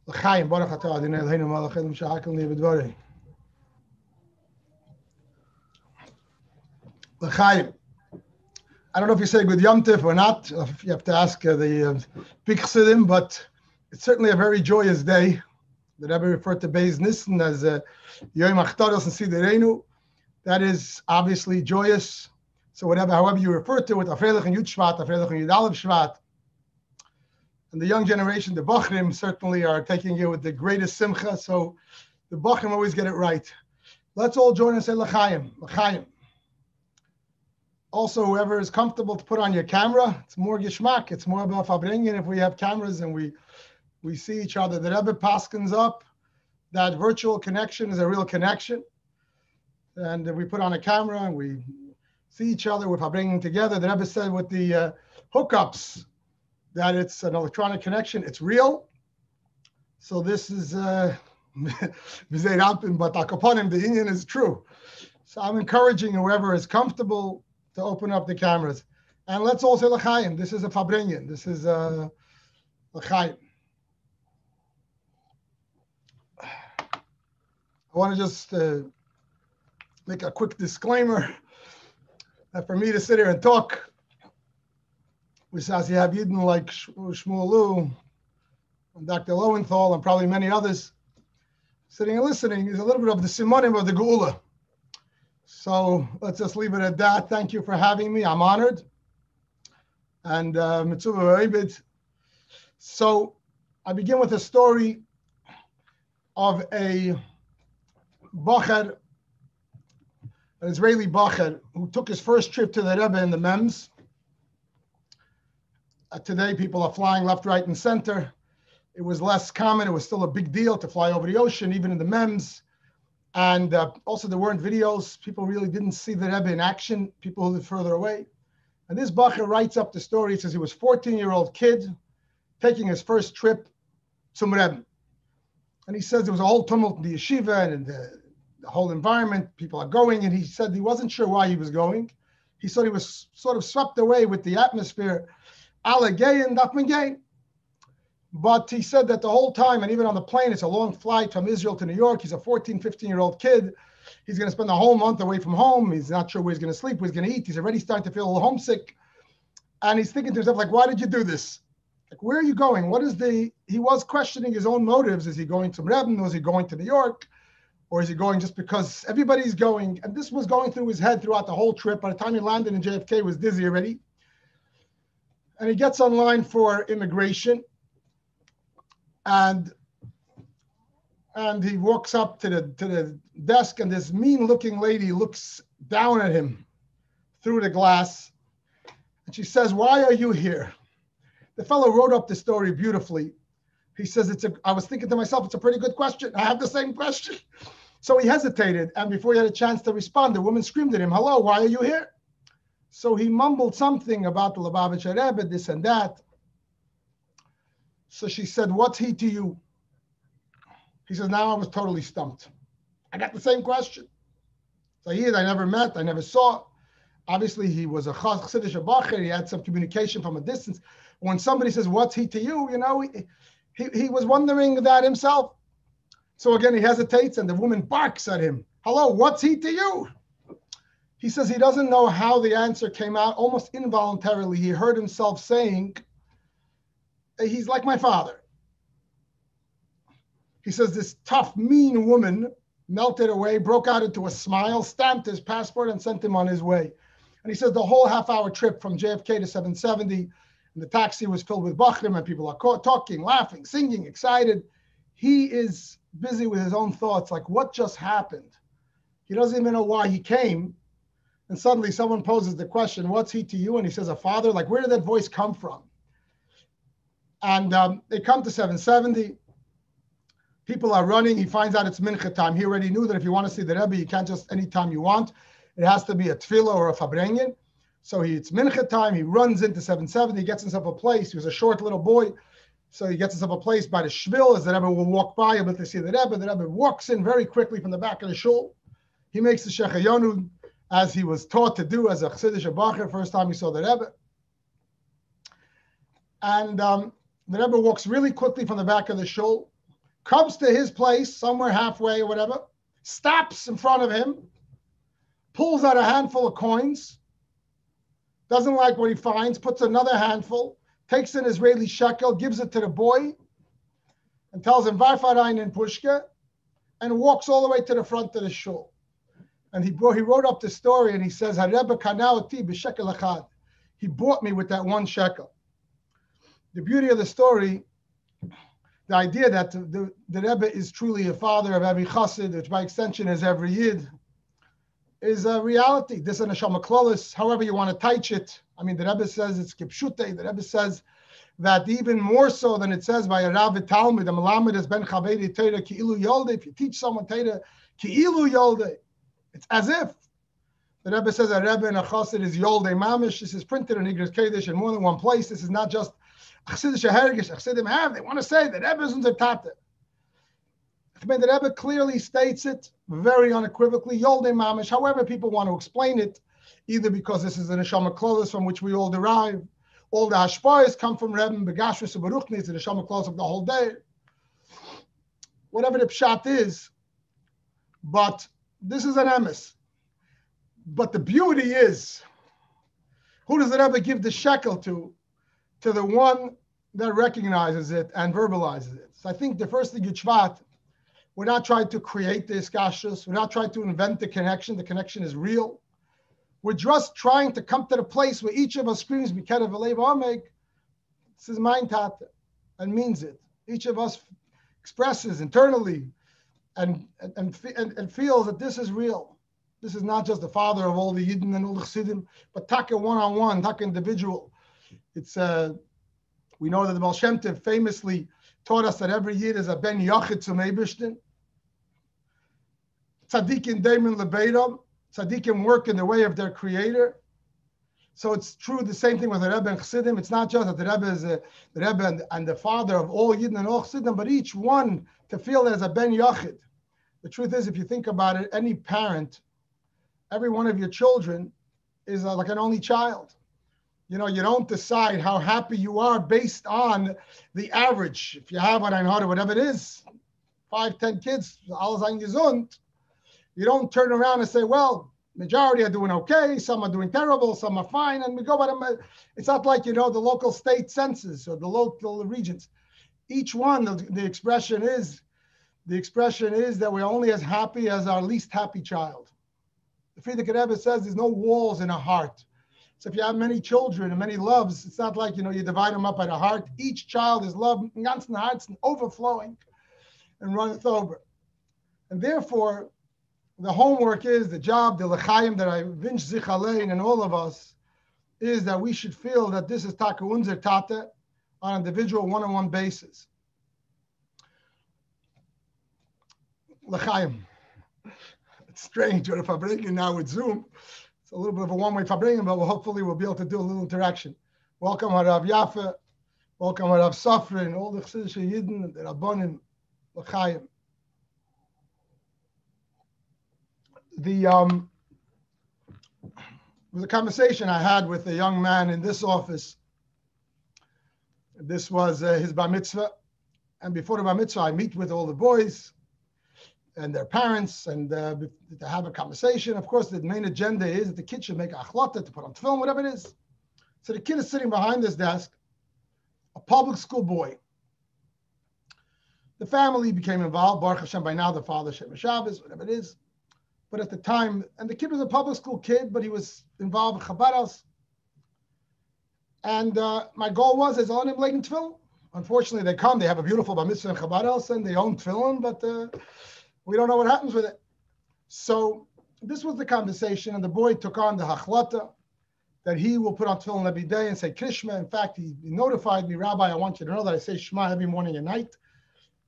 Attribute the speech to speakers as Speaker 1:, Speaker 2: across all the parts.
Speaker 1: L'chaim, Baruch atah Adonai Eloheinu melech haolam she'akalni b'dvarei. L'chaim. I don't know if you say good Yom Tov or not. You have to ask the big chassidim, but it's certainly a very joyous day. The Rebbe referred to Beis Nissen as Yom Achtaros and Siderenu. That is obviously joyous. So however you refer to it, Afreilach and Yud Shvat, Afreilach and Yud Aleph Shvat. And the young generation, the Bachrim, certainly are taking it with the greatest simcha. So the Bachrim always get it right. Let's all join and say L'chaim, L'chaim. Also, whoever is comfortable to put on your camera, it's more gishmak, it's more about fabringen if we have cameras and we see each other. The Rebbe paskins up that virtual connection is a real connection. And we put on a camera and we see each other with fabringen together. The Rebbe said with the hookups that it's an electronic connection, it's real. So this is, but the Indian is true. So I'm encouraging whoever is comfortable to open up the cameras. And let's all say L'chaim. This is a fabringen. This is a L'chaim. I want to just make a quick disclaimer that for me to sit here and talk, with you have Yidden like Shmuelu and Dr. Lowenthal and probably many others sitting and listening is a little bit of the simonim of the Geula. So let's just leave it at that. Thank you for having me. I'm honored. And Mitzvah Oibid. So I begin with a story of a Bacher, an Israeli Bacher, who took his first trip to the Rebbe in the Mems. Today, people are flying left, right, and center. It was less common. It was still a big deal to fly over the ocean, even in the Mems. And also there weren't videos. People really didn't see the Rebbe in action, people who lived further away. And this Bacher writes up the story. He says he was a 14-year-old kid taking his first trip to Rebbe. And he says there was a whole tumult in the yeshiva and in the whole environment. People are going. And he said he wasn't sure why he was going. He thought he was sort of swept away with the atmosphere. Allegayin, Dafmengayin. But he said that the whole time, and even on the plane, it's a long flight from Israel to New York. He's a 14, 15-year-old kid. He's going to spend the whole month away from home. He's not sure where he's going to sleep, where he's going to eat. He's already starting to feel a little homesick. And he's thinking to himself, like, why did you do this? Like, where are you going? He was questioning his own motives. Is he going to Rebbe? Or is he going to New York? Or is he going just because everybody's going? And this was going through his head throughout the whole trip. By the time he landed in JFK, he was dizzy already. And he gets online for immigration. And he walks up to the desk, and this mean-looking lady looks down at him through the glass, and she says, "Why are you here?" The fellow wrote up the story beautifully. He says, I was thinking to myself, it's a pretty good question. I have the same question. So he hesitated, and before he had a chance to respond, the woman screamed at him, "Hello, why are you here?" So he mumbled something about the Lubavitcher Rebbe, this and that. So she said, "What's he to you?" He says, "Now I was totally stumped. I got the same question. So I never met, I never saw. Obviously, he was a Chassidish Bacher. He had some communication from a distance. When somebody says, "What's he to you?" He was wondering that himself. So again, he hesitates, and the woman barks at him. "Hello, what's he to you?" He says he doesn't know how the answer came out. Almost involuntarily, he heard himself saying, "He's like my father." He says this tough, mean woman melted away, broke out into a smile, stamped his passport, and sent him on his way. And he says the whole half-hour trip from JFK to 770, and the taxi was filled with Bachrim, and people are talking, laughing, singing, excited. He is busy with his own thoughts, like what just happened? He doesn't even know why he came. And suddenly someone poses the question, "What's he to you?" And he says, "A father." Like, where did that voice come from? And they come to 770. People are running. He finds out it's mincha time. He already knew that if you want to see the Rebbe, you can't just anytime you want. It has to be a tefillah or a fabringen. So it's mincha time. He runs into 770. He gets himself a place. He was a short little boy. So he gets himself a place by the shvil as the Rebbe will walk by, able to see the Rebbe. The Rebbe walks in very quickly from the back of the shul. He makes the shechayonu as he was taught to do as a Chassidish Bacher, first time he saw the Rebbe. And the Rebbe walks really quickly from the back of the shul. comes to his place somewhere halfway or whatever, stops in front of him, pulls out a handful of coins, doesn't like what he finds, puts another handful, takes an Israeli shekel, gives it to the boy, and tells him, Varfarein in Pushka, and walks all the way to the front of the shul. And he wrote up the story, and he says, Hareba kanaoti b'shekel echad. He bought me with that 1 shekel. The beauty of the story, the idea that the Rebbe is truly a father of every chassid, which by extension is every yid, is a reality. This is a neshama klolis, however you want to teach it. I mean, the Rebbe says it's kipshute. The Rebbe says that even more so than it says by a Rav Talmud, the Melamed is ben chaveri Torah ki'ilu yolde. If you teach someone Torah ki'ilu yolde, it's as if. The Rebbe says a Rebbe and a chassid is yolde mamish. This is printed in Igros Kodesh in more than one place. This is not just chassidish hergish. Chassidim have. They want to say that Rebbe is unser tate. The Rebbe clearly states it very unequivocally, Yolde Mamish, however people want to explain it, either because this is the Neshama Klolos from which we all derive, all the Hashpayas come from Rebbe, Begashris and Baruchni, it's the Neshama Klolos of the whole day. Whatever the pshat is, but this is an emes. But the beauty is, who does the Rebbe give the shekel to? To the one that recognizes it and verbalizes it. So I think the first thing, Yitzvat, we're not trying to create the iskashus. We're not trying to invent the connection. The connection is real. We're just trying to come to the place where each of us screams, Miketa v'leiv ameg. This is mein tate, and means it. Each of us expresses internally and feels that this is real. This is not just the father of all the Yidden and all the Chassidim, but taka one-on-one, taka individual. It's we know that the Baal Shem Tov famously taught us that every Yid is a ben yachid zum Eibishtin. Tzaddikim deimen lebeiram. Tzaddikim work in the way of their creator. So it's true, the same thing with the Rebbe and Chassidim. It's not just that the Rebbe is the Rebbe and the father of all Yidden and all Chassidim, but each one to feel as a ben yachid. The truth is, if you think about it, any parent, every one of your children is like an only child. You know, you don't decide how happy you are based on the average. If you have what I know, whatever it is, 5, 10 kids, alles ein gesund, you don't turn around and say, well, majority are doing okay, some are doing terrible, some are fine, and we go by them. It's not like, you know, the local state census or the local regions. Each one, the expression is that we're only as happy as our least happy child. The Frierdiker Rebbe says there's no walls in a heart. So if you have many children and many loves, it's not like, you know, you divide them up by the heart. Each child is loved, ganzen hearts, and overflowing and runneth over. And therefore, the homework is, the job, the l'chaim that I vinch zich alein and all of us, is that we should feel that this is taka unser tate on an individual one-on-one basis. L'chaim. It's strange, but if I bring you now with Zoom, it's a little bit of a one-way fabringing, but hopefully we'll be able to do a little interaction. Welcome, Harav Yafa. Welcome, Harav Safra, all the Chassidish Yidden, the Rabbanim, L'chaim. There was a conversation I had with a young man in this office. This was his bar mitzvah. And before the bar mitzvah, I meet with all the boys and their parents and to have a conversation. Of course, the main agenda is that the kid should make a achlata to put on film, whatever it is. So the kid is sitting behind this desk, a public school boy. The family became involved. Baruch Hashem, by now the father, Shem Shabbos, whatever it is. But at the time, and the kid was a public school kid, but he was involved with Chabad house. And my goal was, is on him like in tefillin. Unfortunately, they have a beautiful bar mitzvah in Chabad house, and they own tefillin, but we don't know what happens with it. So this was the conversation, and the boy took on the hachlata that he will put on tefillin every day and say Krishma. In fact, he notified me, Rabbi, I want you to know that I say Shema every morning and night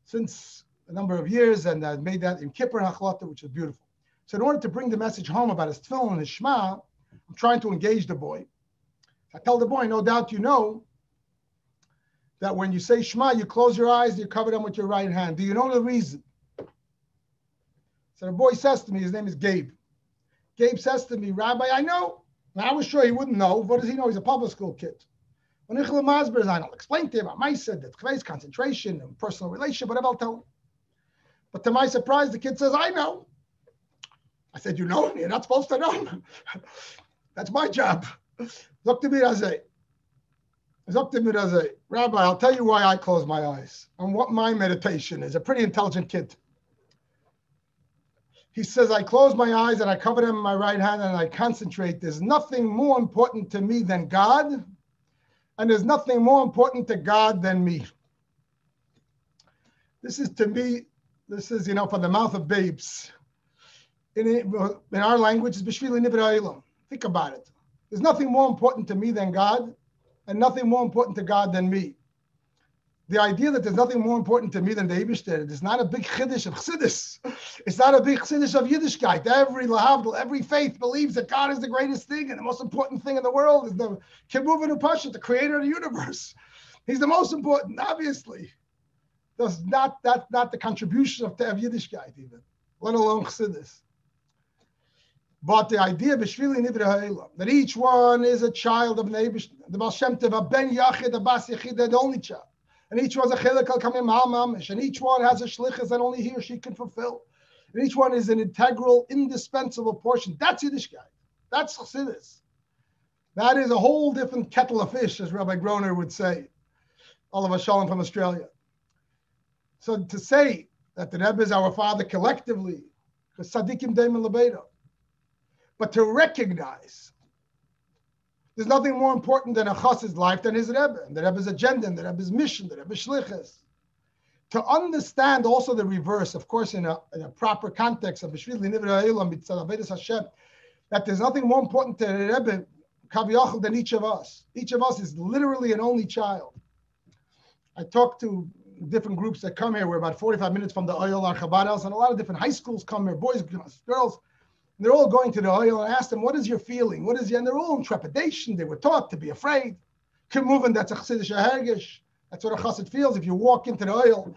Speaker 1: since a number of years, and I made that in Kippur hachlata, which is beautiful. So in order to bring the message home about his tefillin and his Shema, I'm trying to engage the boy. I tell the boy, no doubt you know that when you say Shema, you close your eyes, you cover them with your right hand. Do you know the reason? So the boy says to me, his name is Gabe. Gabe says to me, Rabbi, I know. Now, I was sure he wouldn't know. What does he know? He's a public school kid. When I'll explain to him, I said that concentration and personal relationship, whatever I'll tell him. But to my surprise, the kid says, I know. I said, you know? You're not supposed to know. That's my job. Rabbi, I'll tell you why I close my eyes and what my meditation is. A pretty intelligent kid. He says, I close my eyes and I cover them in my right hand and I concentrate. There's nothing more important to me than God, and there's nothing more important to God than me. This is, to me, this is, from the mouth of babes. In our language, it's b'shvili nivra olam. Think about it. There's nothing more important to me than God, and nothing more important to God than me. The idea that there's nothing more important to me than the Eibishter is not a big chiddush of chassidus. It's not a big chiddush of Yiddishkeit. Every lahavdil, every faith believes that God is the greatest thing, and the most important thing in the world is the Kibuvan Upashat, the creator of the universe. He's the most important, obviously. That's not the contribution of Yiddishkeit even, let alone chassidus. But the idea of B'shvili Nivra Ha'elam, that each one is a child of the Eibishter, the Baal Shem Tov, a Ben Yachid, a Bas Yachid, the only child. And each one's a chilek al kamim al mamish, and each one has a shlichus that only he or she can fulfill. And each one is an integral, indispensable portion. That's Yiddishkeit. That's chassidus. That is a whole different kettle of fish, as Rabbi Groner would say. Oliver Shalom from Australia. So to say that the Rebbe is our father collectively, because tzaddikim deimen lebedo, but to recognize there's nothing more important than a chassid's life than his Rebbe, and the Rebbe's agenda, and the Rebbe's mission, the Rebbe's shlichus. To understand also the reverse, of course, in a proper context of B'shvili Nivra Ha'elam B'tzad Avedis Hashem, that there's nothing more important to the Rebbe, Kaviyachal, than each of us. Each of us is literally an only child. I talked to different groups that come here. We're about 45 minutes from the Oyel, our Chabad house, and a lot of different high schools come here, boys, girls. They're all going to the oil, and I asked them, what is your feeling? What is your, and they're all in trepidation. They were taught to be afraid. Kemuven, that's a chassidish hergish. That's what a chassid feels. If you walk into the oil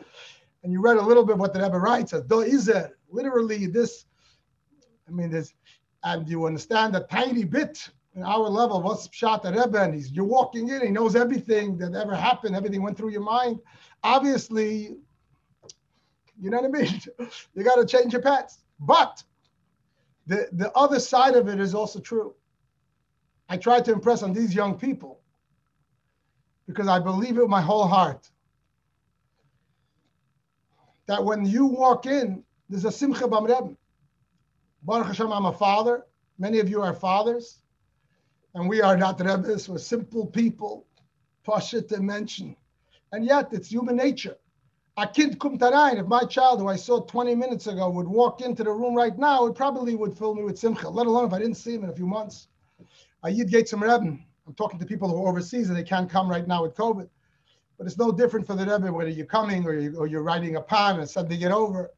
Speaker 1: and you read a little bit what the Rebbe writes, as do izer, literally this, this, and you understand a tiny bit in our level, what's pshat the Rebbe, and you're walking in, he knows everything that ever happened, everything went through your mind. Obviously, you know what I mean? You got to change your paths. But the other side of it is also true. I try to impress on these young people because I believe it with my whole heart that when you walk in, there's a simcha b'am Rebbe. Baruch Hashem, I'm a father. Many of you are fathers, and we are not Rebbes. We're simple people, pashut to mention, and yet it's human nature. A kid kum tarayin, if my child, who I saw 20 minutes ago, would walk into the room right now, it probably would fill me with simcha, let alone if I didn't see him in a few months. A Yid Gates Rebbe. I'm talking to people who are overseas and they can't come right now with COVID. But it's no different for the Rebbe, whether you're coming or you're riding a pan and suddenly get over.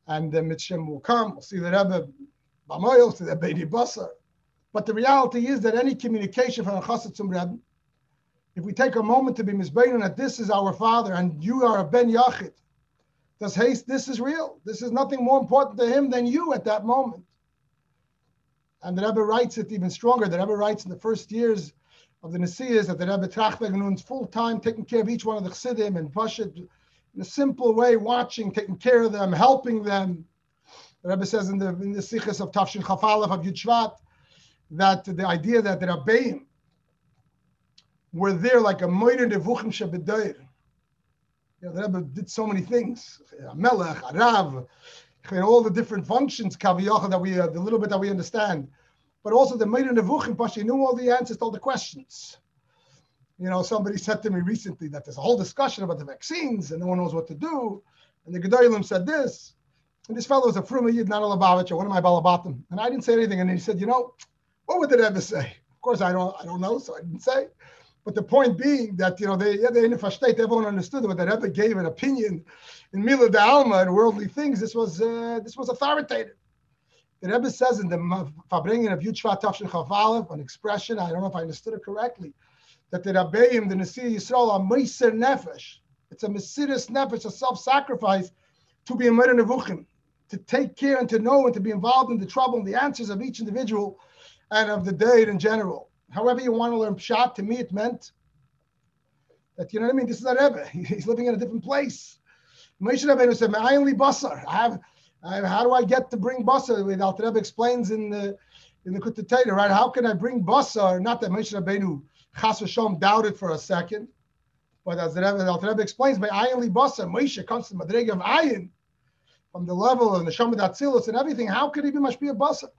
Speaker 1: And the Mitzvah will come, we'll see the Rebbe, Bamoyel, see the Beini Basar. But the reality is that any communication from a chassid zum Rebbe, if we take a moment to be misbeinen that this is our father and you are a ben yachid, this is real. This is nothing more important to him than you at that moment. And the Rebbe writes it even stronger. The Rebbe writes in the first years of the Nesiyas that the Rebbe Trachweg full time taking care of each one of the chassidim and pashut in a simple way, watching, taking care of them, helping them. The Rebbe says in the Sichas of Tafshin Chaf Aleph of Yud Shvat that the idea that the Rabbeim were there like a moeder nevuchim shebedoir. The Rebbe did so many things. Melech, Arav, all the different functions, kaviyachal, that the little bit that we understand. But also the moeder nevuchim, Pashi knew all the answers to all the questions. Somebody said to me recently that there's a whole discussion about the vaccines and no one knows what to do. And the Gedolim said this. And this fellow was a Fruma Yid, not a Lubavitcher, one of my Balabatim. And I didn't say anything. And he said, what would the Rebbe say? Of course, I don't know, so I didn't say. But the point being that, everyone understood that when the Rebbe gave an opinion in Mila de Alma and worldly things, this was authoritative. The Rebbe says in the Fabringen of Yud Shvat Tafshin Chaf Aleph, an expression, I don't know if I understood it correctly, that the Rabbeim, the Nesiya Yisrael, are Meiser Nefesh. It's a Mesiris Nefesh, a self-sacrifice to be a Moeder Nevuchim, to take care and to know and to be involved in the trouble and the answers of each individual and of the day in general. However you want to learn Pshat, to me it meant that, this is a Rebbe. He's living in a different place. Moshe Rabbeinu said, "Ma'ayin li basar." How do I get to bring basar? The Alter Rebbe explains in the Kutatayra, right? How can I bring basar? Not that Moshe Rabbeinu chas v'shalom doubted for a second, but as the Alter Rebbe explains, "Ma'ayin li basar." Moshe comes to the madrega of ayin, from the level of the Neshama Atzilus and everything. How could he be mashpia basar?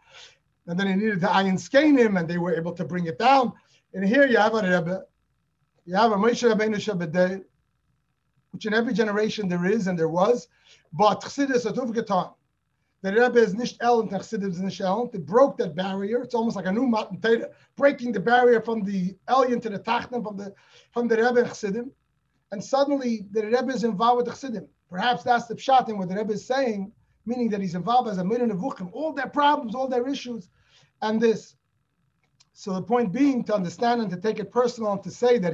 Speaker 1: And then he needed to ayin skein him, and they were able to bring it down. And here you have a Rebbe, you have a Moshe Rabbeinu Shabbat, which in every generation there is and there was, but Chassidus Atuv Getan. The Rebbe is nicht el and Chassidus is nicht el. They broke that barrier. It's almost like a new Matan Torah, breaking the barrier from the Elyon to the Tachton, from the Rebbe and Chassidim. And suddenly the Rebbe is involved with the Chassidim. Perhaps that's the pshat in what the Rebbe is saying, meaning that he's involved as a Mirin Nevuchim, all their problems, all their issues, and this. So the point being to understand and to take it personal and to say that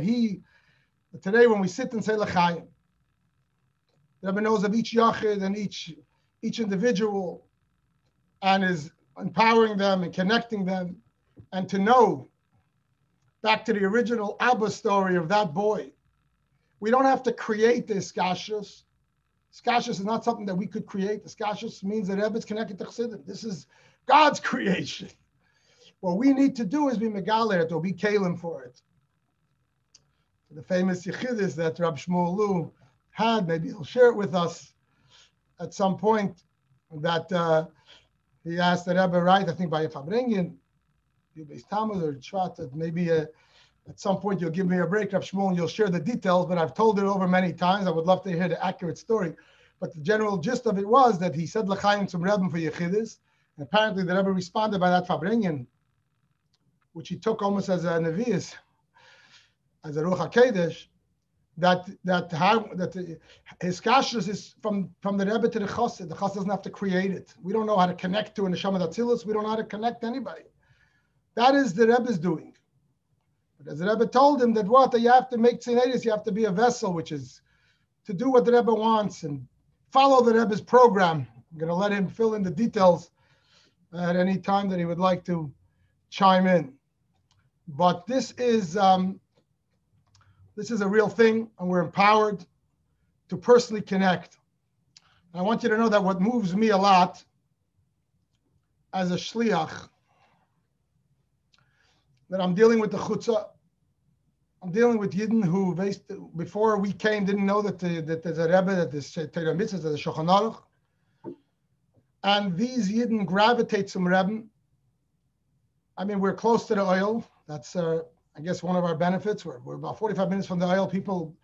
Speaker 1: today when we sit and say L'chaim, the Rebbe knows of each yachid and each individual and is empowering them and connecting them, and to know, back to the original Abba story of that boy, we don't have to create this Skashus. Skashus is not something that we could create. The Skashus means that Rebbe is connected to Chassidim. This is God's creation. What we need to do is be megaler or be kalim for it. The famous Yechidus that Rab Shmuel Lu had, maybe he'll share it with us at some point, that he asked the Rebbe, right, I think by Fabrengen, Yubes Talmud or Shvat, that maybe at some point you'll give me a break, Rab Shmuel, and you'll share the details, but I've told it over many times. I would love to hear the accurate story. But the general gist of it was that he said L'chaim zum Rebbe for Yechidus, and apparently the Rebbe responded by that Fabrengen, which he took almost as a Nevi'is, as a Ruach HaKodesh, that his kashrus is from the Rebbe to the Chassid. The Chassid doesn't have to create it. We don't know how to connect to a Neshama Atzilus. We don't know how to connect to anybody. That is the Rebbe's doing. But as the Rebbe told him that you have to make tzinatis, you have to be a vessel, which is to do what the Rebbe wants and follow the Rebbe's program. I'm going to let him fill in the details at any time that he would like to chime in. But this is a real thing, and we're empowered to personally connect. And I want you to know that what moves me a lot as a shliach, that I'm dealing with the chutzah. I'm dealing with Yidden who, before we came, didn't know that there's a Rebbe, that there's Torah Mitzvahs, there's a Shulchan Aruch. And these Yidden gravitate some Rebbe. I mean, we're close to the oil. That's, I guess, one of our benefits. We're about 45 minutes from the oil. People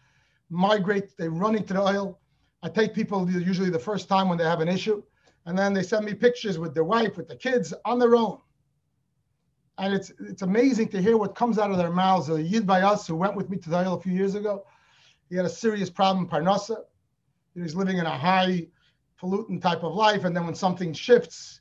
Speaker 1: migrate, they run into the oil. I take people usually the first time when they have an issue, and then they send me pictures with their wife, with the kids, on their own. And it's amazing to hear what comes out of their mouths. A Yid by us who went with me to the oil a few years ago, he had a serious problem in Parnassa. He was living in a high pollutant type of life, and then when something shifts,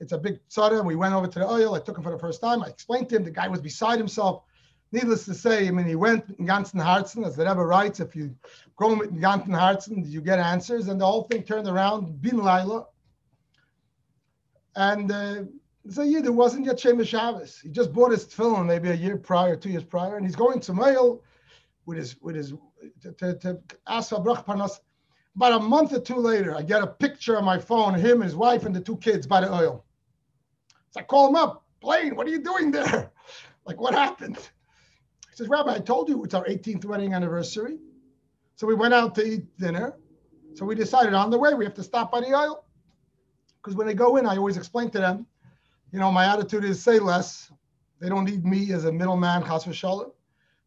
Speaker 1: it's a big tzara. We went over to the oil. I took him for the first time. I explained to him. The guy was beside himself. Needless to say, I mean, he went in ganzen Herzen, as the Rebbe writes, if you go in ganzen Herzen, you get answers. And the whole thing turned around, bin Laila. And so Yid, it wasn't yet Shemesh Shabbos. He just bought his tefillin maybe a year prior, 2 years prior, and he's going to oil with his to ask for brach parnas. About a month or two later, I get a picture on my phone, him, his wife, and the 2 kids by the oil. So I call him up. Blaine, what are you doing there? Like, what happened? He says, Rabbi, I told you it's our 18th wedding anniversary. So we went out to eat dinner. So we decided on the way, we have to stop by the oil. Because when they go in, I always explain to them, you know, my attitude is say less. They don't need me as a middleman, chas v'shalom.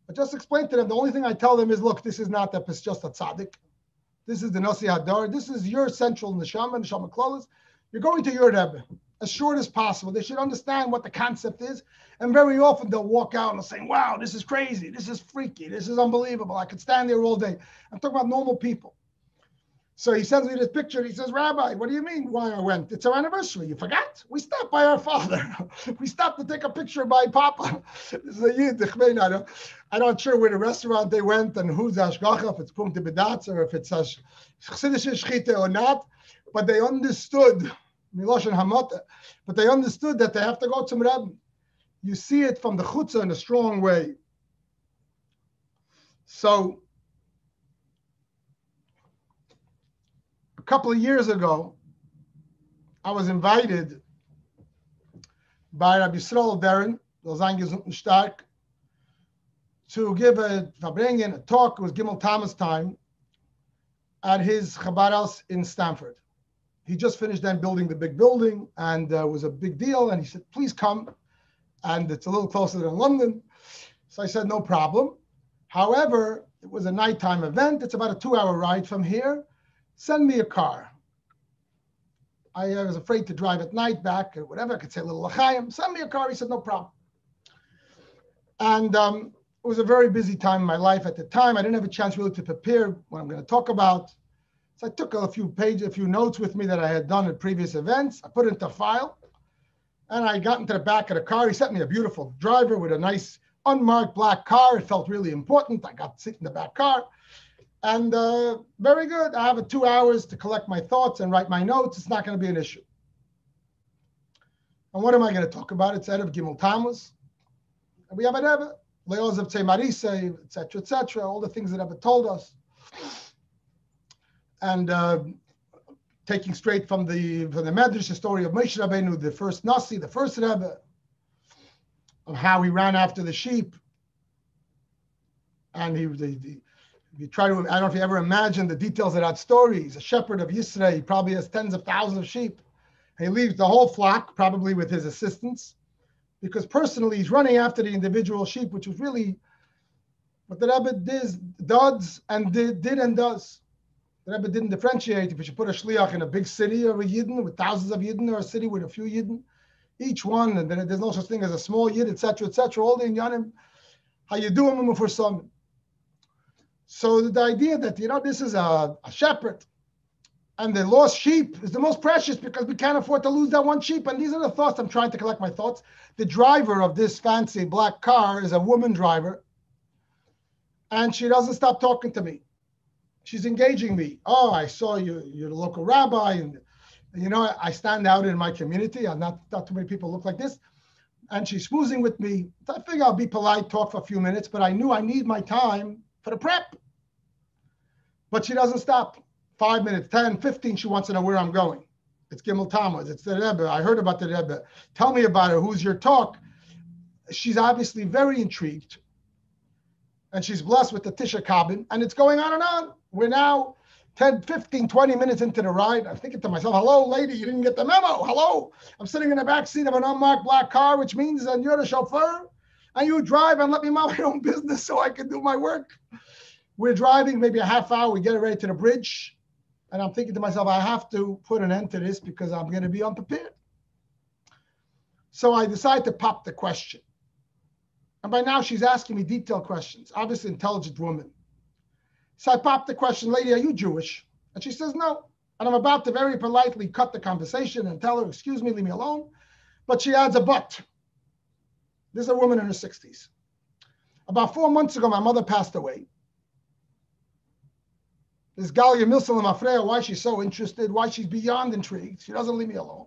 Speaker 1: But just explain to them, the only thing I tell them is, look, this is not that it's just a tzaddik. This is the Nasi Hadar. This is your central neshama klalas. You're going to your Rebbe as short as possible. They should understand what the concept is. And very often they'll walk out and they'll say, wow, this is crazy. This is freaky. This is unbelievable. I could stand there all day. I'm talking about normal people. So he sends me this picture. He says, Rabbi, what do you mean why I went? It's our anniversary. You forgot? We stopped by our father. We stopped to take a picture by Papa. This is a Yid. I'm not sure where the restaurant they went and who's Ashgacha, if it's Punkte Bedatz or if it's Chassidische Schchite or not. But they understood, Milosh and Hamata, but they understood that they have to go to Rebbe. You see it from the Chutzah in a strong way. So couple of years ago, I was invited by Rabbi Yisrael Deren, Stark, to give a talk. It was Gimel Tammuz time at his Chabad house in Stamford. He just finished then building the big building, and it was a big deal. And he said, please come. And it's a little closer than London. So I said, no problem. However, it was a nighttime event. It's about a 2-hour ride from here. Send me a car. I was afraid to drive at night back or whatever. I could say a little l'chaim. Send me a car. He said, no problem. And it was a very busy time in my life at the time. I didn't have a chance really to prepare what I'm going to talk about. So I took a few notes with me that I had done at previous events. I put it into a file. And I got into the back of the car. He sent me a beautiful driver with a nice unmarked black car. It felt really important. I got to sit in the back car. And very good. I have 2 hours to collect my thoughts and write my notes. It's not going to be an issue. And what am I going to talk about? It's Erev Gimel Tammuz. And we have a Rebbe, Leoz of Tzemarisei, etc., all the things that Rebbe told us. And taking straight from the Medrash, the story of Moshe Rabbeinu, the first Nasi, the first Rebbe, of how he ran after the sheep. And you try to, I don't know if you ever imagine the details of that story. He's a shepherd of Yisrael. He probably has tens of thousands of sheep. He leaves the whole flock, probably with his assistants, because personally he's running after the individual sheep, which was really what the Rebbe does and did and does. The Rebbe didn't differentiate if you should put a shliach in a big city or a yidden with thousands of yidden, or a city with a few yidden, each one, and then there's no such thing as a small yid, etc., all the inyanim, how you do them for some. So the idea that, this is a shepherd, and the lost sheep is the most precious because we can't afford to lose that one sheep. And these are the thoughts. I'm trying to collect my thoughts. The driver of this fancy black car is a woman driver, and she doesn't stop talking to me. She's engaging me. Oh, I saw you. You're the local rabbi, and I stand out in my community. Not too many people look like this. And she's schmoozing with me. I figure I'll be polite, talk for a few minutes, but I knew I need my time for the prep. But she doesn't stop. 5 minutes, 10, 15, she wants to know where I'm going. It's Gimel Tammuz. It's the Rebbe. I heard about the Rebbe. Tell me about her. Who's your talk? She's obviously very intrigued. And she's blessed with the Tisha Kabin. And it's going on and on. We're now 10, 15, 20 minutes into the ride. I'm thinking to myself, hello, lady, you didn't get the memo. Hello. I'm sitting in the back seat of an unmarked black car, which means that you're the chauffeur. And you drive and let me mind my own business so I can do my work. We're driving maybe a half hour. We get ready to the bridge. And I'm thinking to myself, I have to put an end to this because I'm going to be unprepared. So I decide to pop the question. And by now she's asking me detailed questions, obviously intelligent woman. So I pop the question, lady, are you Jewish? And she says, no. And I'm about to very politely cut the conversation and tell her, excuse me, leave me alone. But she adds a but. This is a woman in her 60s. About 4 months ago, my mother passed away. This Galia Milsalam Afreya, why she's so interested, why she's beyond intrigued. She doesn't leave me alone.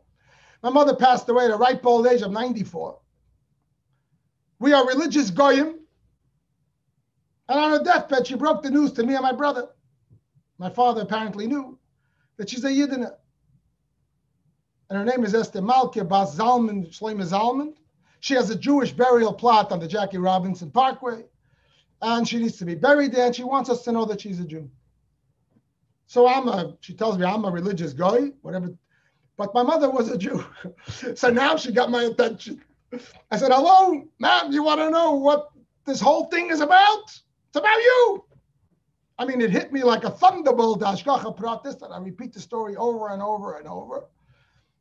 Speaker 1: My mother passed away at a ripe old age of 94. We are religious goyim. And on her deathbed, she broke the news to me and my brother. My father apparently knew that she's a Yidina. And her name is Esther Malkia Bas Zalman, Shlomo Zalman. She has a Jewish burial plot on the Jackie Robinson Parkway. And she needs to be buried there. And she wants us to know that she's a Jew. So she tells me I'm a religious guy, whatever. But my mother was a Jew. So now she got my attention. I said, hello, ma'am, you want to know what this whole thing is about? It's about you. I mean, it hit me like a thunderbolt, the Hashgacha Pratis, and I repeat the story over and over and over.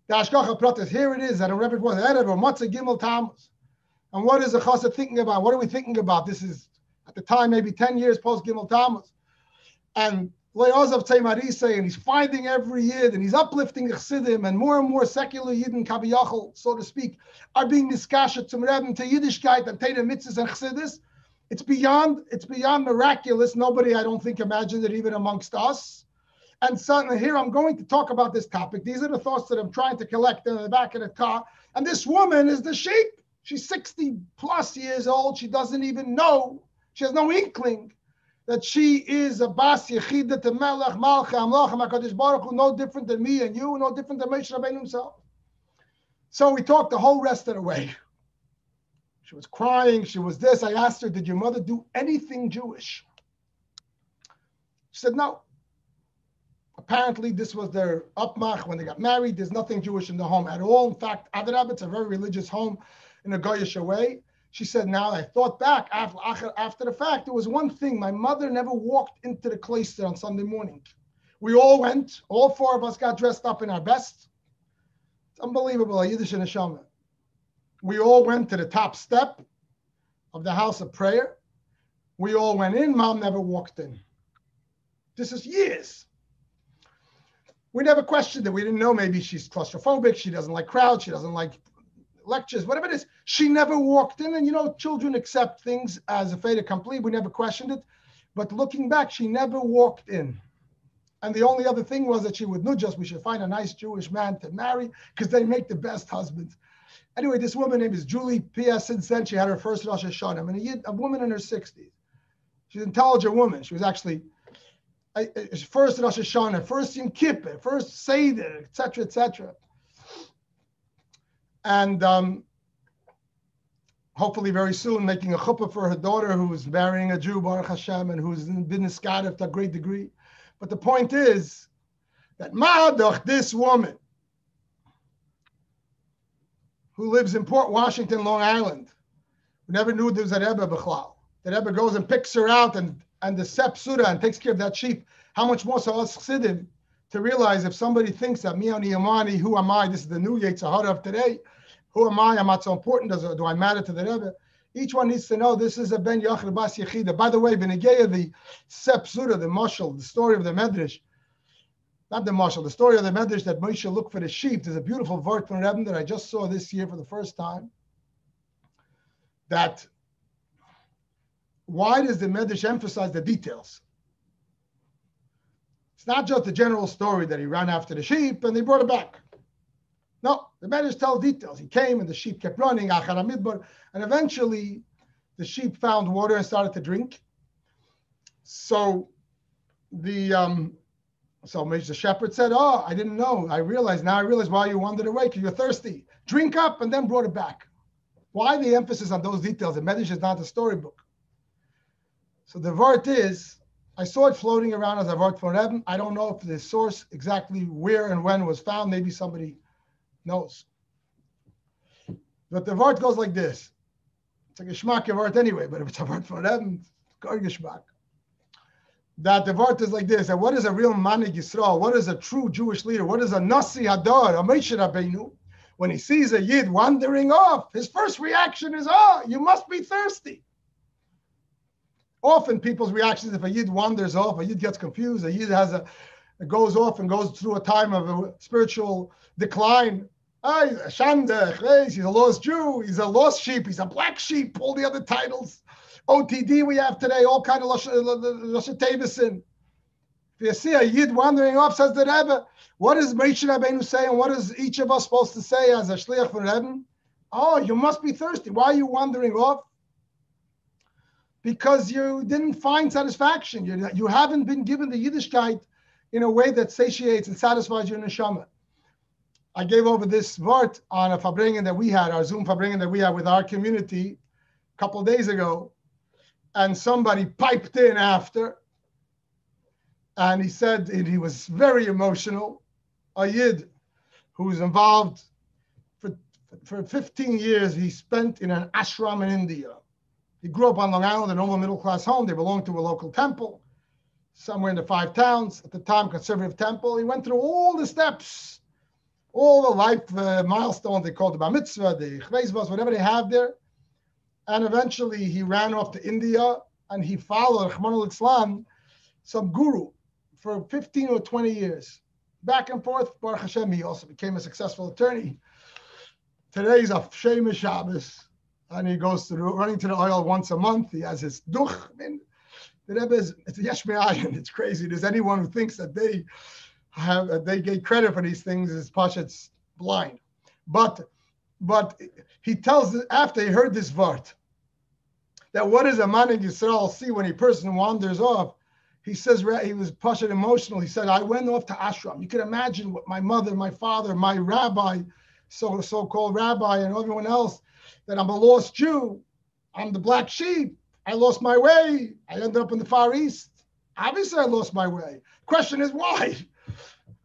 Speaker 1: The Hashgacha Pratis, here it is, at a Rebbe was Erev or Matzah Gimel Tammuz. And what is the Chassid thinking about? What are we thinking about? This is, at the time, maybe 10 years post Gimel Tammuz. And Leozav Tzemarisei, and he's finding every Yid, and he's uplifting the Chassidim, and more secular Yidden, Kabiyachol, so to speak, are being miskashet to Rebbe, to Yiddishkeit, and Teda Mitzvahs and Chassidus. It's beyond miraculous. Nobody, I don't think, imagined it even amongst us. And suddenly here I'm going to talk about this topic. These are the thoughts that I'm trying to collect in the back of the car. And this woman is the sheep. She's 60 plus years old. She doesn't even know. She has no inkling that she is a bas yechida to Melech, Malcha, Amlach, HaKadosh Baruch Hu, no different than me and you, no different than Moshe Rabbeinu himself. So we talked the whole rest of the way. She was crying. She was this. I asked her, did your mother do anything Jewish? She said, no. Apparently, this was their upmach when they got married. There's nothing Jewish in the home at all. In fact, Adarab, it's a very religious home in a Goyish way. She said, now I thought back after the fact, there was one thing. My mother never walked into the cloister on Sunday morning. We all went. All four of us got dressed up in our best. It's unbelievable, a Yiddish neshama. We all went to the top step of the house of prayer. We all went in. Mom never walked in. This is years. We never questioned it. We didn't know, maybe she's claustrophobic. She doesn't like crowds. She doesn't like lectures, whatever it is. She never walked in. And, you know, children accept things as a fait accompli. We never questioned it. But looking back, she never walked in. And the only other thing was that she would nudge us. We should find a nice Jewish man to marry because they make the best husbands. Anyway, this woman named is Julie. P.S. Since then, she had her first Rosh Hashanah. I mean, a woman in her 60s. She's an intelligent woman. She was actually first Rosh Hashanah, first Yom Kippur, first Seder, etc., etc. And hopefully very soon making a chuppah for her daughter who's marrying a Jew, Baruch Hashem, and who's been niskadef to a great degree. But the point is that Ma'adoch, this woman, who lives in Port Washington, Long Island, who never knew there was a Rebbe b'chlal. The Rebbe goes and picks her out and the Sep Suda and takes care of that sheep. How much more so us Chassidim to realize if somebody thinks that me on Yamani, who am I? This is the new Yetzer Hara of today. Who am I? I'm not so important. Do I matter to the Rebbe? Each one needs to know this is a Ben Yachid Bas Yechida. By the way, Benegeya, the Sep Suda, the Mashal, the story of the Medrash, not the Mashal, the story of the Medrash that Moshe looked for the sheep. There's a beautiful vart from Rebbe that I just saw this year for the first time. That why does the Medrash emphasize the details? It's not just the general story that he ran after the sheep and they brought it back. No, the Medrash tells details. He came and the sheep kept running, Achar HaMidbar, and eventually the sheep found water and started to drink. So the shepherd said, oh, I didn't know. Now I realize why you wandered away, because you're thirsty. Drink up, and then brought it back. Why the emphasis on those details? The Medrash is not a storybook. So the vart is, I saw it floating around as a vart from Rebbe. I don't know if the source exactly where and when was found. Maybe somebody knows. But the vart goes like this. It's like a shmak vart anyway, but if it's a vart from Rebbe, it's going shmak. That the vart is like this. That what is a real manig Yisrael? What is a true Jewish leader? What is a nasi hadar, a Moshe Rabbeinu? When he sees a yid wandering off, his first reaction is, oh, you must be thirsty. Often people's reactions, if a yid wanders off, a yid gets confused, a yid goes off and goes through a time of a spiritual decline. He's a shandech, he's a lost Jew, he's a lost sheep, he's a black sheep, all the other titles. OTD we have today, all kind of Lashon Tevison. If you see a yid wandering off, says the Rebbe, what does Moshe Rabbeinu say, and what is each of us supposed to say as a shliach for Rebbe? Oh, you must be thirsty. Why are you wandering off? Because you didn't find satisfaction. You haven't been given the Yiddishkeit in a way that satiates and satisfies your neshama. I gave over this vart on a Fabringen that we had, our Zoom Fabringen that we had with our community a couple of days ago. And somebody piped in after. And he said he was very emotional. A Yid who was involved for 15 years, he spent in an ashram in India. He grew up on Long Island, a normal middle-class home. They belonged to a local temple, somewhere in the 5 towns. At the time, conservative temple. He went through all the steps, all the life milestones. They called the bar mitzvah, the chveizvos, whatever they have there. And eventually, he ran off to India, and he followed, Rahman al-Islam, some guru for 15 or 20 years. Back and forth, Baruch Hashem, he also became a successful attorney. Today's a Shemesh Shabbos. And he goes running to the oil once a month. He has his duch. I mean, the Rebbe it's a yesh me'ayin. It's crazy. There's anyone who thinks that they get credit for these things is pashut's blind. But he tells after he heard this vart, that what does a man in Yisrael see when a person wanders off? He says, he was passionate emotional. He said, I went off to ashram. You can imagine what my mother, my father, my rabbi, so-called rabbi, and everyone else, that I'm a lost Jew. I'm the black sheep. I lost my way. I ended up in the Far East. Obviously, I lost my way. Question is why?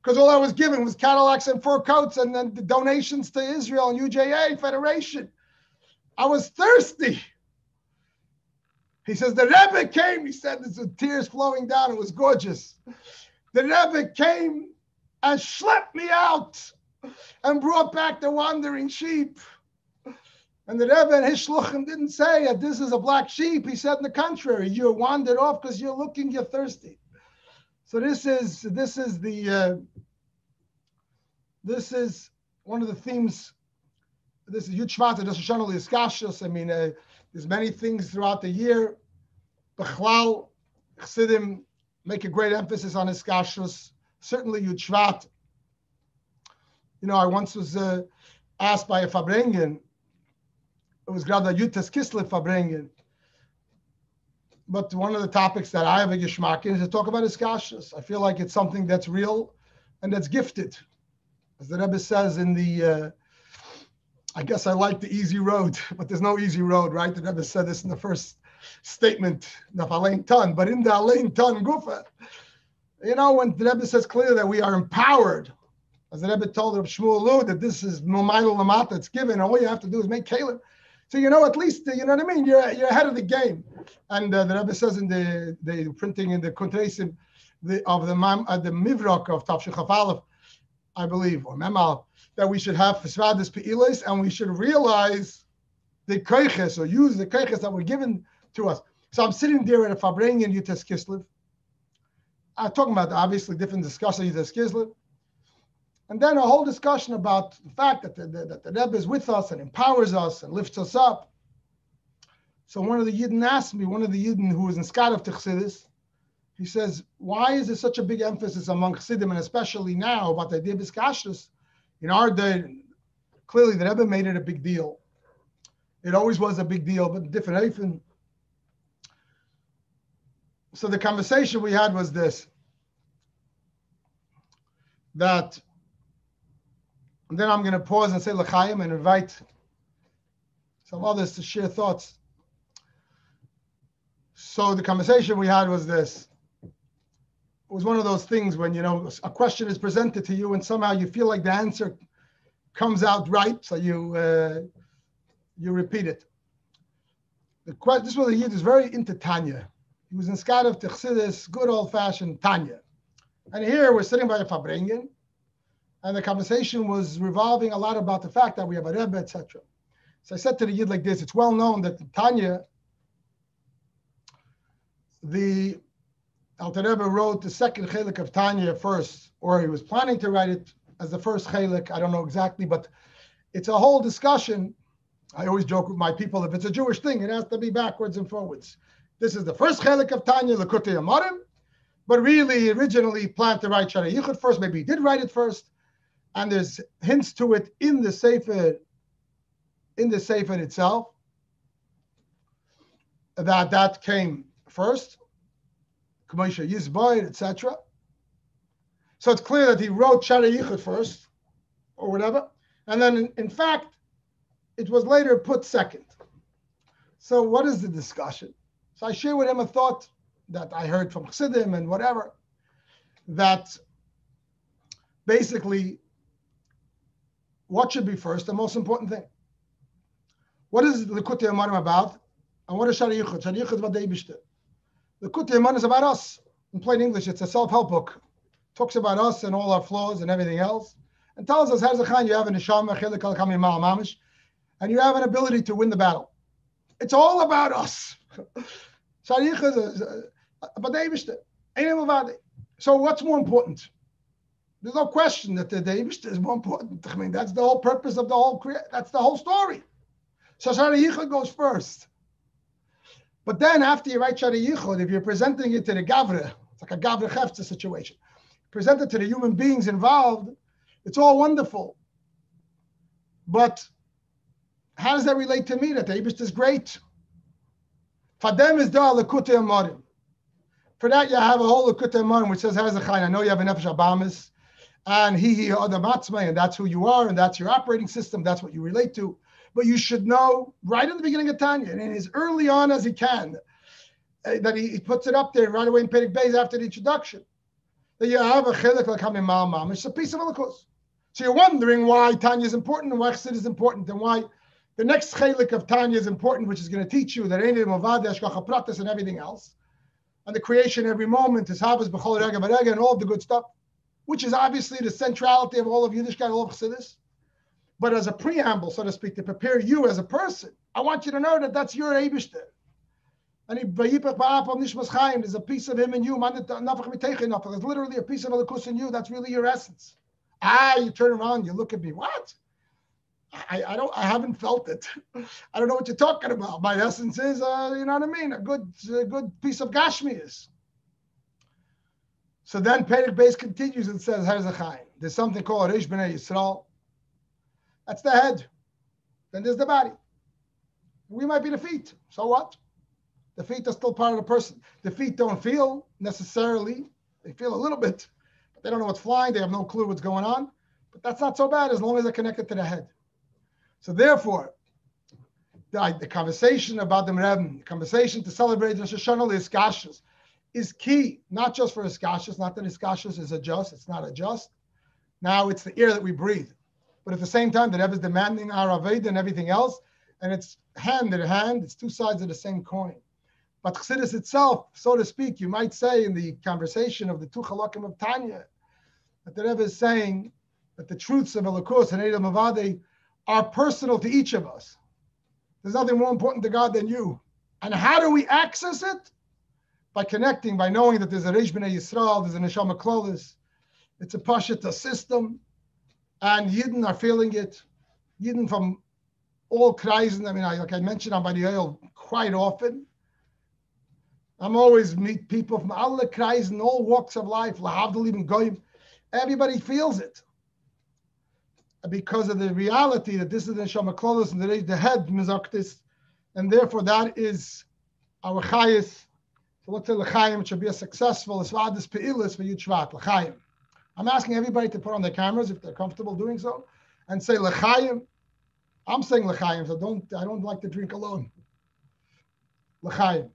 Speaker 1: Because all I was given was Cadillacs and fur coats and then the donations to Israel and UJA Federation. I was thirsty. He says, the Rebbe came. He said, there's tears flowing down. It was gorgeous. The Rebbe came and schlepped me out and brought back the wandering sheep. And the Rebbe and his shluchim didn't say that this is a black sheep. He said, in the contrary, you wandered off because you're looking, you're thirsty. So this is one of the themes. This is Yud Shvat, this is Shana Liskashos. I mean, there's many things throughout the year. Bechlal, Chassidim make a great emphasis on Iskashos. Certainly Yud Shvat. You know, I once was asked by a Fabrengen. It was gerade Yutas Kislev Fabrengen. But one of the topics that I have a geschmack in is to talk about Iskashos. I feel like it's something that's real and that's gifted. As the Rebbe says in the, I guess I like the easy road, but there's no easy road, right? The Rebbe said this in the first statement, Naf Alein Tan, but in the Alein Tan Gufa, you know, when the Rebbe says clearly that we are empowered, as the Rebbe told Reb Shmuel Lu, that this is Momaylo Lamata, it's given, and all you have to do is make Kalim. So, you know, at least, you know what I mean? You're ahead of the game. And the Rebbe says in the printing in the Kontresim of the Mivrok of Tafshich Chafalef, I believe, or Memal, that we should have Fesvadis Pe'ilis, and we should realize the koiches, or use the koiches that were given to us. So I'm sitting there at a Fabrengen Yutas Kislev. I'm talking about obviously different discussions Yutas Kislev. And then a whole discussion about the fact that the Rebbe is with us and empowers us and lifts us up. So one of the Yidden asked me, one of the Yidden who was in Skadav Chassidus, he says, why is there such a big emphasis among Chassidim, and especially now, about the idea of Iskashus? In our day, clearly the Rebbe made it a big deal. It always was a big deal, but different Eifen. So the conversation we had was this, that, and then I'm going to pause and say L'chaim and invite some others to share thoughts. So the conversation we had was this. It was one of those things when, you know, a question is presented to you and somehow you feel like the answer comes out right, so you repeat it. This was a Yid who's very into Tanya. He was in Skadav Chassidus, good old-fashioned Tanya. And here we're sitting by a Fabrengen, and the conversation was revolving a lot about the fact that we have a Rebbe, etc. So I said to the Yid like this, it's well known that in Tanya, the Alter Rebbe wrote the second chelik of Tanya first, or he was planning to write it as the first chelik, I don't know exactly, but it's a whole discussion. I always joke with my people, if it's a Jewish thing, it has to be backwards and forwards. This is the first chelik of Tanya, Likutei Amarim, but really he originally planned to write Shara Yichud first, maybe he did write it first, and there's hints to it in the Sefer itself, that came first, K'moshe Yizboy, etc. So it's clear that he wrote Shara Yichud first, or whatever, and then in fact, it was later put second. So what is the discussion? So I share with him a thought that I heard from Chassidim and whatever, that basically, what should be first, the most important thing? What is Likutei Amarim about? And what is Shara Yichud? Shara Yichud Vadei Bishter. Likutei Amarim is about us. In plain English, it's a self-help book. It talks about us and all our flaws and everything else, and tells us, you have an neshama, chelik al kamim ma'al mamish, and you have an ability to win the battle. It's all about us. So what's more important? There's no question that the Eibishter is more important. I mean, that's the whole purpose of that's the whole story. So Shara Yichud goes first. But then after you write Shara Yichud, if you're presenting it to the Gavre, it's like a Gavre Chefza situation, present it to the human beings involved, it's all wonderful. But how does that relate to me, that the Eibishter is great? Fadem is da lekutei amarim. For that, you have a whole lekutei amarim which says, I know you have a nefesh abamis, and he adam atzmai, and that's who you are, and that's your operating system, that's what you relate to. But you should know right in the beginning of Tanya, and as early on as he can, that he puts it up there right away in Perek Beis after the introduction, that you have a chilek like hamimal mamish, it's a piece of elikus. So you're wondering why Tanya is important and why Chassid is important and why the next chilek of Tanya is important, which is going to teach you that ain't mavad hashgacha pratis and everything else, and the creation every moment is havas b'chol rega v'rega and all of the good stuff, which is obviously the centrality of all of Yiddishkeit, all of Chassidus. But as a preamble, so to speak, to prepare you as a person, I want you to know that that's your Eibishter. And there's a piece of him in you. There's literally a piece of Elikus in you. That's really your essence. You turn around, you look at me. What? I haven't felt it. I don't know what you're talking about. My essence is, you know what I mean? A good piece of Gashmias. So then Perek Beis continues and says, there's something called Rish B'nai Yisrael. That's the head. Then there's the body. We might be the feet. So what? The feet are still part of the person. The feet don't feel necessarily. They feel a little bit, but they don't know what's flying. They have no clue what's going on. But that's not so bad as long as they're connected to the head. So therefore, the conversation about the Rebbe, the conversation to celebrate Rosh Hashanah Iskashus is key, not just for Iskashus, not that Iskashus is a just, it's not a just. Now it's the air that we breathe. But at the same time, the Rebbe is demanding our Aved and everything else, and it's hand in hand, it's two sides of the same coin. But Chassidus itself, so to speak, you might say in the conversation of the two Chalakim of Tanya, that the Rebbe is saying that the truths of Elikus and Eidam Avadeh are personal to each of us. There's nothing more important to God than you. And how do we access it? By connecting, by knowing that there's a Rish B'nai Yisrael, there's a Neshama Klolis, it's a Pashita system, and Yidden are feeling it. Yidden from all kreisen, I mean, like I mentioned on by the oil quite often. I'm always meet people from all the kreisen, all walks of life, lahavdil, even goyim. Everybody feels it. Because of the reality that this is the Neshama Klolis and the head mizaktis, and therefore that is our chayis. So let's say l'chaim, it should be a successful esvadis pe'ilis for Yud l'chaim. I'm asking everybody to put on their cameras if they're comfortable doing so, and say l'chaim. I'm saying l'chaim, so I don't like to drink alone. L'chaim.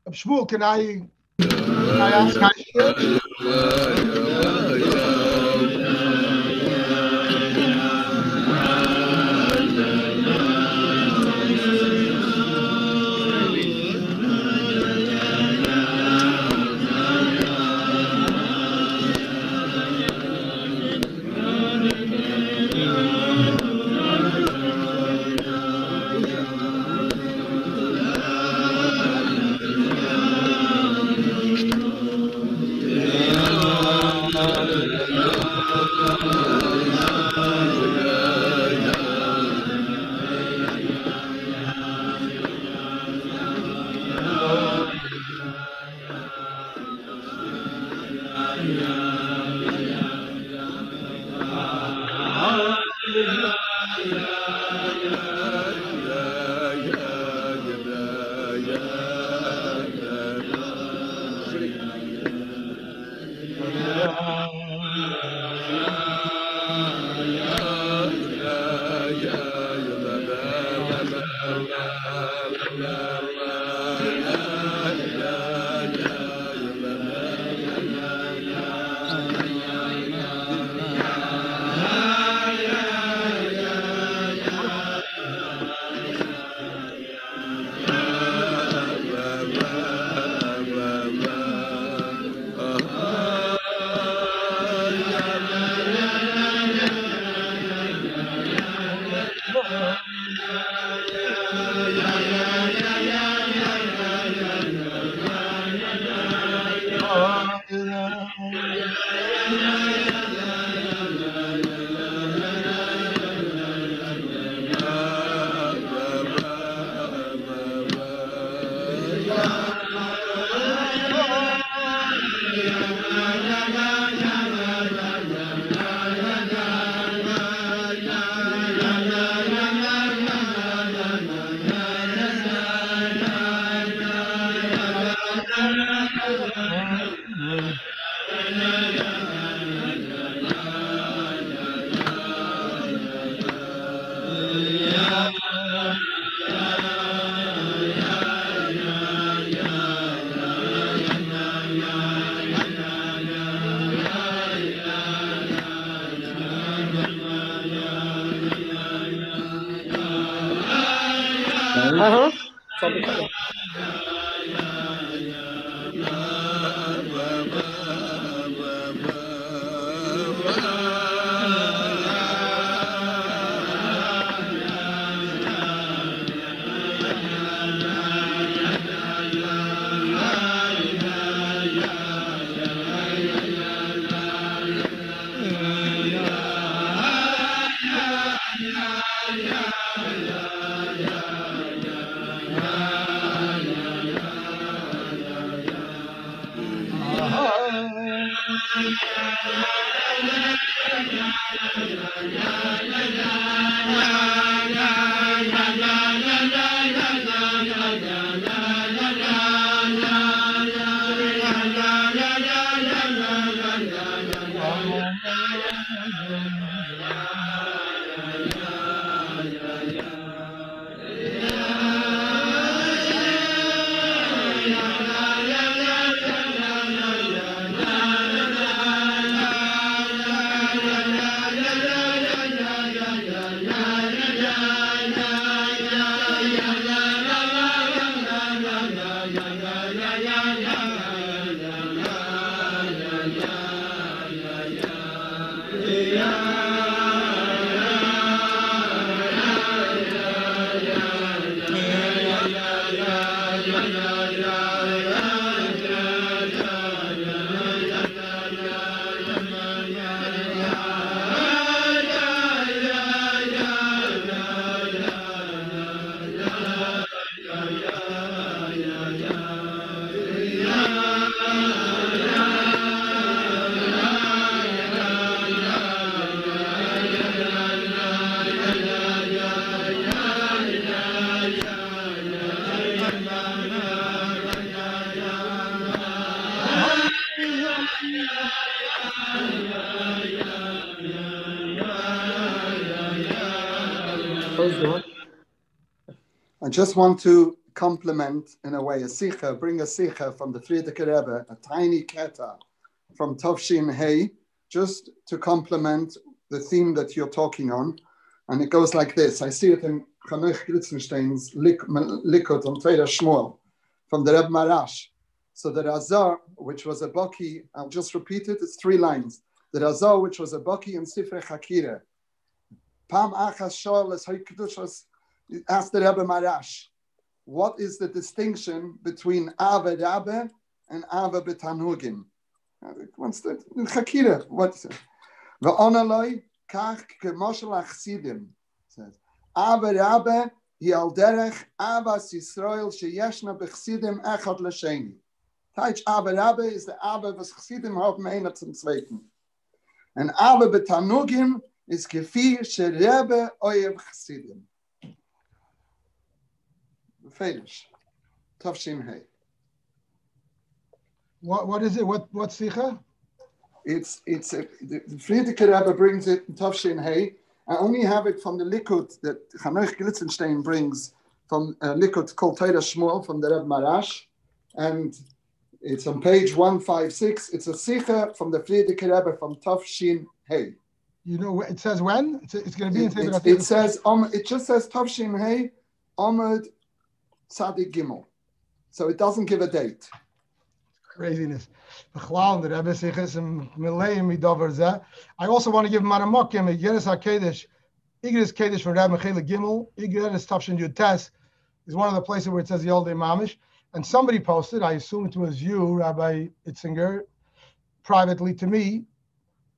Speaker 1: Shmuel, can I ask?
Speaker 2: I just want to compliment, in a way, bring a sikha from the Frierdiker Rebbe, a tiny keta from Tovshin Hey, just to complement the theme that you're talking on. And it goes like this. I see it in Chanoch Glitzenstein's Likud on Tveda Shmuel from the Rebbe Marash. So the Razar, which was a Baki, I'll just repeat it, it's 3 lines. The Razar, which was a Baki in Sifre Chakire. Pam Achas Shol es Haikudushas, asked the Rebbe Marash, what is the distinction between Ave Rabbe and Ave Betanugim? What's the Chakire? What is it? V'onaloi kach kemoshel achsidim. Says Ave Rabbe hi al derech Avas Yisrael sheyeshna bechsidim echad l'sheni. Taich Ave Rabbe is the Ave was Chsidim haben einer zum Zweiten. And Ave Betanugim is kefi sherebbe oyev Chsidim. Finish. Tavshin Hey.
Speaker 1: What is it? What sikha?
Speaker 2: The Frierdiker Rebbe brings it in Tavshin Hey. I only have it from the Likud that Chanoch Glitzenstein brings from a Likud called Torah Shmuel from the Rebbe Marash, and it's on page 156. It's a sikha from the Frierdiker Rebbe from Tavshin Hey.
Speaker 1: You know, it says when? It's going to be in Sefer.
Speaker 2: It says it just says Tavshin Hey, Amud Tzadik Gimel. So it doesn't give a date.
Speaker 1: Craziness. I also want to give Maramokim a Yeres HaKedesh, Igris Kedesh from Rabbi Michael Gimel, Igris Tavshin Yud Tes is one of the places where it says Yolde Mamish. And somebody posted, I assume it was you, Rabbi Itzinger, privately to me,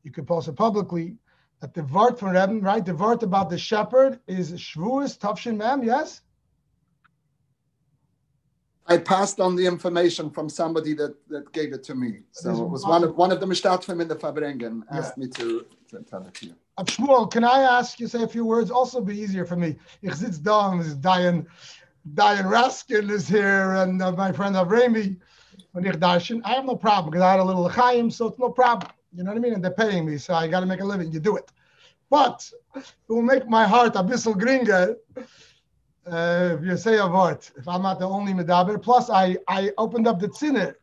Speaker 1: you could post it publicly, that the Vart from Rebbe, right? The Vart about the shepherd is Shvuas Tavshin Mem, yes?
Speaker 2: I passed on the information from somebody that gave it to me. So it was one of the Mishtatfim in the Fabrengen asked me to tell it to you.
Speaker 1: Shmuel, can I ask you say a few words? Also be easier for me. Ich sitz da, and Diane Raskin is here, and my friend Avremi. when ich darshan, I have no problem because I had a little l'chaim, so it's no problem. You know what I mean? And they're paying me, so I got to make a living. You do it. But it will make my heart a bissel gringa if you say a word, if I'm not the only medaber. Plus, I opened up the tziner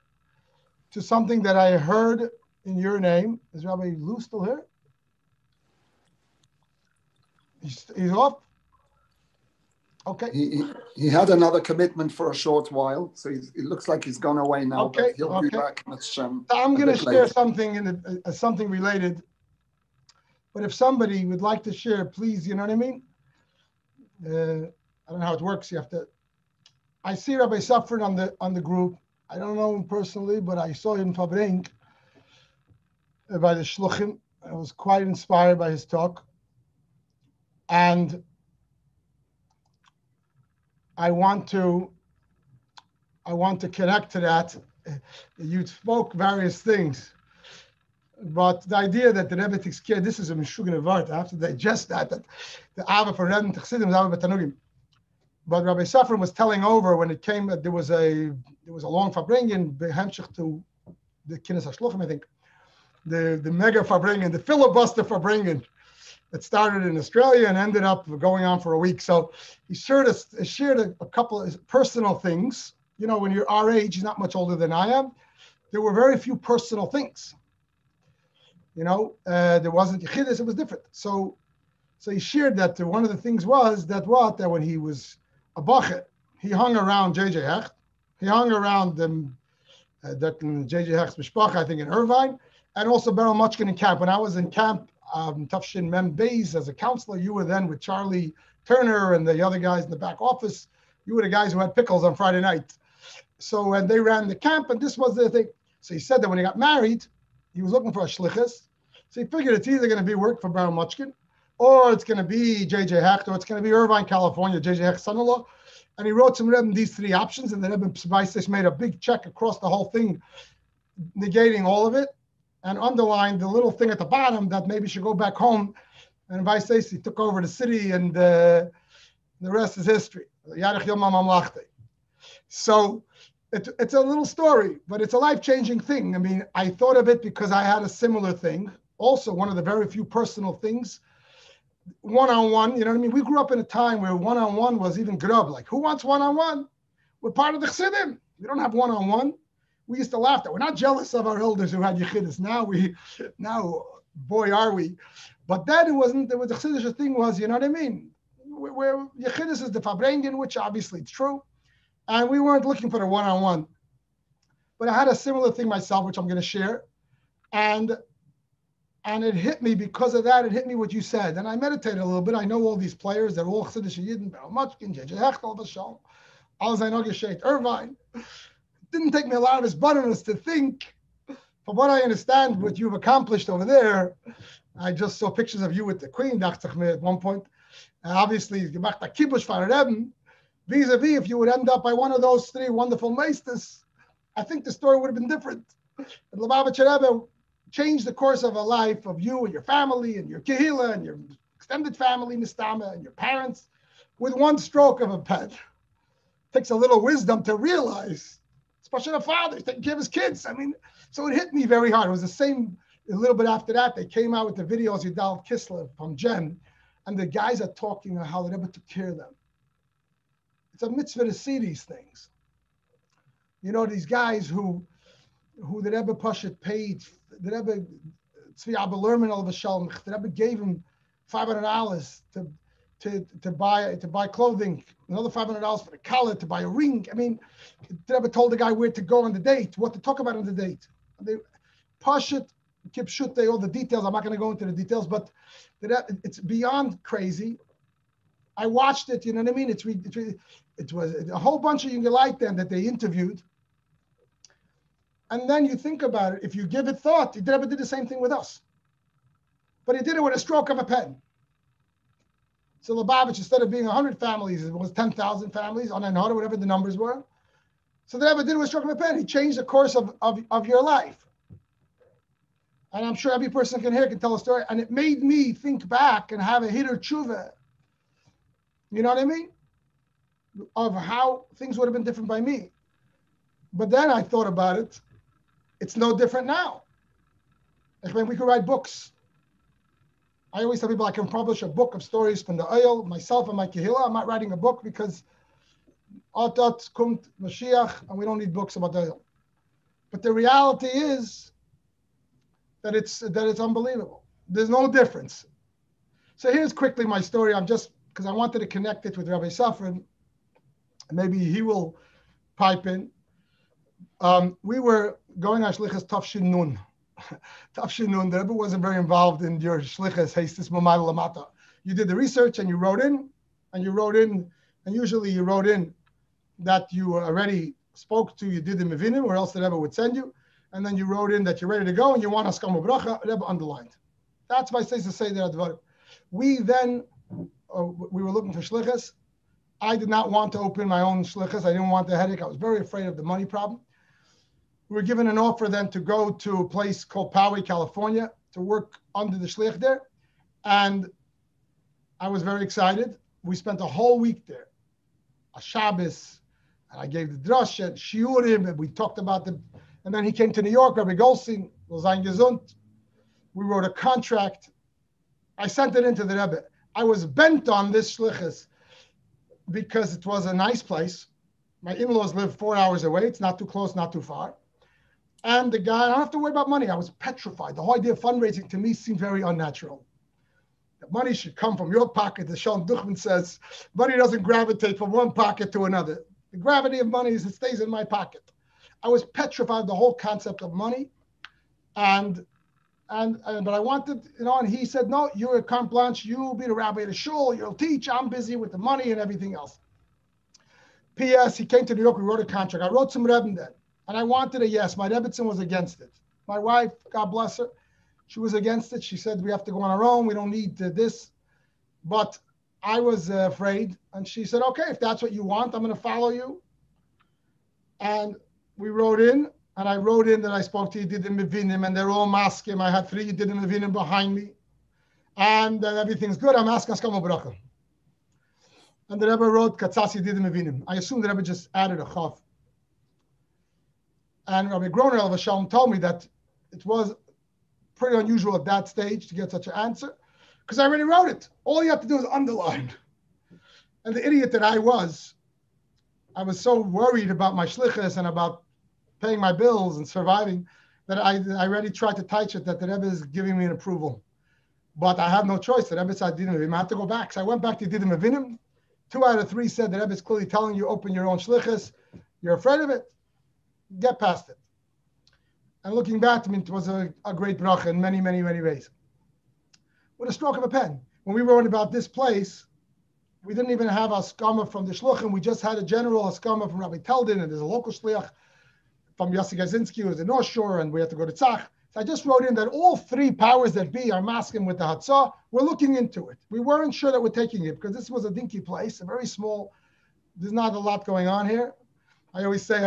Speaker 1: to something that I heard in your name. Is Rabbi Lou still here? He's off? Okay.
Speaker 2: He had another commitment for a short while, so it looks like he's gone away now.
Speaker 1: Okay,
Speaker 2: but he'll be back.
Speaker 1: So I'm going to share something something related. But if somebody would like to share, please, you know what I mean? I don't know how it works. You have to. I see Rabbi Safran on the group. I don't know him personally, but I saw him fabring by the shluchim. I was quite inspired by his talk, and I want to connect to that. You spoke various things, but the idea that the Rebbe takes care, this is a mishugan of art. I have to digest that the Ava for Rebbe Tachsidim is Ava Betanugim. But Rabbi Safran was telling over when it came, there was a long fabringen, behemshich to the Kinnis HaShluchim, I think, the mega fabringen, the filibuster fabringen. It started in Australia and ended up going on for a week. So he shared a couple of personal things. You know, when you're our age, he's not much older than I am. There were very few personal things. You know, there wasn't Yechidus, it was different. So he shared that one of the things was that when he was a bacher, he hung around J.J. Hecht. He hung around J.J. Hecht's mishpacha, I think, in Irvine, and also Beryl Muchkin in camp. When I was in camp, Tufshin Mem Beis as a counselor, you were then with Charlie Turner and the other guys in the back office. You were the guys who had pickles on Friday night. So, and they ran the camp, and this was the thing. So he said that when he got married, he was looking for a shlichus. So he figured it's either going to be work for Beryl Muchkin, or it's going to be J.J. Hecht, or it's going to be Irvine, California, J.J. Hecht's son-in-law. And he wrote some Rebbe these three options, and the Rebbe Psibaisis made a big check across the whole thing, negating all of it, and underlined the little thing at the bottom that maybe should go back home. And Vaisesi took over the city, and the rest is history. So it's a little story, but it's a life-changing thing. I mean, I thought of it because I had a similar thing. Also, one of the very few personal things, one-on-one, you know what I mean? We grew up in a time where one-on-one was even grub. Like, who wants one-on-one? We're part of the Chassidim. We don't have one-on-one. We used to laugh that we're not jealous of our elders who had Yechidus. Now, boy, are we. But then it wasn't, the Chassidish thing was, you know what I mean? Where Yechidus is the Fabrengen, which obviously it's true. And we weren't looking for the one-on-one. But I had a similar thing myself, which I'm going to share. And it hit me because of that. It hit me what you said. And I meditated a little bit. I know all these players. They're all Chassidish Yidden, Beryl Muchkin, J.J. Hecht, Shalom, Alzai Geshet, Irvine. Didn't take me a lot of his butterness to think. From what I understand, what you've accomplished over there, I just saw pictures of you with the Queen, at one point. Obviously, you gemacht a kibush for Rebbe. Vis-a-vis, if you would end up by one of those three wonderful meisters, I think the story would have been different. And Lubavitcher Rebbe changed the course of a life of you and your family and your kehila and your extended family, Mistama, and your parents with one stroke of a pen. It takes a little wisdom to realize, especially a father, he's taking care of his kids. I mean, so it hit me very hard. It was the same, a little bit after that, they came out with the videos, Yudal Kislev from Jen, and the guys are talking about how the Rebbe took care of them. It's a mitzvah to see these things. You know, these guys who the Rebbe Pashat paid, the Rebbe Tzvi Abba Lerman al Vashalm, the Rebbe gave him $500 to buy clothing, another $500 for the collar, to buy a ring. I mean, the Rebbe told the guy where to go on the date, what to talk about on the date. They Pashat, Kipshut, all the details. I'm not going to go into the details, but it's beyond crazy. I watched it, you know what I mean? It was a whole bunch of you like them that they interviewed. And then you think about it, if you give it thought, he never did the same thing with us. But he did it with a stroke of a pen. So Lubavitch, instead of being 100 families, it was 10,000 families, on another, whatever the numbers were. So they never did it with a stroke of a pen. He changed the course of your life. And I'm sure every person can tell a story. And it made me think back and have a hitter tshuva. You know what I mean? Of how things would have been different by me. But then I thought about it. It's no different now. I mean, we could write books. I always tell people I can publish a book of stories from the oil, myself and my kehillah. I'm not writing a book because Atat Kumt Mashiach, and we don't need books about the oil. But the reality is that it's unbelievable. There's no difference. So here's quickly my story. I'm just, because I wanted to connect it with Rabbi Safran, and maybe he will pipe in. We were going on Shlichus Tafshin Nun. Tafshin Nun, the Rebbe wasn't very involved in your Shlichus Hastis Mamad Lamata. You did the research and you wrote in, and usually you wrote in that you already spoke to, you did the Mevinim, or else the Rebbe would send you. And then you wrote in that you're ready to go and you want Haskama Bracha, Rebbe underlined. That's my place to say that Advarim. We then, we were looking for Shlichus. I did not want to open my own Shlichus. I didn't want the headache. I was very afraid of the money problem. We were given an offer then to go to a place called Poway, California, to work under the Shlich there. And I was very excited. We spent a whole week there, a Shabbos, and I gave the drasha and shiurim, and we talked about the, and then he came to New York, Rabbi Goldstein, Sein Gesund. We wrote a contract. I sent it into the Rebbe. I was bent on this shlichus because it was a nice place. My in-laws live 4 hours away. It's not too close, not too far. And the guy, I don't have to worry about money. I was petrified. The whole idea of fundraising to me seemed very unnatural. The money should come from your pocket. As Shalom Duchman says, money doesn't gravitate from one pocket to another. The gravity of money is it stays in my pocket. I was petrified of the whole concept of money. But I wanted, and he said, no, you're a carte blanche. You'll be the rabbi of the shul. You'll teach. I'm busy with the money and everything else. P.S. He came to New York. We wrote a contract. I wrote some Rebbe then. And I wanted a yes. My Rebbitzin was against it. My wife, God bless her, she was against it. She said, we have to go on our own. We don't need this. But I was afraid. And she said, okay, if that's what you want, I'm going to follow you. And we wrote in. And I wrote in that I spoke to Yedidim Mevinim, and they're all masking. I had 3 Yedidim Mevinim behind me. And everything's good. I'm asking Haskama Bracha. And the Rebbe wrote Katzas Yedidim Mevinim. I assume the Rebbe just added a chaf. And Rabbi Groner Alav Shalom told me that it was pretty unusual at that stage to get such an answer, because I already wrote it. All you have to do is underline. And the idiot that I was so worried about my shlichus and about paying my bills and surviving that I already tried to touch it that the Rebbe is giving me an approval. But I have no choice. The Rebbe said, I have to go back. So I went back to Didim Avinim. 2 out of 3 said the Rebbe is clearly telling you, open your own shlichus. You're afraid of it. Get past it. And looking back, it was a great bracha in many, many, many ways. With a stroke of a pen. When we wrote about this place, we didn't even have a skama from the shluchim. We just had a general skama from Rabbi Teldin, and there's a local shliach from Yossi Gazinski, who was in North Shore, and we had to go to Tzach. So I just wrote in that all 3 powers that be are masking with the Hatzah. We're looking into it. We weren't sure that we're taking it because this was a dinky place, a very small, there's not a lot going on here. I always say,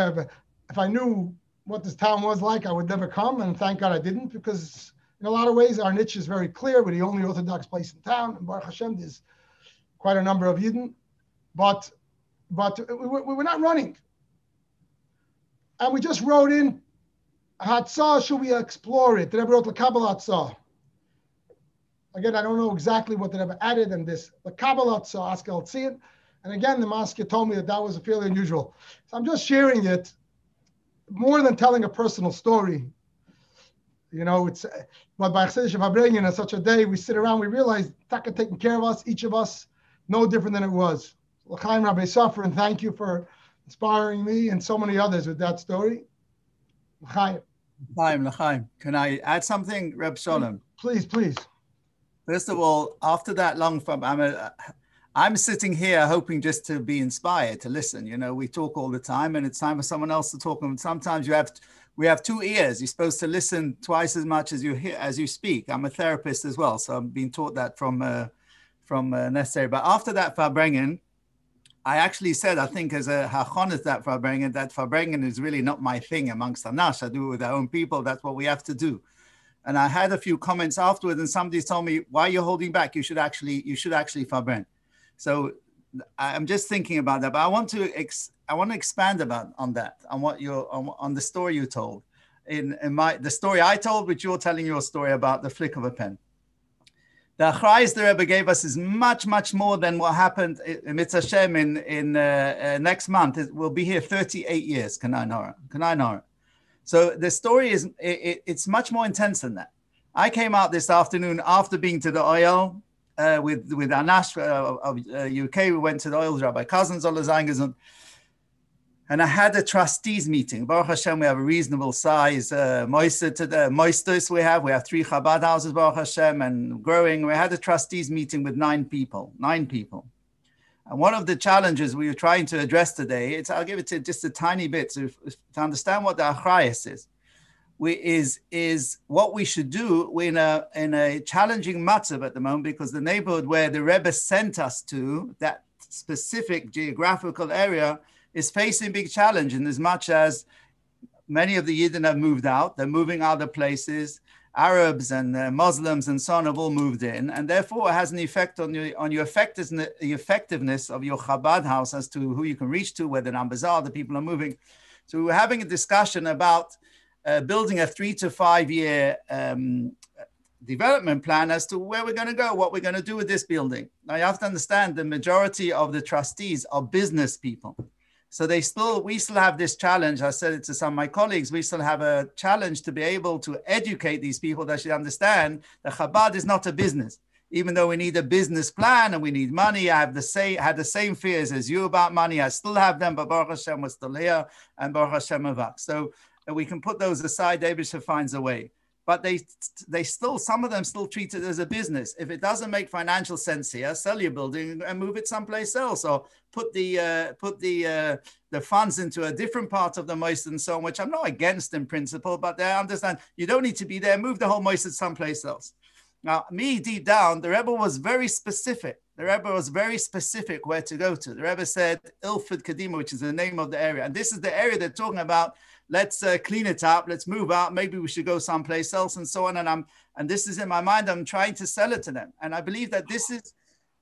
Speaker 1: if I knew what this town was like, I would never come, and thank God I didn't, because in a lot of ways, our niche is very clear. We're the only Orthodox place in town, and Baruch Hashem, there's quite a number of Yidden, but we were not running. And we just wrote in, Hatzah, should we explore it? The Rebbe wrote L'Kabel Hatzah. Again, I don't know exactly what the Rebbe added in this. L'Kabel Hatzah, Askel Tzin. And again, the master told me that was fairly unusual. So I'm just sharing it more than telling a personal story. It's, but by Chesed Shavabrengen, on such a day, we sit around, we realize Taka taking care of us, each of us, no different than it was. L'chaim Rabbi Safar, and thank you for inspiring me and so many others with that story. L'chaim.
Speaker 3: L'chaim. Can I add something, Reb Sholem?
Speaker 1: Please.
Speaker 3: First of all, after that long from, I'm sitting here hoping just to be inspired, to listen. We talk all the time, and it's time for someone else to talk. And sometimes we have 2 ears. You're supposed to listen twice as much as you hear, as you speak. I'm a therapist as well, so I'm being taught that from necessary. But after that Farbrengen, I actually said, I think as a hachonis that Farbrengen is really not my thing amongst Hanash. I do it with our own people. That's what we have to do. And I had a few comments afterwards, and somebody told me, why are you holding back? You should actually Farbrengen. So I'm just thinking about that, but I want to expand on that, on what on the story you told, the story I told, which you're telling your story about the flick of a pen. The achrayus the Rebbe gave us is much, much more than what happened in Mitzvah Hashem in next month. We'll be here 38 years, Kanai Nora. So the story is, it's much more intense than that. I came out this afternoon after being to the oil with Anash of UK. We went to the oil, Rabbi Cousins, and I had a trustees meeting. Baruch Hashem, we have a reasonable size moistus. We have 3 Chabad houses, Baruch Hashem, and growing. We had a trustees meeting with 9 people. And one of the challenges we were trying to address today, I'll give it to just a tiny bit to understand what the achrayus is what we should do. We're in a challenging matzav at the moment because the neighborhood where the Rebbe sent us to, that specific geographical area, is facing big challenge. And as much as many of the Yidden have moved out, they're moving other places. Arabs and Muslims and so on have all moved in, and therefore it has an effect on your effectiveness of your Chabad house as to who you can reach to, where the numbers are, the people are moving. So we're having a discussion about building a 3 to 5 year development plan as to where we're going to go, what we're going to do with this building. Now you have to understand the majority of the trustees are business people. So we still have this challenge. I said it to some of my colleagues. We still have a challenge to be able to educate these people that should understand that Chabad is not a business. Even though we need a business plan and we need money, I had the same fears as you about money. I still have them, but Baruch Hashem was still here, and Baruch Hashem avak. So we can put those aside. David finds a way. But some of them still treat it as a business. If it doesn't make financial sense here, sell your building and move it someplace else, or put the funds into a different part of the moisture and so on, which I'm not against in principle, but they understand you don't need to be there, move the whole moisture someplace else. Now, me deep down, the Rebbe was very specific. The Rebbe was very specific where to go to. The Rebbe said Ilford Kadima, which is the name of the area. And this is the area they're talking about. Let's clean it up. Let's move out. Maybe we should go someplace else and so on. And this is in my mind. I'm trying to sell it to them. And I believe that this is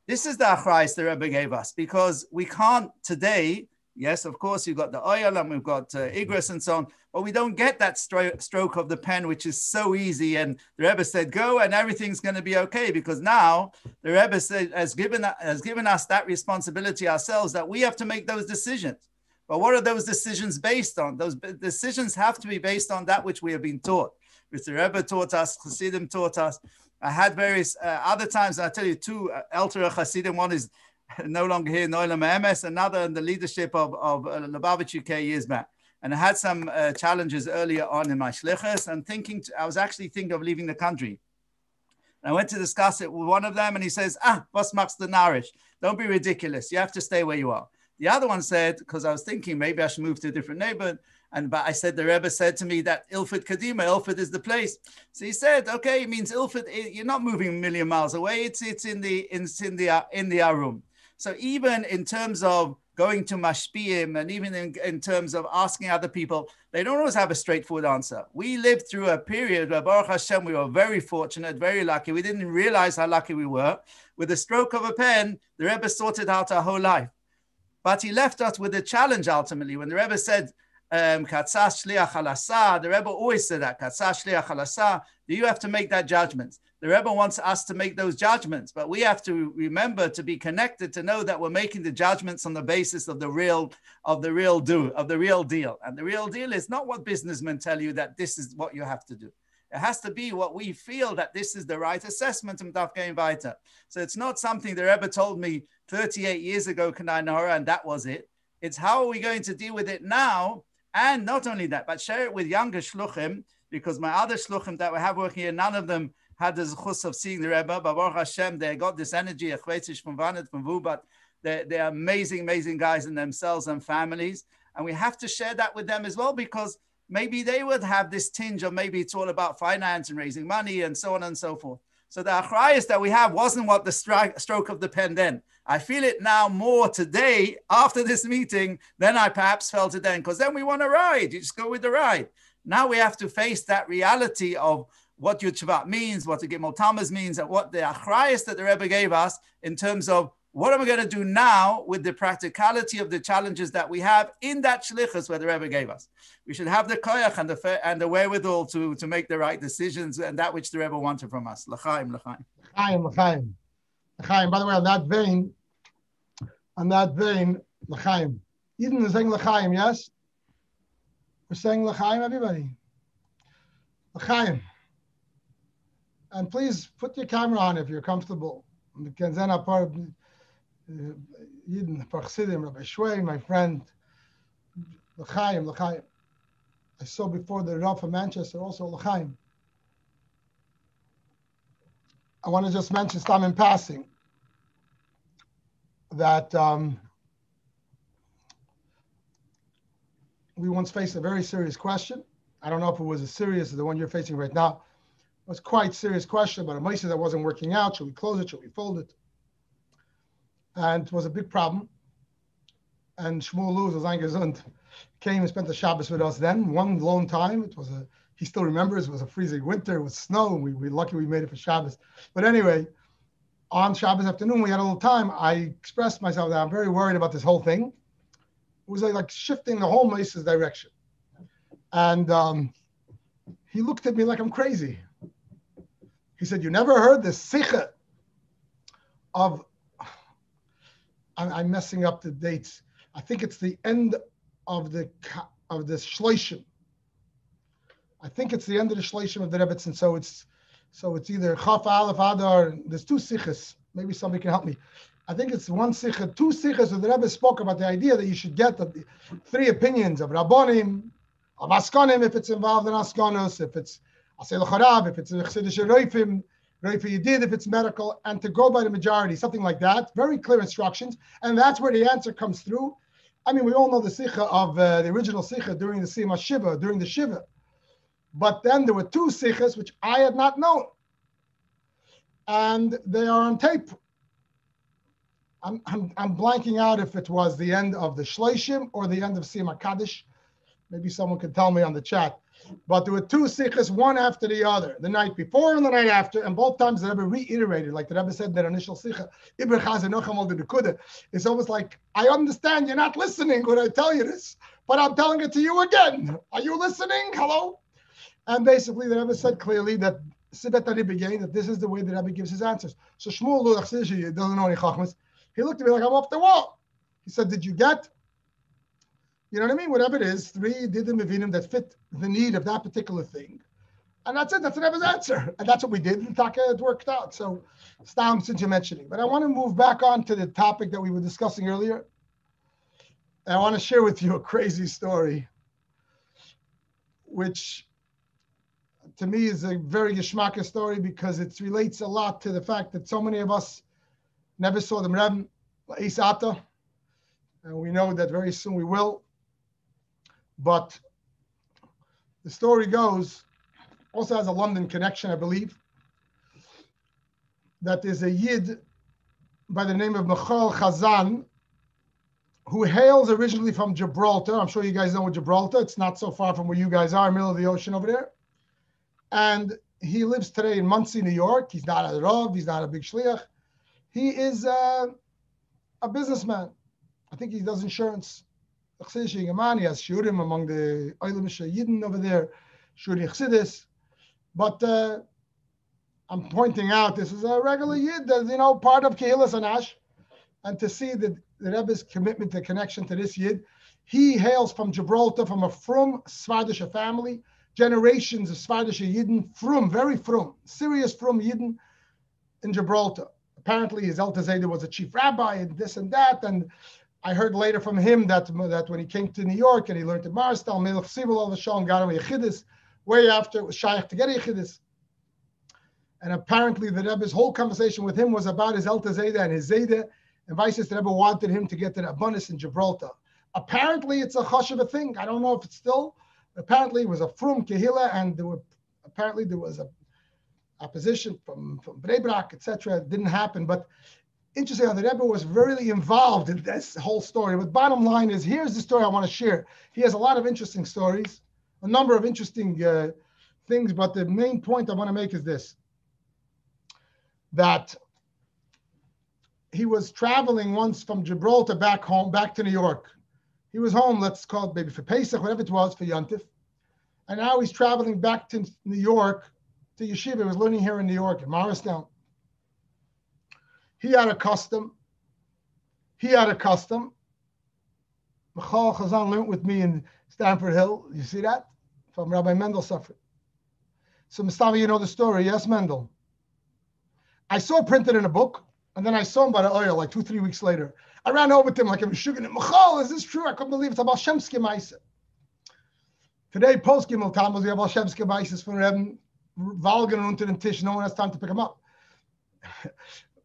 Speaker 3: the achrayus the Rebbe gave us, because we can't today. Yes, of course, you've got the oil and we've got Igris and so on, but we don't get that stroke of the pen, which is so easy. And the Rebbe said, go and everything's going to be okay, because now the Rebbe has given us that responsibility ourselves, that we have to make those decisions. But what are those decisions based on? Those decisions have to be based on that which we have been taught, which the Rebbe taught us, Chassidim taught us. I had various other times, I'll tell you 2 elder Chassidim. One is no longer here, Noila Me'emes, another in the leadership of Lubavitch UK years back. And I had some challenges earlier on in my shlichus, and I was actually thinking of leaving the country. And I went to discuss it with one of them, and he says, was machst du narish? Don't be ridiculous. You have to stay where you are. The other one said, because I was thinking maybe I should move to a different neighborhood. But I said, the Rebbe said to me that Ilford Kadima, Ilford is the place. So he said, okay, it means Ilford, you're not moving a million miles away. It's in the Arum. So even in terms of going to Mashpiyim, and even in terms of asking other people, they don't always have a straightforward answer. We lived through a period where, Baruch Hashem, we were very fortunate, very lucky. We didn't realize how lucky we were. With a stroke of a pen, the Rebbe sorted out our whole life. But he left us with a challenge ultimately. When the Rebbe said, Katzas Shliach Halasa, the Rebbe always said that, Katzas Shliach Halasa, you have to make that judgment. The Rebbe wants us to make those judgments, but we have to remember to be connected, to know that we're making the judgments on the basis of the real deal. And the real deal is not what businessmen tell you that this is what you have to do. It has to be what we feel that this is the right assessment. So it's not something the Rebbe told me 38 years ago, Kanai Nahora, and that was it. It's how are we going to deal with it now? And not only that, but share it with younger shluchim, because my other shluchim that we have working here, none of them had the zechus of seeing the Rebbe. But Baruch Hashem, they got this energy, but they're amazing, amazing guys in themselves and families. And we have to share that with them as well, because maybe they would have this tinge of maybe it's all about finance and raising money and so on and so forth. So the achrayus that we have wasn't what the stroke of the pen then. I feel it now more today after this meeting than I perhaps felt it then, because then we want to ride. You just go with the ride. Now we have to face that reality of what Yud Shvat means, what the Gimel Tammuz means, and what the achrayus that the Rebbe gave us in terms of what am I going to do now with the practicality of the challenges that we have in that shlichus where the Rebbe gave us? We should have the koyach and the wherewithal to make the right decisions and that which the Rebbe wanted from us. L'chaim, l'chaim.
Speaker 1: L'chaim, l'chaim. L'chaim. By the way, on that vein, l'chaim. Eden is saying l'chaim, yes? We're saying l'chaim, everybody. L'chaim. And please put your camera on if you're comfortable. Yidden, Parchsidim, Rabbi Shway, my friend, L'chaim. I saw before the Rav of Manchester also L'chaim. I want to just mention, Stam in passing, that we once faced a very serious question. I don't know if it was as serious as the one you're facing right now. It was quite a serious question about a ma'aseh that wasn't working out. Should we close it? Should we fold it? And it was a big problem. And Shmuel Luz, as gesund, came and spent the Shabbos with us then, one long time. It was he still remembers, it was a freezing winter, it was snow. We lucky we made it for Shabbos. But anyway, on Shabbos afternoon, we had a little time. I expressed myself that I'm very worried about this whole thing. It was like shifting the whole Mace's direction. And he looked at me like I'm crazy. He said, you never heard the sikha of, I'm messing up the dates. I think it's the end of the Shleishim. I think it's the end of the Shleishim of the Rebbetzin. So it's either Chaf Aleph Adar. There's two sikhas. Maybe somebody can help me. I think it's one sikha, two sikhas where the Rebbe spoke about the idea that you should get the three opinions of Rabbonim, of Askanim if it's involved in Askanos, if it's Asel Charav, if it's Chsidish Reifim, Reifi Yedid, if it's medical, and to go by the majority, something like that. Very clear instructions. And that's where the answer comes through. I mean, we all know the sikha of the original sikha during the Sima Shiva, during the Shiva. But then there were two sikhas which I had not known. And they are on tape. I'm blanking out if it was the end of the Shleishim or the end of Sima Kaddish. Maybe someone could tell me on the chat. But there were two sikhas, one after the other, the night before and the night after, and both times the Rebbe reiterated, like the Rebbe said in their initial sikha, it's almost like, I understand you're not listening when I tell you this, but I'm telling it to you again. Are you listening? Hello? And basically the Rebbe said clearly that that this is the way the Rebbe gives his answers. So Shmuel doesn't know any chachmas. He looked at me like I'm off the wall. He said, did you get, you know what I mean? Whatever it is, three didim mevinim that fit the need of that particular thing. And that's it. That's the Rebbe's answer. And that's what we did. And it worked out. So, Stam, since you're mentioning. But I want to move back on to the topic that we were discussing earlier. And I want to share with you a crazy story, which to me is a very geschmacka story because it relates a lot to the fact that so many of us never saw the Rebbe, Isata. And we know that very soon we will. But the story goes, also has a London connection, I believe, that there's a Yid by the name of Michal Chazan, who hails originally from Gibraltar. I'm sure you guys know Gibraltar. It's not so far from where you guys are, middle of the ocean over there. And he lives today in Monsey, New York. He's not a Rav. He's not a big shliach. He is a businessman. I think he does insurance. He has shurim among the Eilimisha Yidden over there, Shuri Chsidis. But I'm pointing out this is a regular Yid, part of Kehilas Anash. And to see the Rebbe's commitment, the connection to this Yid, he hails from Gibraltar, from a frum Svardisha family, generations of Svardisha Yidden, frum, very frum, serious frum Yidden in Gibraltar. Apparently his Elter Zayda was a chief rabbi and this and that. And I heard later from him that when he came to New York and he learned at Marstal, Melech Sibel al Shalom got him a Yechidus, way after it was shaykh to get a Yechidus. And apparently the Rebbe's whole conversation with him was about his Elter Zayda and his Zayda, and vice versa. The Rebbe wanted him to get to the Abundance in Gibraltar. Apparently it's a chush of a thing. I don't know if it's still. Apparently it was a frum kehila, and there was a opposition from Bnei Brak, etc. It didn't happen, but interesting how the Rebbe was really involved in this whole story. But bottom line is, here's the story I want to share. He has a lot of interesting stories, a number of interesting things, but the main point I want to make is this, that he was traveling once from Gibraltar back home, back to New York. He was home, let's call it maybe for Pesach, whatever it was, for Yontif. And now he's traveling back to New York, to Yeshiva. He was learning here in New York, in Morristown. He had a custom. Michal Chazan learned with me in Stanford Hill. You see that? From Rabbi Mendel Suffolk. So Mustafa, you know the story. Yes, Mendel. I saw it printed in a book, and then I saw him by the oil like 2-3 weeks later. I ran over to him like I was sugar. Michal, is this true? I couldn't believe it. It's about Shemske Maisa. Today, post Gimel Tammuz, we have all Shemske Maisas for him. Valgen unter den Tisch. No one has time to pick him up.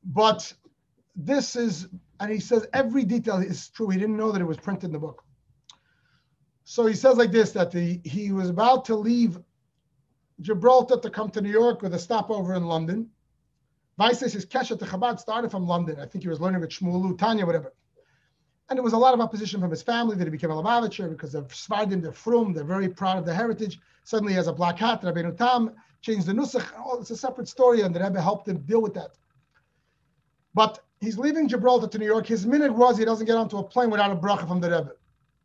Speaker 1: But this is, and he says every detail is true. He didn't know that it was printed in the book. So he says like this, that he was about to leave Gibraltar to come to New York with a stopover in London. Weiss his Keshet to Chabad started from London. I think he was learning with Shmuelu, Tanya, whatever. And there was a lot of opposition from his family that he became a Lubavitcher because they're Svardim, they're Frum, they're very proud of their heritage. Suddenly he has a black hat, Rabbeinu Tam changed the Nusach. Oh, it's a separate story, and the Rebbe helped him deal with that. But he's leaving Gibraltar to New York. His minute was he doesn't get onto a plane without a bracha from the Rebbe.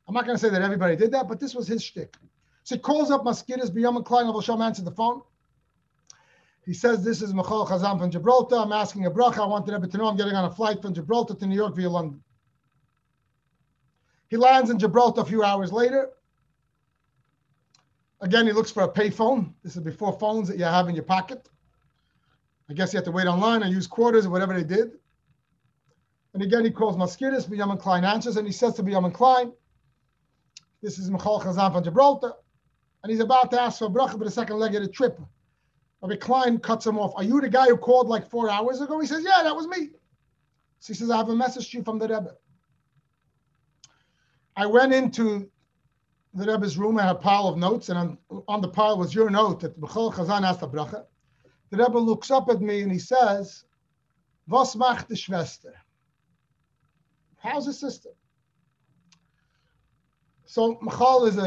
Speaker 1: I'm not going to say that everybody did that, but this was his shtick. So he calls up Maskiris, B'yom Klein, Shalom answered the phone. He says, this is Michal Chazan from Gibraltar. I'm asking a bracha. I want the Rebbe to know I'm getting on a flight from Gibraltar to New York via London. He lands in Gibraltar a few hours later. Again, he looks for a payphone. This is before phones that you have in your pocket. I guess you have to wait online or use quarters or whatever they did. And again, he calls Maskiris, B'yom Klein answers, and he says to B'yom Klein, this is Michal Chazan from Gibraltar. And he's about to ask for a bracha for the second leg of the trip. Rabbi Klein cuts him off. Are you the guy who called like 4 hours ago? He says, yeah, that was me. So he says, I have a message to you from the Rebbe. I went into the Rebbe's room. I had a pile of notes, and on the pile was your note that Michal Chazan asked a bracha. The Rebbe looks up at me and he says, Was macht die Schwester? How's his sister? So Michal is he's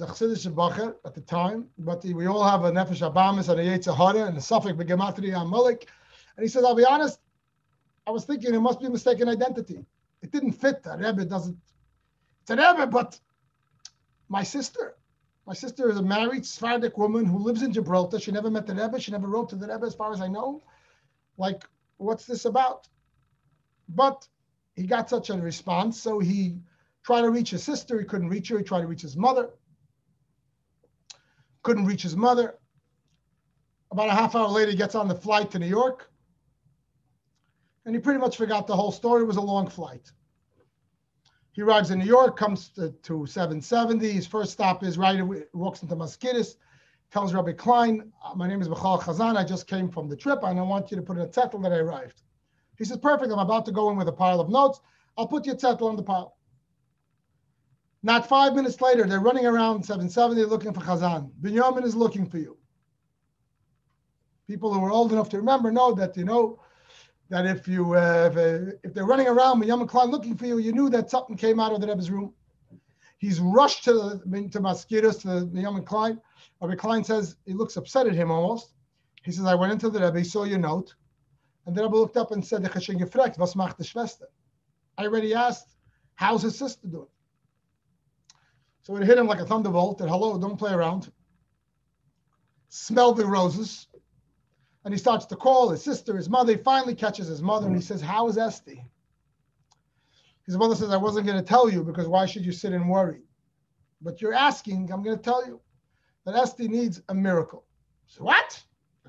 Speaker 1: a Chassidish Bacher at the time, but we all have a Nefesh Abamis and a Yetzer Hara and a Suffolk Begematria Amalek. And he says, I'll be honest, I was thinking it must be a mistaken identity. It didn't fit. A Rebbe doesn't. It's a Rebbe, but my sister is a married Sephardic woman who lives in Gibraltar. She never met the Rebbe. She never wrote to the Rebbe, as far as I know. Like, what's this about? But he got such a response, so he tried to reach his sister. He couldn't reach her. He tried to reach his mother. Couldn't reach his mother. About a half hour later, he gets on the flight to New York. And he pretty much forgot the whole story. It was a long flight. He arrives in New York, comes to 770. His first stop is right away, walks into Maskiris, tells Rabbi Klein, my name is Michal Chazan. I just came from the trip, and I want you to put in a zettel that I arrived. He says, perfect. I'm about to go in with a pile of notes. I'll put your zettel on the pile. Not 5 minutes later, they're running around 770 looking for Chazan. Binyamin is looking for you. People who are old enough to remember know that, that if they're running around Binyamin Klein looking for you, you knew that something came out of the Rebbe's room. He's rushed to Maskiris, to Binyamin Klein. Rabbi Klein says, he looks upset at him almost. He says, I went into the Rebbe, he saw your note. And the Rebbe looked up and said, was macht die Schwester? I already asked, how's his sister doing? So it hit him like a thunderbolt that, hello, don't play around. Smell the roses. And he starts to call his sister, his mother. He finally catches his mother and he says, how is Esti? His mother says, I wasn't going to tell you because why should you sit and worry? But you're asking, I'm going to tell you that Esti needs a miracle. So what?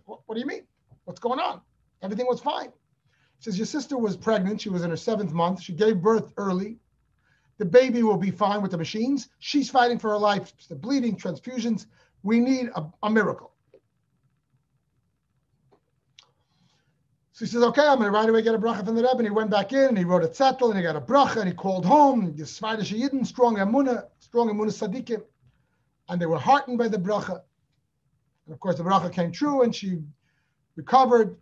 Speaker 1: What do you mean? What's going on? Everything was fine. He says, your sister was pregnant. She was in her 7th month. She gave birth early. The baby will be fine with the machines. She's fighting for her life. The bleeding, transfusions. We need a miracle. So he says, okay, I'm going to right away get a bracha from the Rebbe. And he went back in and he wrote a zettel and he got a bracha and he called home. The Svadish Yidden, strong emunah tzaddikim. And they were heartened by the bracha. And of course, the bracha came true and she recovered.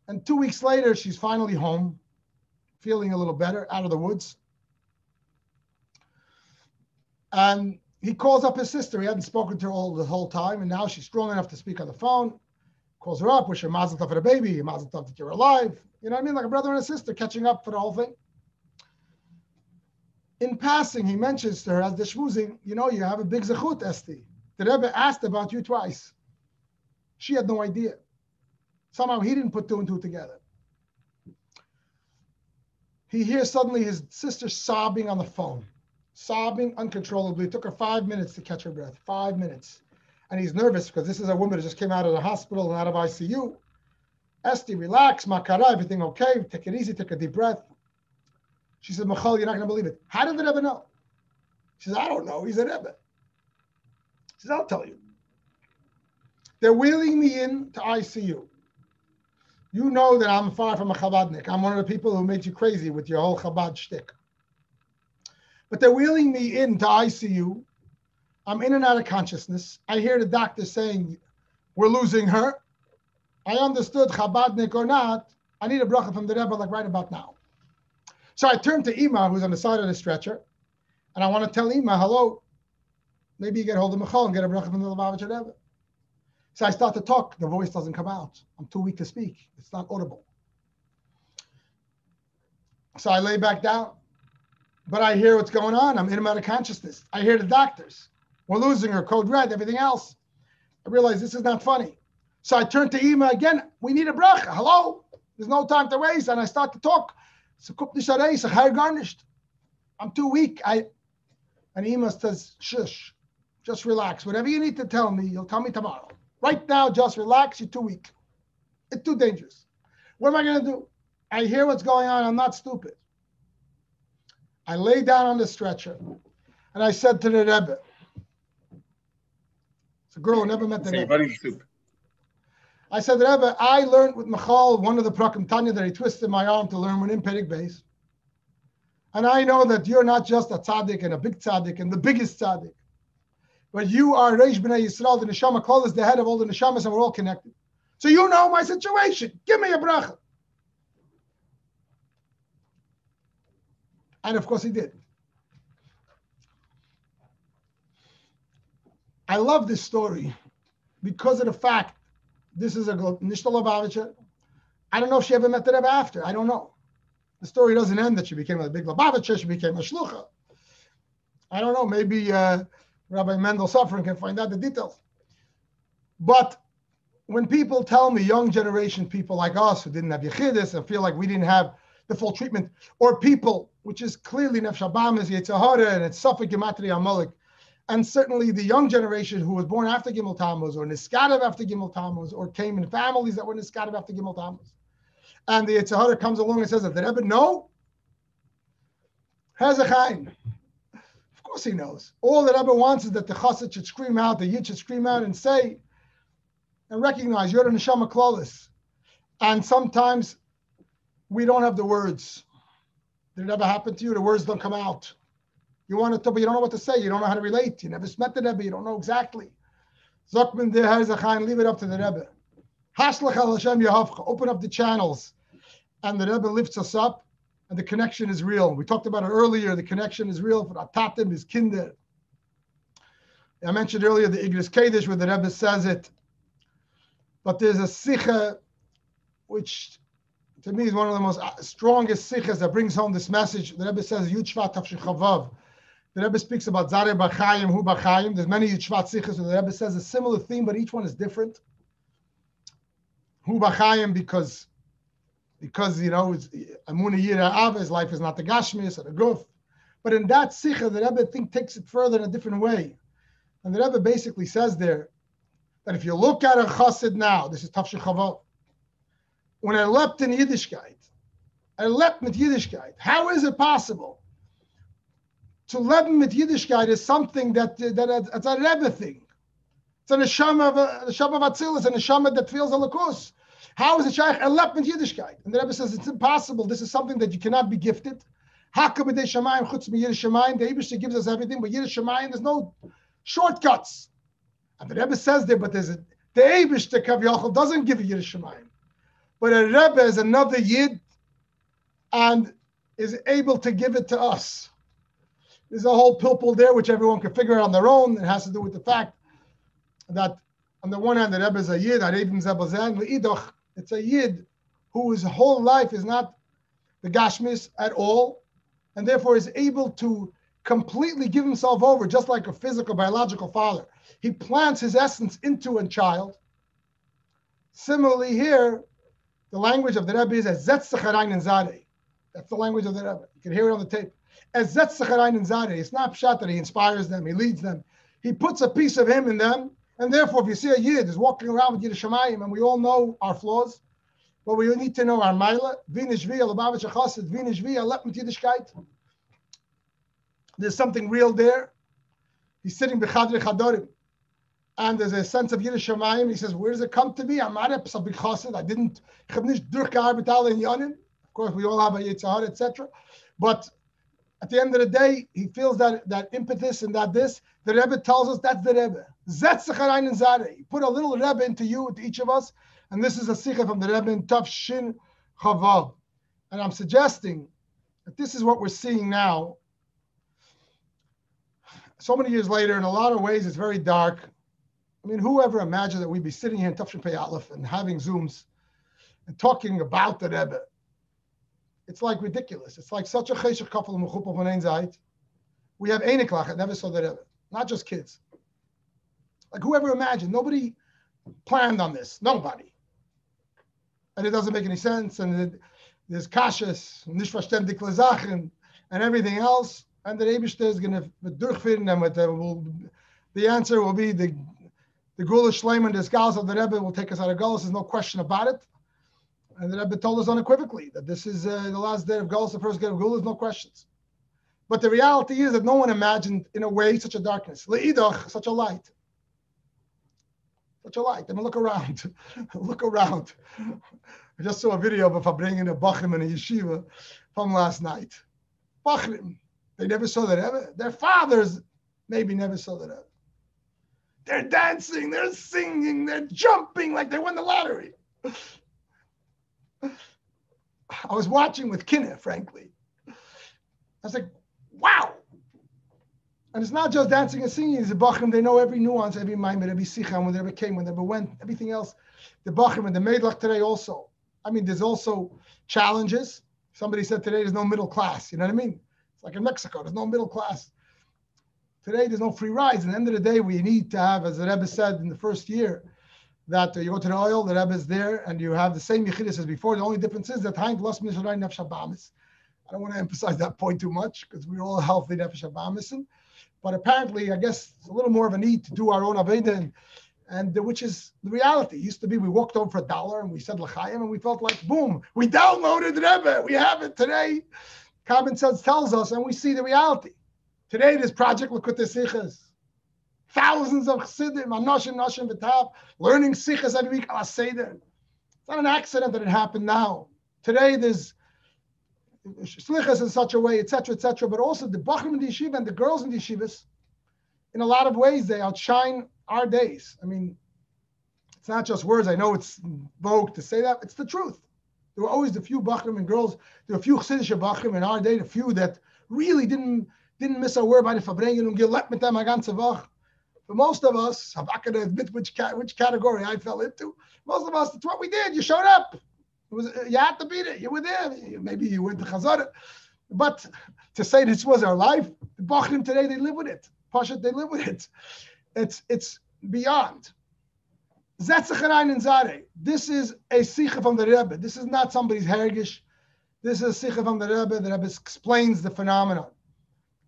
Speaker 1: And 2 weeks later, she's finally home, feeling a little better, out of the woods. And he calls up his sister. He hadn't spoken to her the whole time. And now she's strong enough to speak on the phone. calls her up, wish her mazel tov for the baby, mazel tov that you're alive. You know what I mean? Like a brother and a sister catching up for the whole thing. In passing, he mentions to her as the shmuzing, you know, you have a big zechut, Esti. The Rebbe asked about you twice. She had no idea. Somehow he didn't put two and two together. He hears suddenly his sister sobbing on the phone, sobbing uncontrollably. It took her 5 minutes to catch her breath, 5 minutes. And he's nervous because this is a woman who just came out of the hospital and out of ICU. Esti, relax, makara, everything okay? Take it easy, take a deep breath. She said, Michal, you're not going to believe it. How did the Rebbe know? She says, I don't know. He's a Rebbe. She says, I'll tell you. They're wheeling me in to ICU. You know that I'm far from a Chabadnik. I'm one of the people who made you crazy with your whole Chabad shtick. But they're wheeling me into ICU. I'm in and out of consciousness. I hear the doctor saying, we're losing her. I understood Chabadnik or not. I need a bracha from the Rebbe like right about now. So I turn to Ima, who's on the side of the stretcher, and I want to tell Ima, hello, maybe you get hold of Michal and get a bracha from the Lubavitcher Rebbe. So I start to talk. The voice doesn't come out. I'm too weak to speak. It's not audible. So I lay back down, but I hear what's going on. I'm in and out of consciousness. I hear the doctors. We're losing her, code red, everything else. I realize this is not funny. So I turn to Ima again. We need a bracha. Hello? There's no time to waste. And I start to talk. I'm too weak. And Ima says, shush, just relax. Whatever you need to tell me, you'll tell me tomorrow. Right now, just relax. You're too weak. It's too dangerous. What am I going to do? I hear what's going on. I'm not stupid. I lay down on the stretcher and I said to the Rebbe, it's a girl who never met the Rebbe. I said, Rebbe, I learned with Michal, one of the Prakim Tanya, that he twisted my arm to learn within Perek Beis. And I know that you're not just a tzaddik and a big tzaddik and the biggest tzaddik, but you are Reish B'nai Yisrael, the Neshama Kol is the head of all the Neshamas, and we're all connected. So you know my situation. Give me a bracha. And of course he did. I love this story because of the fact this is a Nishta Lubavitcher. I don't know if she ever met the Rebbe after. I don't know. The story doesn't end that she became a big Lubavitcher. She became a shlucha. I don't know. Maybe Rabbi Mendel Sofrin can find out the details. But when people tell me, young generation people like us who didn't have Yechidus and feel like we didn't have the full treatment, or people, which is clearly Nefesh Habam is Yetzer Hara and it's Safek Gematria Amalek, and certainly the young generation who was born after Gimel Tammuz or Niskadev after Gimel Tammuz or came in families that were Niskadev after Gimel Tammuz. And the Yetzer Hara comes along and says, did the Rebbe know? Hezechaim. Of course he knows. All the Rebbe wants is that the Chassid should scream out, the Yid should scream out and say, and recognize you're the Neshama Klolis. And sometimes we don't have the words. Did it ever happen to you? The words don't come out. You want to talk, but you don't know what to say. You don't know how to relate. You never met the Rebbe. You don't know exactly. Zokman de Herzachayim, leave it up to the Rebbe. Haslach al Hashem Yehavcha, open up the channels. And the Rebbe lifts us up, and the connection is real. We talked about it earlier. The connection is real for Atatim, his kinder. I mentioned earlier the Igris Kodesh where the Rebbe says it. But there's a Sikha, which to me is one of the most strongest Sikhas that brings home this message. The Rebbe says, Yud Shvat Tafshin Chavav. The Rebbe speaks about Zare B'Chaim, Hu B'Chaim. There's many Yud Shvat Sikhas where the Rebbe says a similar theme, but each one is different. Hu B'Chaim because you know, it's Amunah Yira Av, his life is not the Gashmis or the Guf. But in that Sikha, the Rebbe takes it further in a different way. And the Rebbe basically says there that if you look at a Chassid now, this is Tafshin Chavav, when leapt in Yiddishkeit, leapt mit Yiddishkeit, how is it possible to leben mit Yiddishkeit is something that it's a Rebbe thing. It's a neshama of Atzilus, a neshama that feels a lakus. How is it shaykh leapt mit Yiddishkeit? And the Rebbe says it's impossible. This is something that you cannot be gifted. Haka b'dei shamayim chutz mi-Yiddish shamayim. The Eibishter gives us everything, but Yiddish shamayim, there's no shortcuts. And the Rebbe says there, but the Eibishter Kaviyachol doesn't give a Yiddish shamayim. But a Rebbe is another Yid and is able to give it to us. There's a whole pilpul there, which everyone can figure out on their own. It has to do with the fact that On the one hand, the Rebbe is a Yid, it's a Yid whose whole life is not the Gashmis at all, and therefore is able to completely give himself over, just like a physical, biological father. He plants his essence into a child. Similarly here, the language of the Rebbe is Ezetz Zecharayin and Zadeh. That's the language of the Rebbe. You can hear it on the tape. Ezetz Zecharayin and Zadeh. It's not pshat that he inspires them, he leads them. He puts a piece of him in them, and therefore, if you see a Yid is walking around with Yiddish Shemayim, and we all know our flaws, but we need to know our Maila, Vinishvi, Alabavich Achasid, Vinishvi, Alep mit Yiddishkeit. There's something real there. He's sitting b'chadri chadorim, and there's a sense of Yiddish Shemayim. He says, where does it come to me? I'm arep sabik chassid. I didn't, ich hab nicht durchgearbeitet alle in Yonim. Of course, we all have a Yitzhahar, etc. But at the end of the day, he feels that impetus and that this. The Rebbe tells us that's the Rebbe. Zetz Zecharayin and Zadeh. He put a little Rebbe into you, into each of us, and this is a sikha from the Rebbe in Tav Shin Chavav. And I'm suggesting that this is what we're seeing now. So many years later, in a lot of ways, it's very dark. I mean, whoever imagined that we'd be sitting here in Tav Shin Pei Aleph and having Zooms and talking about the Rebbe? It's like ridiculous. It's like such a cheshach kafel mechupa von ein Zayit. We have Einiklach that never saw the Rebbe, not just kids. Like whoever imagined, nobody planned on this, nobody. And it doesn't make any sense. And there's kashas, nishvashtem diklazachen, and everything else. And the Eibishter is going to durchfinden them. The answer will be the Gula Shleim and the Scholars of the Rebbe will take us out of Gullus. There's no question about it. And the Rebbe told us unequivocally that this is the last day of Gullus, the first day of Gula, no questions. But the reality is that no one imagined, in a way, such a darkness. Le'idach, such a light. Such a light. I mean, look around. Look around. I just saw a video of a bringing a Bachrim and a yeshiva from last night. Bachrim, they never saw the Rebbe. Their fathers maybe never saw the Rebbe. They're dancing, they're singing, they're jumping like they won the lottery. I was watching with Kinneh, frankly. I was like, wow. And it's not just dancing and singing. It's the Bachrim. They know every nuance, every maimed, every sicha, when they ever came, when they ever went, everything else. The Bachrim and the Meidlach today also. I mean, there's also challenges. Somebody said today there's no middle class. You know what I mean? It's like in Mexico, there's no middle class. Today, there's no free rides. At the end of the day, we need to have, as the Rebbe said in the first year, that you go to the oil, the Rebbe is there, and you have the same yichidus as before. The only difference is that Haint lost Mishnah Nefesh Habamis. I don't want to emphasize that point too much because we're all healthy Nefesh Habamisin. But apparently, I guess it's a little more of a need to do our own Aveda, and which is the reality. It used to be we walked home for $1 and we said L'chaim, and we felt like, boom, we downloaded the Rebbe. We have it today. Common sense tells us, and we see the reality. Today, this project, look at the sichas. Thousands of chassidim, anoshim, noshim, v'tav, learning sichas every week, ala seder. It's not an accident that it happened now. Today, there's slichas in such a way, etc., but also the bachrim in the yeshiva and the girls in the yeshivas, in a lot of ways, they outshine our days. I mean, it's not just words. I know it's vogue to say that. It's the truth. There were always the few bachrim and girls, there were a few chassidish bachrim in our day, the few that really didn't miss a word by the Fabrengen and gelet mit them a ganze Woche. For most of us, I'm not going to admit which category I fell into. Most of us, it's what we did. You showed up. You had to be there. You were there. Maybe you went to Chazara. But to say this was our life, the Bachrim today, they live with it. Pashat, they live with it. It's beyond. Zetz Zecharayin and Zadeh. This is a sikha from the Rebbe. This is not somebody's hergish. This is a sikha from the Rebbe. The Rebbe explains the phenomenon.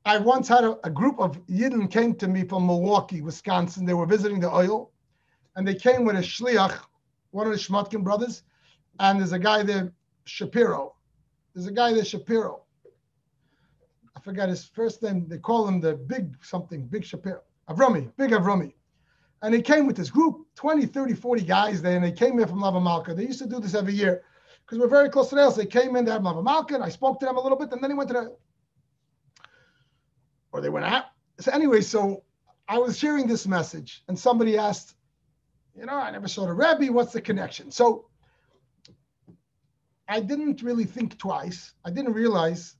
Speaker 1: I once had a group of Yidden came to me from Milwaukee, Wisconsin. They were visiting the oil, and they came with a shliach, one of the Shmotkin brothers, and there's a guy there, Shapiro. I forgot his first name. They call him the big Shapiro. Big Avrami. And he came with this group, 20, 30, 40 guys there, and they came here from Lava Malka. They used to do this every year because we're very close to there. So they came in, they had Lava Malka, and I spoke to them a little bit, and then he went to the... Or they went out. So anyway, so I was sharing this message and somebody asked, I never saw the Rebbe, what's the connection? So I didn't really think twice. I didn't realize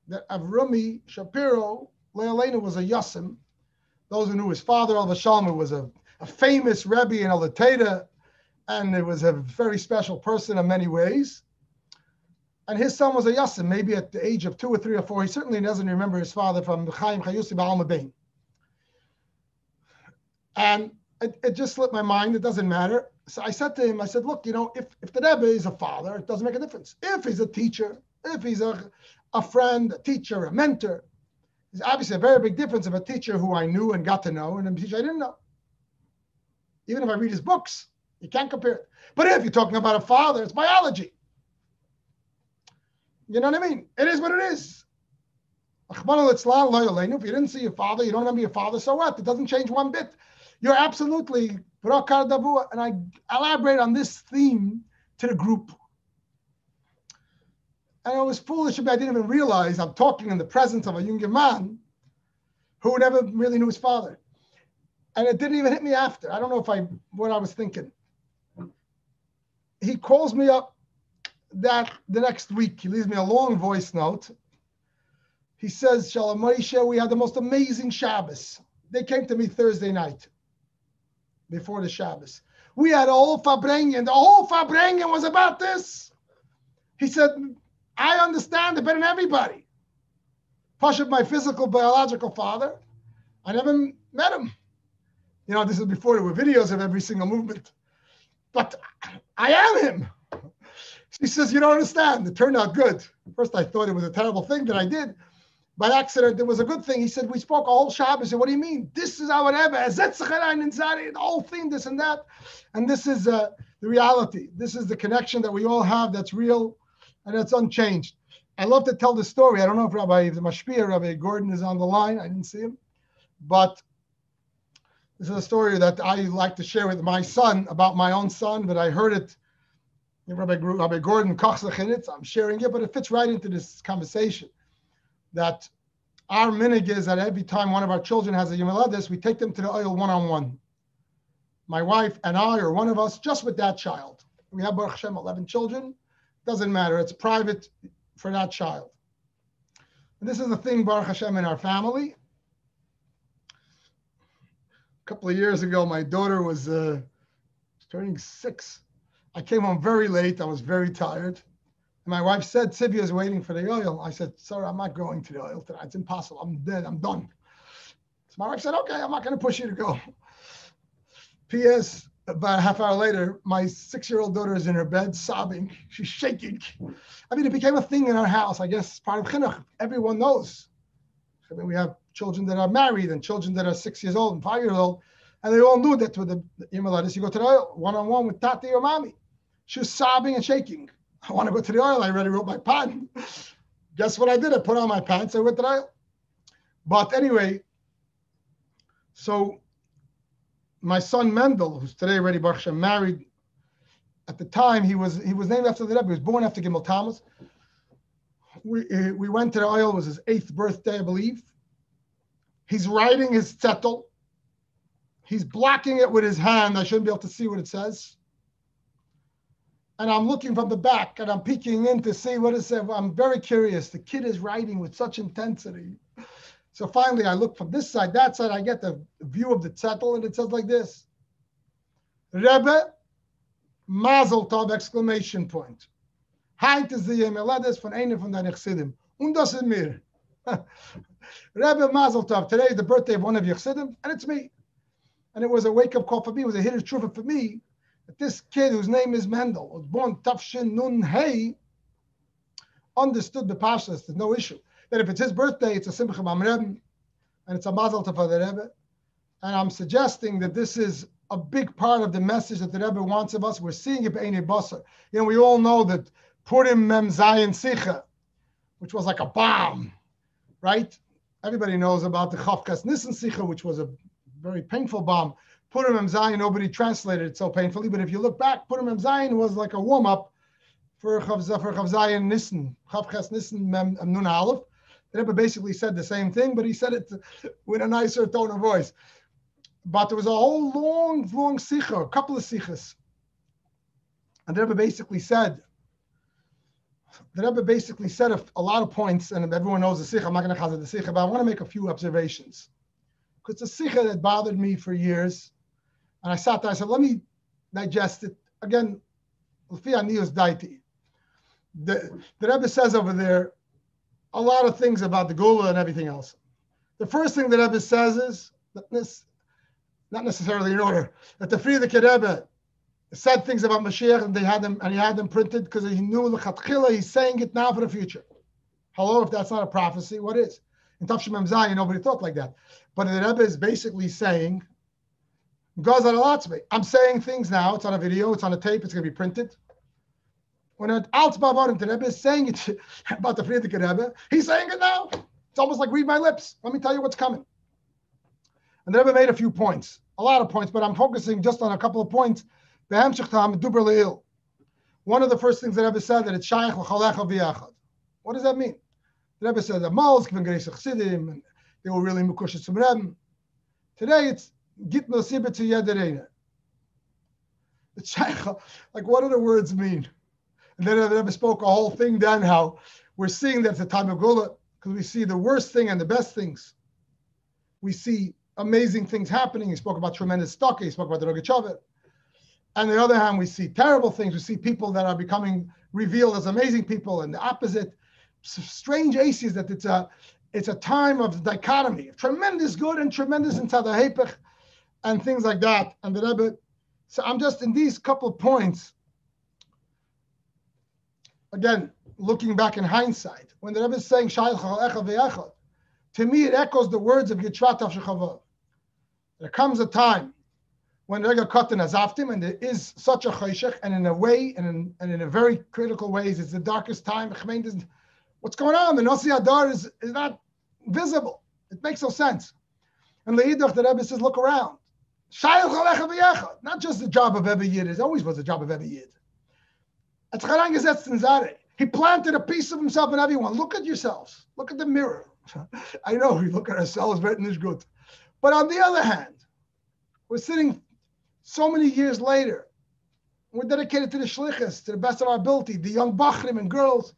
Speaker 1: that Avrami Shapiro, Le'aleinu, was a Yasim. Those who knew his father, Al Vashalma, was a a famous Rebbe in Alateda, and it was a very special person in many ways. And his son was a Yassim, maybe at the age of 2 or 3 or 4. He certainly doesn't remember his father from Chaim Chayusi Ba'alma Bein. And it just slipped my mind. It doesn't matter. So I said to him, I said, look, if the Rebbe is a father, it doesn't make a difference. If he's a teacher, if he's a friend, a teacher, a mentor, there's obviously a very big difference of a teacher who I knew and got to know and a teacher I didn't know. Even if I read his books, you can't compare it. But if you're talking about a father, it's biology. You know what I mean? It is what it is. If you didn't see your father, you don't remember your father, so what? It doesn't change one bit. You're absolutely, and I elaborate on this theme to the group. And I was foolish about I didn't even realize I'm talking in the presence of a younger man who never really knew his father. And it didn't even hit me after. I don't know what I was thinking. He calls me up the next week. He leaves me a long voice note. He says, Shalom Moshe, we had the most amazing Shabbos. They came to me Thursday night before the Shabbos. We had a whole Fabrengen. The whole Fabrengen was about this. He said, I understand it better than everybody. Pasha, my physical, biological father, I never met him. This is before there were videos of every single movement. But I am him. He says, you don't understand. It turned out good. First, I thought it was a terrible thing that I did. By accident, it was a good thing. He said, we spoke a whole Shabbos. I said, what do you mean? This is our Rebbe. The whole thing, this and that. And this is the reality. This is the connection that we all have that's real and that's unchanged. I love to tell the story. I don't know if Rabbi Mashpia, Rabbi Gordon is on the line. I didn't see him. But this is a story that I like to share with my son about my own son, but I heard it. Rabbi Gordon kochzach in it. I'm sharing it, but it fits right into this conversation. That our minhag is that every time one of our children has a Yom Haledes, we take them to the oil one-on-one. My wife and I, or one of us, just with that child. We have, Baruch Hashem, 11 children. Doesn't matter. It's private for that child. And this is the thing, Baruch Hashem, in our family. A couple of years ago, my daughter was turning 6. I came home very late. I was very tired. And my wife said, Sivya is waiting for the oil. I said, sorry, I'm not going to the oil tonight. It's impossible. I'm dead. I'm done. So my wife said, okay, I'm not going to push you to go. P.S. About a half hour later, my 6-year-old daughter is in her bed sobbing. She's shaking. I mean, it became a thing in our house. I guess part of chinuch. Everyone knows. I mean, we have children that are married and children that are 6 years old and 5 years old. And they all knew that with the Yom Haledes, you go to the oil one-on-one with Tati or Mommy. She was sobbing and shaking. I want to go to the oil. I already wrote my patent. Guess what I did? I put on my pants. I went to the oil. But anyway, so my son Mendel, who's today already Baruch Hashem married, at the time he was named after the Rebbe. He was born after Gimel Tammuz. We went to the oil. It was his 8th birthday, I believe. He's writing his zettel. He's blocking it with his hand. I shouldn't be able to see what it says. And I'm looking from the back and I'm peeking in to see what it says. I'm very curious. The kid is writing with such intensity. So finally, I look from this side, that side. I get the view of the zettel, and it says like this: Rebbe, Mazel Tov! Exclamation point. Heute ist die Yom Haledes von einer von deinen Chassidim. Und das ist mir. Rebbe, Mazel Tov! Today is the birthday of one of your Chassidim, and it's me. And it was a wake-up call for me. It was a hidden truth for me. That this kid, whose name is Mendel, was born Tafshin Nun Hey, understood the Pashas. There's no issue. That if it's his birthday, it's a Simcha B'am Rebbe, and it's a Mazel Tov for the Rebbe. And I'm suggesting that this is a big part of the message that the Rebbe wants of us. We're seeing it B'einei Basar. We all know that Purim Mem Zayin Sicha, which was like a bomb, right? Everybody knows about the Chavkas Nissen Sicha, which was a very painful bomb. Purim Mem Zayin, nobody translated it so painfully, but if you look back, Purim Mem Zayin was like a warm-up for Chav Zayin Nissen, Chavkas Nissen Mem Nun Aleph. The Rebbe basically said the same thing, but he said it with a nicer tone of voice. But there was a whole long sikha, a couple of sikhas. And the Rebbe basically said a lot of points, and everyone knows the sikha. I'm not going to chazar the sikha, but I want to make a few observations. Because it's a sikha that bothered me for years. And I sat there, I said, let me digest it. Again, the Rebbe says over there a lot of things about the Gula and everything else. The first thing the Rebbe says is, that this, not necessarily in order, that the Frierdiker Rebbe said things about Mashiach and he had them printed because he knew l'chatchila, he's saying it now for the future. Hello, if that's not a prophecy, what is? In Tafshim Mem Zayin, nobody thought like that. But the Rebbe is basically saying, I'm saying things now, it's on a video, it's on a tape, it's going to be printed. When the Rebbe is saying it about the Frierdiker Rebbe, he's saying it now. It's almost like read my lips. Let me tell you what's coming. And the Rebbe made a few points, a lot of points, but I'm focusing just on a couple of points. One of the first things the Rebbe said that it's Shaykh l'chalecha v'yachad. What does that mean? The Rebbe said that Malz given Gereis Chassidim and they were really Mekushas from Rebbe. Today it's Git Nosibet to Yedereina. It's Shaykh. Like, what do the words mean? And then the Rebbe spoke a whole thing then how we're seeing that it's a time of Gula because we see the worst thing and the best things. We see amazing things happening. He spoke about tremendous stock. He spoke about the Rogachovet. On the other hand, we see terrible things. We see people that are becoming revealed as amazing people, and the opposite. Strange aces that it's a time of dichotomy, tremendous good and tremendous inside the Hepech, and things like that. And the Rebbe, so I'm just in these couple of points. Again, looking back in hindsight, when the Rebbe is saying Shayach Chalecha V'Yachad, to me it echoes the words of Yitzhak Tavshechavav. There comes a time when Rega Katan Azaftim, and there is such a chayshech, and in a way, and in a very critical ways, it's the darkest time. What's going on? The Nosi Adar is not visible. It makes no sense. And Leidach, the Rebbe says, look around. Shayach Chalecha V'Yachad. Not just the job of every Yid. It always was the job of every Yid. He planted a piece of himself in everyone. Look at yourselves. Look at the mirror. I know we look at ourselves, but it's good. But on the other hand, we're sitting so many years later. We're dedicated to the shlichus, to the best of our ability, the young bachrim and girls.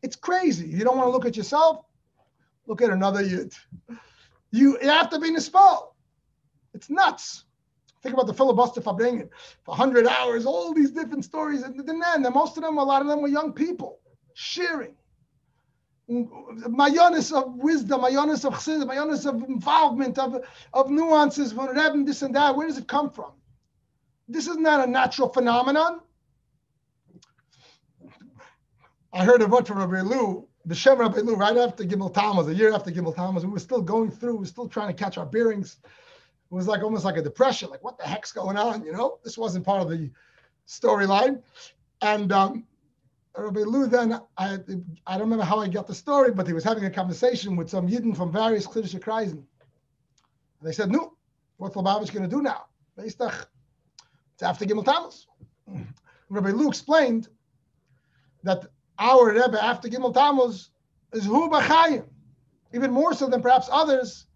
Speaker 1: It's crazy. You don't want to look at yourself? Look at another yid. You have to be nispal. It's nuts. Think about the filibuster Fabringen for 100 hours, all these different stories. And then most of them, a lot of them were young people, sharing. Mayonis of wisdom, mayonis of chesed, mayonis of involvement, of nuances, von Rebbe, this and that. Where does it come from? This is not a natural phenomenon. I heard a word from Rabbi Lou, the Shem Rabbi Lou, right after Gimel Tammuz, a year after Gimel Tammuz. We were still going through, we were still trying to catch our bearings. It was like almost like a depression, like what the heck's going on, you know? This wasn't part of the storyline. And Rabbi Lou then, I don't remember how I got the story, but he was having a conversation with some Yidden from various Chiddushei Kreisen. They said, no, what's Lubavitch going to do now? It's after Gimel Tammuz. Rabbi Lou explained that our Rebbe after Gimel Tammuz is Hu B'Chayim, even more so than perhaps others,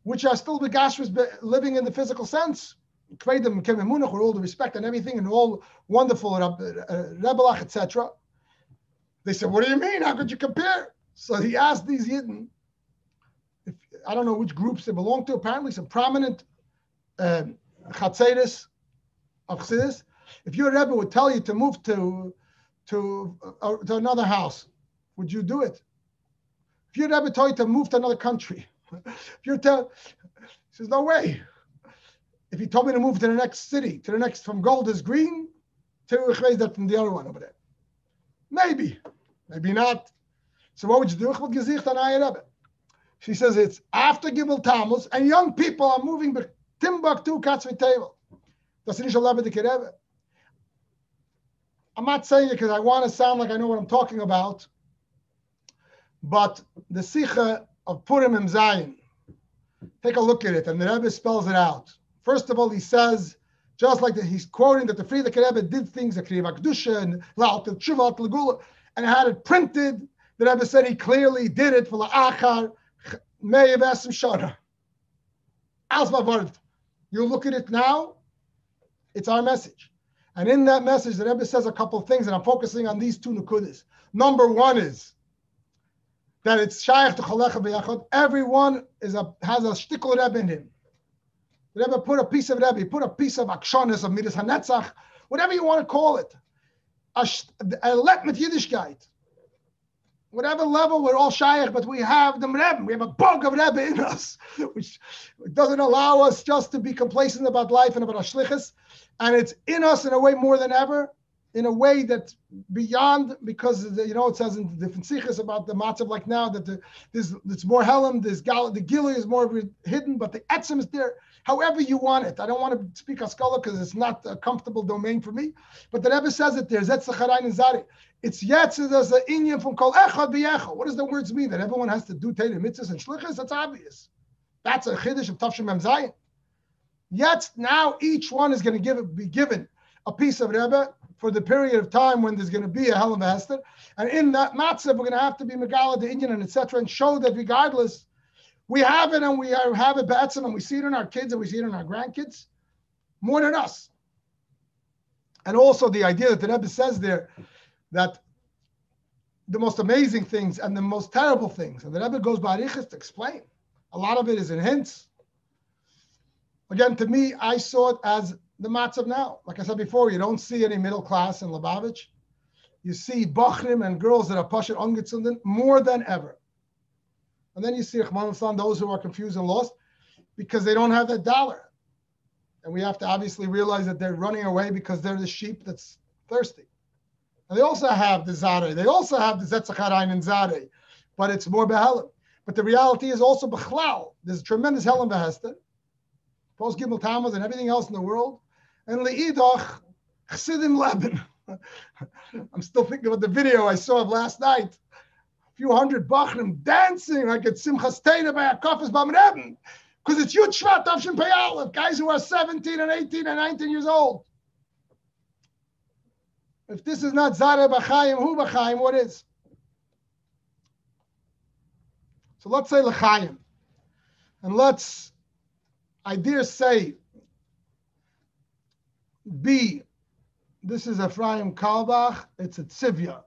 Speaker 1: which are still begashers living in the physical sense. Kvedim, Kememunach, with all the respect and everything, and all wonderful Rebelach, etc. They said, what do you mean? How could you compare? So he asked these Yidden, I don't know which groups they belong to, apparently some prominent Chatzeris of Chassidus. If your Rebbe would tell you to move to another house, would you do it? If your Rebbe told you to move to another country, if you tell, he says, no way. If he told me to move to the next city, to the next, from Golders Green to that from the other one over there, maybe not. So what would you do? She says it's after Gimel Tammuz, and young people are moving to Timbuktu, Katzvi Table. That's initial level the Kirebe. I'm not saying it because I want to sound like I know what I'm talking about, but the Sikha of Purim and Zion, take a look at it, and the Rebbe spells it out. First of all, he says, just like that, he's quoting that the Frierdiker Rebbe did things, like Kriva Kedusha and La'al Tshuva L'Gula, and had it printed. The Rebbe said he clearly did it for La'achar Me'ev Esim Shana. You look at it now, it's our message. And in that message, the Rebbe says a couple of things, and I'm focusing on these two nukudas. Number one is that it's Shayach to Chalecha B'Yachad. Everyone has a shtickle Rebbe in him. The Rebbe put a piece of Rebbe, put a piece of Akshonis, of Midas HaNetzach, whatever you want to call it. A let mit Yiddishkeit. Whatever level, we're all shaykh, but we have the Rebbe. We have a bug of Rebbe in us, which doesn't allow us just to be complacent about life and about our shlichus. And it's in us in a way more than ever, in a way that's beyond, because it says in the different sikhs about the matzav like now that there's more helam, the gili is more hidden, but the etzem is there. However you want it. I don't want to speak Haskalah because it's not a comfortable domain for me. But the Rebbe says it there. It's yetzer, there's an inyan from kol echad b'yechad. What does the words mean? That everyone has to do Torah mitzvahs and shlichus? That's obvious. That's a chiddush of Tavshim Mem Zayin. Yet now each one is going to be given a piece of Rebbe for the period of time when there's going to be a Helen Hester. And in that matzah, we're going to have to be Megala, the Indian, and etc., and show that regardless, we have it and we have it be'etzem, and we see it in our kids and we see it in our grandkids more than us. And also the idea that the Rebbe says there that the most amazing things and the most terrible things, and the Rebbe goes by Arichas to explain. A lot of it is in hints. Again, to me, I saw it as the matzav now. Like I said before, you don't see any middle class in Lubavitch. You see bachrim and girls that are pashat ungezundet more than ever. And then you see those who are confused and lost because they don't have that dollar. And we have to obviously realize that they're running away because they're the sheep that's thirsty. And they also have the Zadeh. They also have the Zetzacharain and Zadeh. But it's more behelim. But the reality is also bechlal. There's tremendous helim behester. Post Gimel Tammuz and everything else in the world. And le'idach, chsidim leben. I'm still thinking about the video I saw of last night. A few hundred bachrim dancing like at Simchas Teda by a kafes bam Rebbe. Because it's Yud Shvat Tavshin Pei Aleph, guys who are 17 and 18 and 19 years old. If this is not Zareh B'chaim, Hu B'chaim, what is? So let's say L'chaim. And let's, I dare say, B, this is Ephraim Kalbach, it's a tzivya.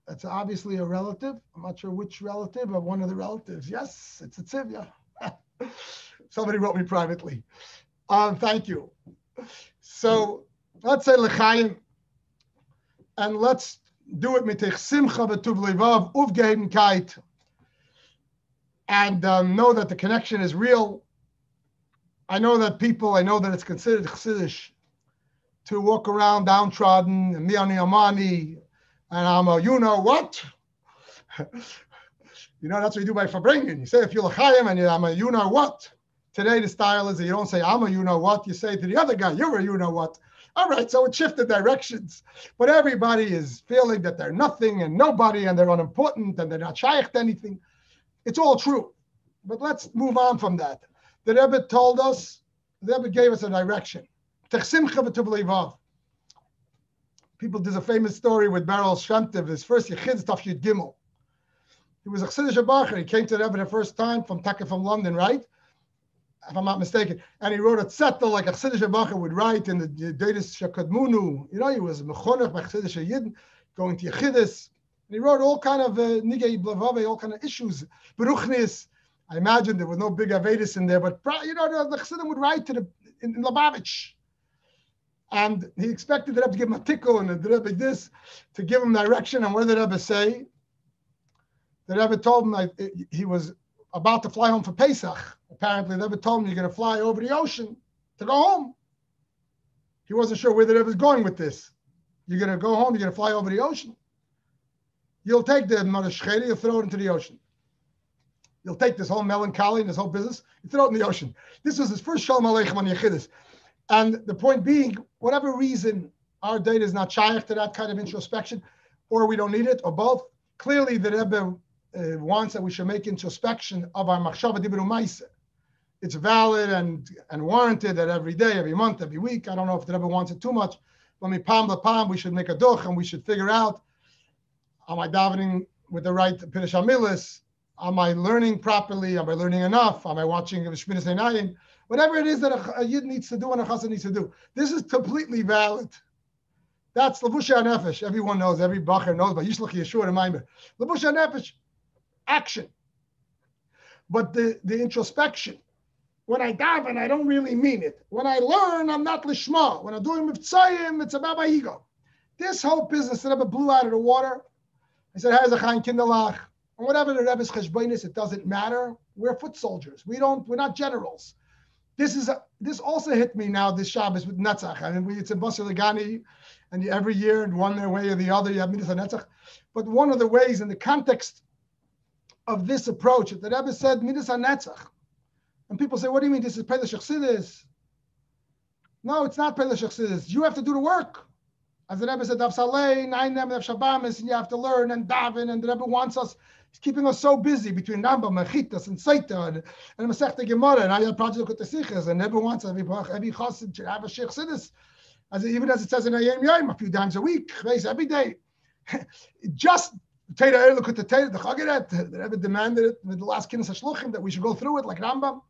Speaker 1: That's obviously a relative. I'm not sure which relative, but one of the relatives. Yes, it's a tzivya. Somebody wrote me privately. Thank you. So let's say L'chaim, and let's do it mitich simcha v'tuv levav uvgehenkeit, and know that the connection is real. I know that it's considered chsidish to walk around downtrodden and miani amani, and I'm a you-know-what. That's what you do by Fabringen. You say if you're l'chaim and I'm a you-know-what. Today the style is that you don't say I'm a you-know-what. You say to the other guy, you're a you-know-what. All right, so it shifted directions. But everybody is feeling that they're nothing and nobody and they're unimportant and they're not shaykh to anything. It's all true. But let's move on from that. The Rebbe told us, the Rebbe gave us a direction. People, there's a famous story with Beryl Shemtiv, his first Yechid, Tafshid Gimel. He was a Chassidish Bacher. He came to the Rebbe the first time from London, right? If I'm not mistaken. And he wrote a zettel like a Chassidish Bacher would write in the Dedes Shakadmunu. He was Mechonech by Chassidish Yidden, going to Yechidus. And he wrote all kind of Nigei Blavave, all kind of issues. Beruchnis. I imagine there was no big Avedis in there, but the Chassidim would write in Lubavitch. And he expected the Rebbe to give him a tickle and the Rebbe this, to give him direction. And what did the Rebbe say? The Rebbe told him that he was about to fly home for Pesach. Apparently, the Rebbe told him you're going to fly over the ocean to go home. He wasn't sure where the Rebbe was going with this. You're going to go home, you're going to fly over the ocean. You'll take the Marashcheri, you'll throw it into the ocean. You'll take this whole melancholy and this whole business, you throw it in the ocean. This was his first Shalom Aleichem on Yechidus. And the point being, whatever reason our data is not shaykh to that kind of introspection, or we don't need it, or both, clearly the Rebbe wants that we should make introspection of our machshava dibur u'maaseh. It's valid and warranted that every day, every month, every week. I don't know if the Rebbe wants it too much. But palm to palm, we should make a duch and we should figure out, am I davening with the right Pirush HaMilos? Am I learning properly? Am I learning enough? Am I watching Shmiras Einayim? Whatever it is that a Yid needs to do and a Chassid needs to do. This is completely valid. That's Levush HaNefesh. Everyone knows, every Bacher knows, but Yishlach Yeshua Reminder. Levush HaNefesh, action. But the introspection When I daven, I don't really mean it. When I learn, I'm not lishma. When I'm doing mivtzayim, it's about my ego. This whole business that Rebbe blew out of the water. I said, "How's a chayin kinderlach?" And whatever the Rebbe's cheshbonis, it doesn't matter. We're foot soldiers. We're not generals. This also hit me now this Shabbos with Netzach. I mean, it's in Basar Legani, and every year in one way or the other you have Midas Netzach. But one of the ways in the context of this approach, that the Rebbe said Midas Netzach, and people say, "What do you mean? This is Pelesh Chassidus?" No, it's not Pelesh Chassidus. You have to do the work. As the Rebbe said, "Daf Saleh, 9 Dem, Daf Shabbamis," and you have to learn and daven, and the Rebbe wants us. He's keeping us so busy between Rambam, Mechitas, and Saita, and Masechta Gemara, and Ayat Project with the Sichas, and every once every chassid should have a Sheikh Siddur, even as it says in Ayam Yom, a few times a week, every day. Just Teda look at the Teda, the Chagiret, the Rebbe demanded it with the last Kinnis HaShluchim that we should go through it like Rambam.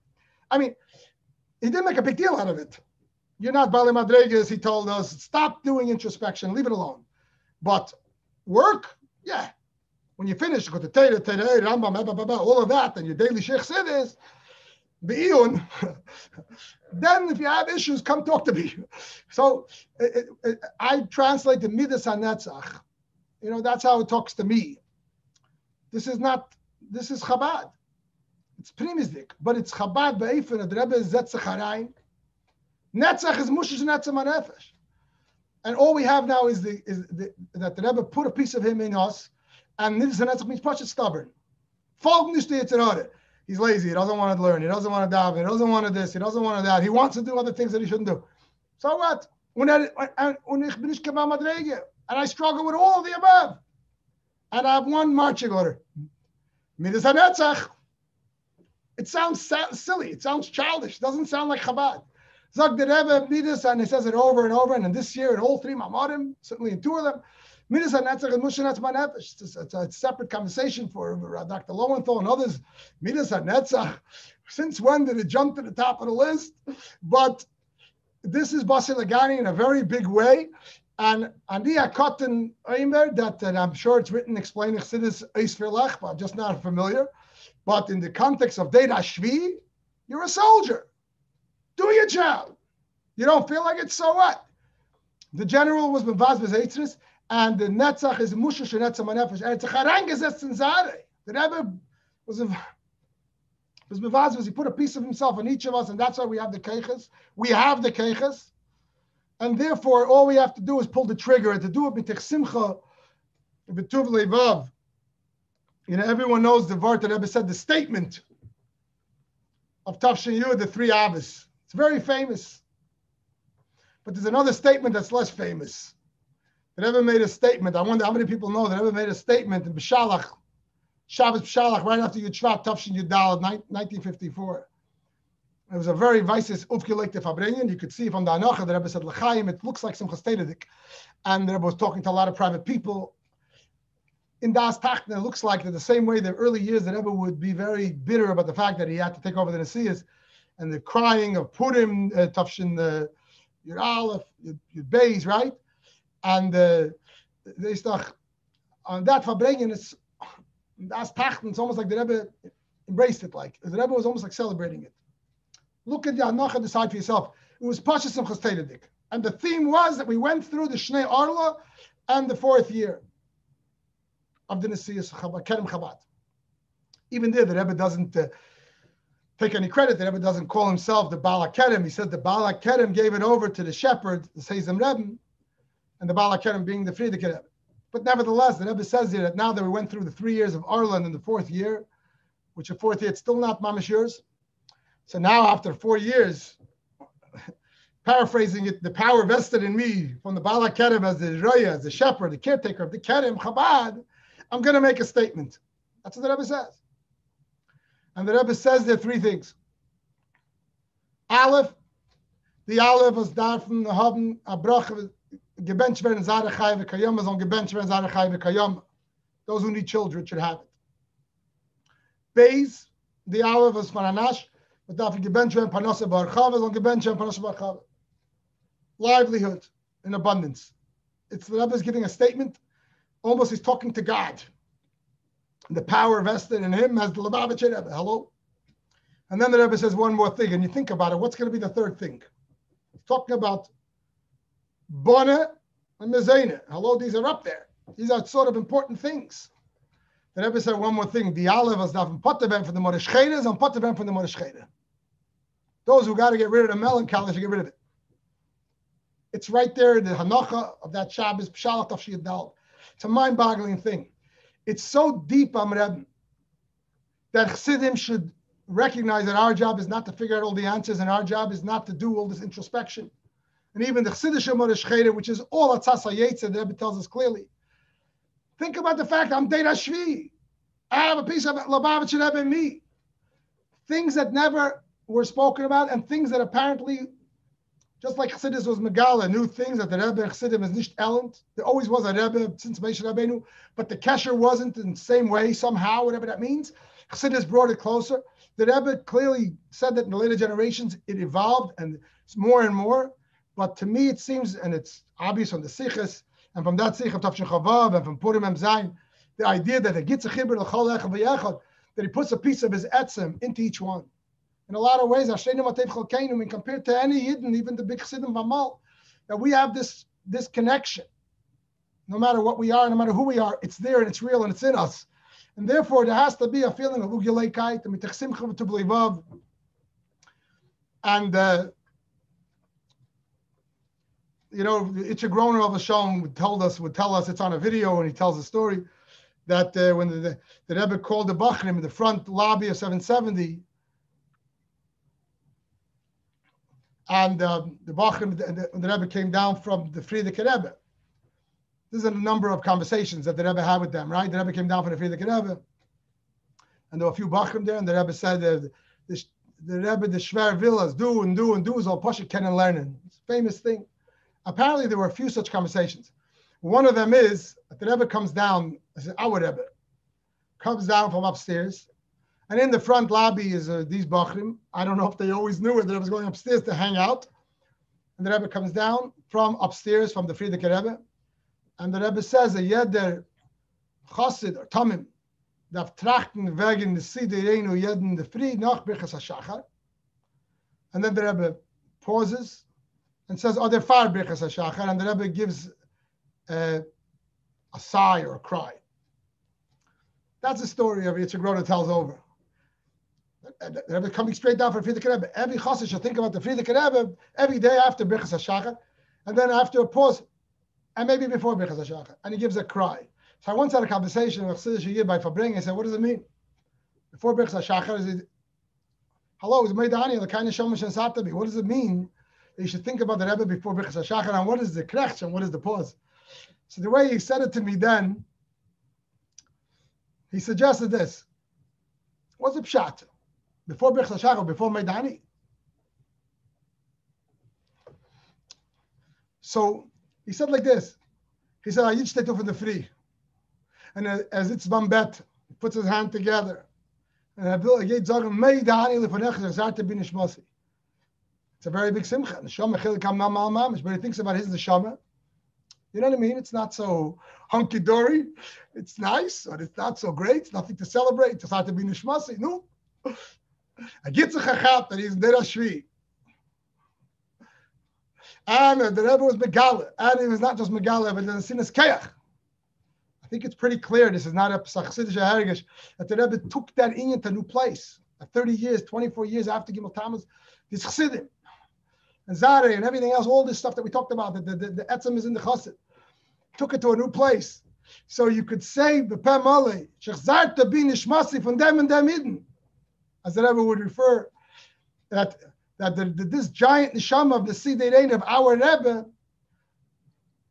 Speaker 1: I mean, he didn't make a big deal out of it. You're not Bali Madregas, he told us, stop doing introspection, leave it alone. But work, yeah. When you finish, go to Teda, Rambam, all of that, and your daily Sheikh Siddur, Be'iyun, then if you have issues, come talk to me. So I translate the Midas HaNetzach. You know, that's how it talks to me. This is Chabad. It's Primizdik, but it's Chabad Be'efen, the Rebbe is Zetzach Harayin. Netzach is Mushish Netzach Manefesh. And all we have now is that the Rebbe put a piece of him in us, and Midas HaNetzach means Pashat stubborn. He's lazy, he doesn't want to learn, he doesn't want to daven, he doesn't want to this, he doesn't want to that, he wants to do other things that he shouldn't do. So what? And I struggle with all of the above. And I have one marching order. Midas HaNetzach. It sounds silly. It sounds childish. It doesn't sound like Chabad. Zog the Rebbe Midas, and he says it over and over. And in this year, in all 3 Mamarim, certainly in 2 of them, Midas HaNetzach and Moshe Netzach Manefesh. It's a separate conversation for Dr. Lowenthal and others. Midas HaNetzach. Since when did it jump to the top of the list? But this is Basar Legani in a very big way. And Andia Cotton Eimer, that I'm sure it's written explaining Chassidus Eis Verlach, but I'm just not familiar. But in the context of Deid Hashvi, you're a soldier. Do your job. You don't feel like it, so what? The general was Mevaz Bezeitzris, and the Netzach is Mushish Netzach Manefesh, and it's a Charangesetz in Zare. The Rebbe was Mevaz, he put a piece of himself on each of us, and that's why we have the Keiches. We have the Keiches. And therefore, all we have to do is pull the trigger, and to do it b'tech simcha, b'tuv levav. You know, everyone knows the Vart that Rebbe said, the statement of Tafshin Yud, the 3 Avos. It's very famous. But there's another statement that's less famous. The Rebbe made a statement. I wonder how many people know that Rebbe made a statement in B'Shalach, Shabbos B'Shalach, right after Yud Shvat, Tafshin Yud Daled, 1954. It was a very vices aufgelegte Verbringen. You could see from the Anocha, the Rebbe said, L'chaim, it looks like some Chastedidik. And the Rebbe was talking to a lot of private people. In Das Tachten, it looks like that the same way the early years, the Rebbe would be very bitter about the fact that he had to take over the Nesiyas, and the crying of Purim, Tafshin, Yud Aleph, Yud Beis, right? And they start on that Verbringen, it's Das Tachten, it's almost like the Rebbe embraced it, like the Rebbe was almost like celebrating it. Look at the Anocha, decide for yourself. It was Pashas and Chastedidik. And the theme was that we went through the Shnei Arla and the 4th year of the Nesiyas Kerem Chabad. Even there, the Rebbe doesn't take any credit. The Rebbe doesn't call himself the Baal HaKerem. He said the Baal HaKerem gave it over to the shepherd, the Seizem Rebbe, and the Baal HaKerem being the Frierdiker Rebbe. But nevertheless, the Rebbe says here that now that we went through the 3 years of Arla and the 4th year, which the 4th year, it's still not mamash yours. So now, after 4 years, paraphrasing it, the power vested in me from the Baal HaKerem as the Roya, as the shepherd, the caretaker of the Kerem, Chabad, I'm going to make a statement. That's what the Rebbe says. And the Rebbe says there 3 things. Aleph, the Aleph was da from the Haben, a Brach, gebencht werden Zare Chai v'Kayom, is on gebencht werden Zare Chai v'Kayom. Those who need children should have it. Beis, the Aleph was from Anash, but dafür gebencht werden Parnasse Barchav, is on gebencht werden Parnasse Barchav. Livelihood in abundance. It's the Rebbe is giving a statement. Almost he's talking to God. The power vested in him as the Lubavitcher Rebbe. Hello? And then the Rebbe says one more thing, and you think about it, what's going to be the third thing? Talking about Bona and Mezena. Hello, these are up there. These are sort of important things. The Rebbe said one more thing. The Aleph was davon Potterben from the Modeschedes and Potterben from the Modeschede. Those who got to get rid of the melancholy should get rid of it. It's right there, the Hanacha of that Shabbos, Pshalat of Shiyadal. It's a mind-boggling thing. It's so deep, Rebbe, that Chassidim should recognize that our job is not to figure out all the answers, and our job is not to do all this introspection. And even the Chassidish Modeschede, which is all Atzas HaYetzer, the Rebbe tells us clearly. Think about the fact I'm Deir Shvi. I have a piece of Lubavitch Rebbe in me. Things that never were spoken about, and things that apparently, just like Chassidus was Megala, new things that the Rebbe and Chassidim is nicht elend. There always was a Rebbe since Moshe Rabbeinu, but the Kesher wasn't in the same way somehow, whatever that means. Chassidus brought it closer. The Rebbe clearly said that in the later generations it evolved and it's more and more. But to me it seems, and it's obvious from the Sichas, and from that Sich of Tavshin Chavav, and from Purim Mem Zayin, the idea that the Gitz Chibur L'chol Echad V'Yechad, that he puts a piece of his etzem into each one. In a lot of ways, Ashreinu Matev Chalkeinu, when compared to any Yidden, even the big Chassidim Vamal, that we have this connection. No matter what we are, no matter who we are, it's there and it's real and it's in us. And therefore, there has to be a feeling of Ugileikait, and Mitach Simcha V'Tubleivav. And you know, Itchagroner of Shalom would tell us, it's on a video, and he tells a story that when the Rebbe called the Bachrim in the front lobby of 770, and the Bachrim, the Rebbe came down from the Frierdiker Rebbe. This is a number of conversations that the Rebbe had with them, right? The Rebbe came down from the Frierdiker Rebbe, and there were a few Bachrim there, and the Rebbe said, the Rebbe, the Shver Villas, do is all Pasha Ken and learning. It's a famous thing. Apparently, there were a few such conversations. One of them is that the Rebbe comes down, our Rebbe, comes down from upstairs, and in the front lobby is these Bachrim. I don't know if they always knew it, the Rebbe was going upstairs to hang out. And the Rebbe comes down from upstairs from the Frierdiker Rebbe, and the Rebbe says, a jeder Chassid or Tamim, darf trachten wegen des Sidereinu jeden de Fried nach Birchas HaShachar. And then the Rebbe pauses and says, "Other far Birchas HaShachar," and the Rebbe gives a sigh or a cry. That's the story of Yitzhak tells over. The Rebbe coming straight down from Frierdiker Rebbe. Every chassid should think about the Frierdiker Rebbe every day after Birchas HaShachar, and then after a pause, and maybe before Birchas HaShachar, and he gives a cry. So I once had a conversation with Chassidish Yid by Fabring. I said, "What does it mean? Before Birchas HaShachar, is it, hello, is Meidani, the kind of Shomash and Satabi? What does it mean? You should think about the Rebbe before Birchas HaShachar, and what is the krech and what is the pause?" So the way he said it to me then, he suggested this. What's the pshat? Before Birchas HaShachar, before Meidani? So he said like this. He said, "I each take off in the free." And as it's Bambet, he puts his hand together. And I will again sagen, Meidani lefonech zarte bin ishmasi. It's a very big simcha. Neshama chilek hamal mamish, but he thinks about his neshama. You know what I mean? It's not so hunky-dory. It's nice, but it's not so great. It's nothing to celebrate. It's hard to be nishmasi. No. I get to chachat that he's Deir Shvi. And the Rebbe was Megala. And he was not just Megala, but the Sinas Keach. I think it's pretty clear, this is not a Chassidish Hergish, that the Rebbe took that inyan to a new place. 30 years, 24 years after Gimel Tammuz, this Chassidim, and Zare, and everything else, all this stuff that we talked about, the etzem is in the Chassid, took it to a new place. So you could say, B'peh Malei, Shechzarta bi nishmasi from them and them hidden. As the Rebbe would refer, that this giant neshama of the Sidei Rein of our Rebbe,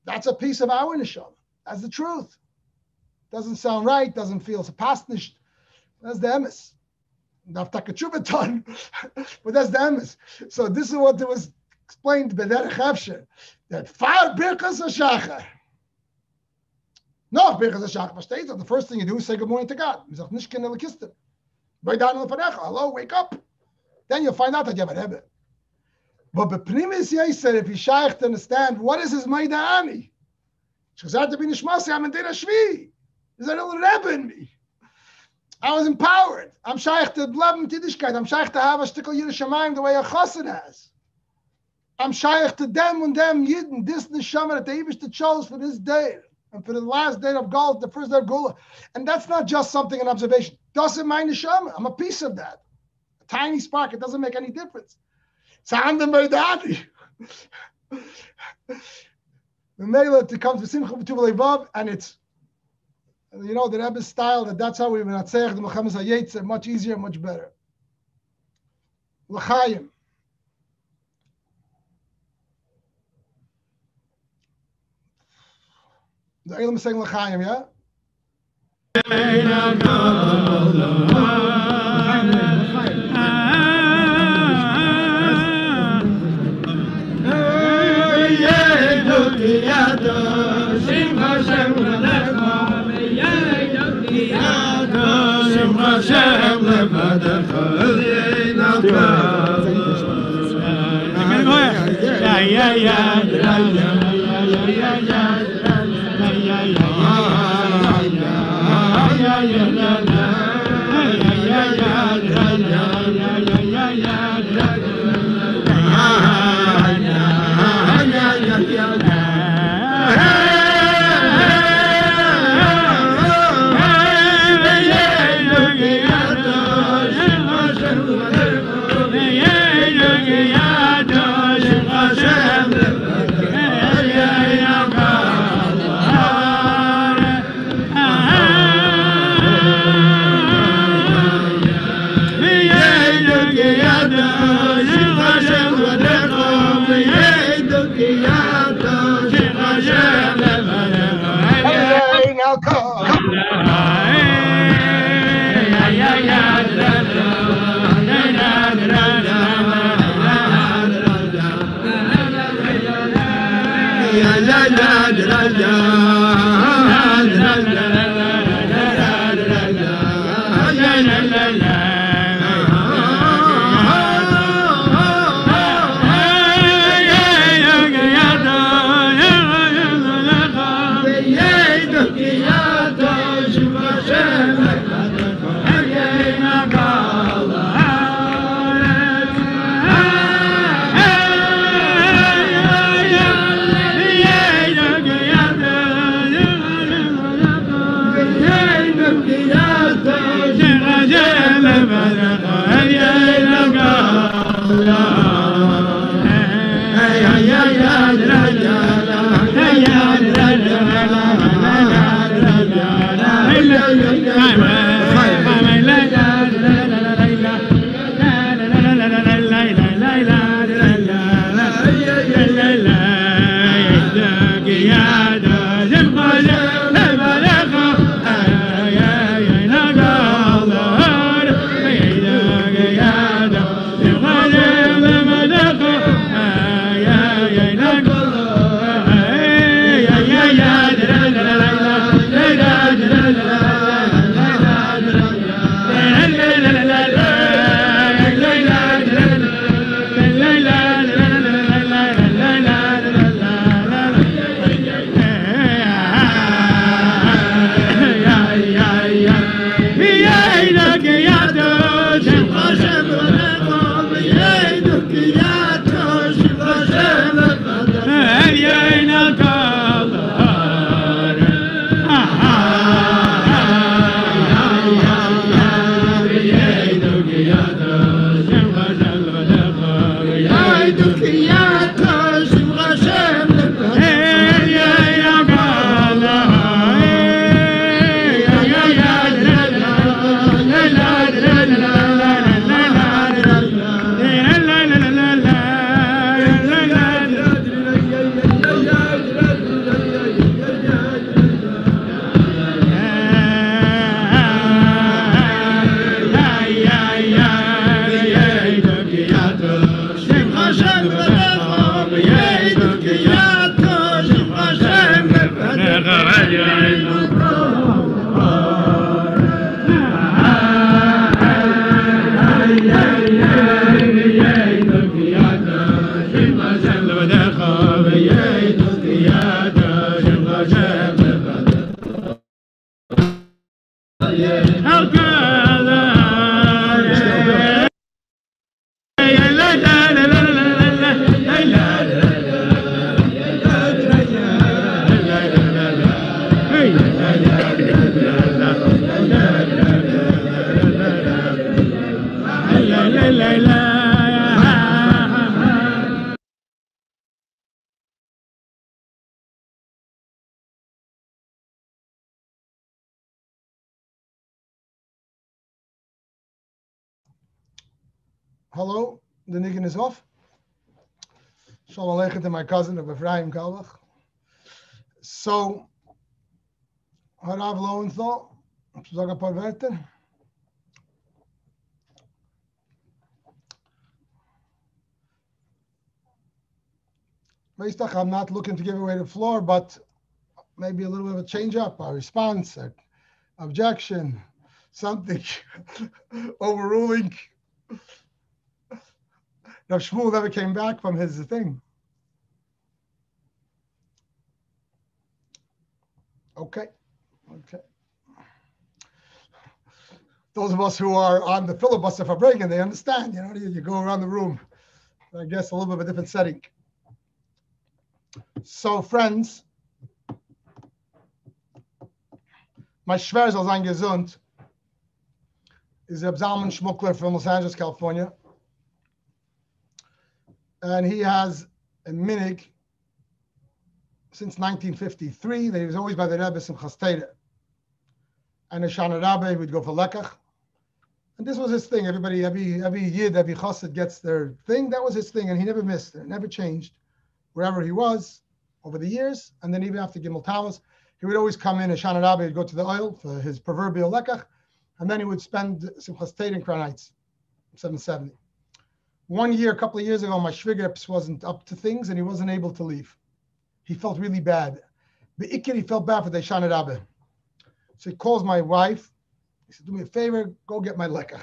Speaker 1: that's a piece of our neshama. That's the truth. Doesn't sound right, doesn't feel sapasnish. That's the emes. But that's the emes. So this is what it was explained by Derech Hefsher, that far Birchas HaShachar. No, Birchas HaShachar, versteht that the first thing you do is say good morning to God. Hello, wake up. Then you'll find out that you have a Rebbe. But B'Primis Yeser, if you shaykh to understand what is his Maidani, Shechzarta bin Nishmasi, I'm in Deir Shvi. There's a little Rebbe in me. I was empowered. I'm shaykh to Leben Tiddishkeit. I'm shaykh to have a shtickle Yerushalayim the way a chassid has. I'm shaykh to them and them Yidden, this neshama that the Eibishter chose for this day and for the last day of Gula, the first day of Gula. And that's not just something, an observation. Doesn't mind neshama. I'm a piece of that. A tiny spark. It doesn't make any difference. Sound the Merdadi. The Megillah to come to Simcha B'Tuv Levav, and it's, you know, the Rebbe's style, that's how we menatzech the Melchemes HaYetzer, much easier, much better. L'chaim. The Eilim is saying L'chaim, yeah? Hello, the niggin is off. Shalom Aleichem to my cousin of Ephraim Kalbach. So, Harav Lowenthal, sag ein paar Wörter. Meistach, I'm not looking to give away the floor, but maybe a little bit of a change up, a response, an objection, something, overruling. Rav Shmuel never came back from his thing. Okay. Those of us who are on the filibuster for Bregan, they understand, you go around the room. I guess a little bit of a different setting. So, friends, my Schwer soll sein gesund is Reb Zalman Schmuckler from Los Angeles, California. And he has a minig since 1953 that he was always by the Rebbe Simchas Torah. And a Shana Rabbe, he would go for Lekach. And this was his thing. Everybody, every Yid, every Chassid gets their thing. That was his thing, and he never missed it. Never changed. Wherever he was over the years, and then even after Gimel Tammuz, he would always come in, and Shana Rabbe would go to the oil for his proverbial Lekach, and then he would spend Simchas Torah in Crown Heights, 770. One year, a couple of years ago, my Shvigerps wasn't up to things, and he wasn't able to leave. He felt really bad. The Ikir, he felt bad for the Shana Rabbe. So he calls my wife. He said, do me a favor, go get my Lekach.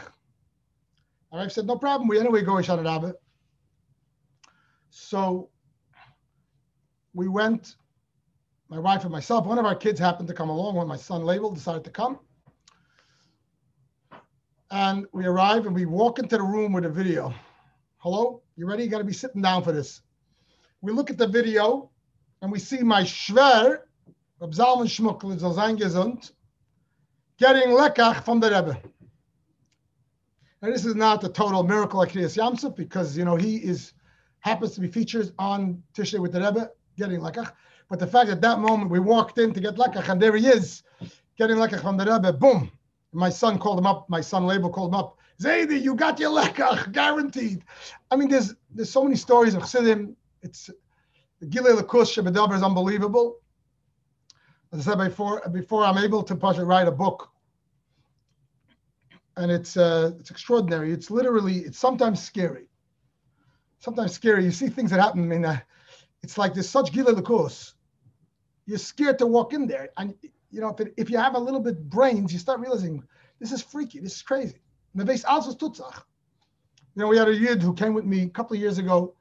Speaker 1: My wife said, no problem. We anyway go to Shana Rabbe. So we went, my wife and myself. One of our kids happened to come along when my son Label decided to come. And we arrive and we walk into the room with a video. Hello, you ready? You got to be sitting down for this. We look at the video and we see my Schwer, Reb Zalman Schmuckler, soll sein gesund, getting Lekach from the Rebbe. And this is not a total miracle like Kriyas Yamsuf because, he happens to be featured on Tishrei with the Rebbe, getting Lekach. But the fact that that moment we walked in to get Lekach and there he is, getting Lekach from the Rebbe, boom. My son called him up, my son Label called him up. Zaidi, you got your Lekach, guaranteed. I mean, there's so many stories of Chassidim. It's the Gilei L'Kus Shebedaber is unbelievable. As I said before I'm able to write a book. And it's extraordinary. It's sometimes scary. Sometimes scary. You see things that happen. I mean, it's like there's such Gilei L'Kus. You're scared to walk in there. And, if you have a little bit brains, you start realizing this is freaky. This is crazy. We had a Yid who came with me a couple of years ago.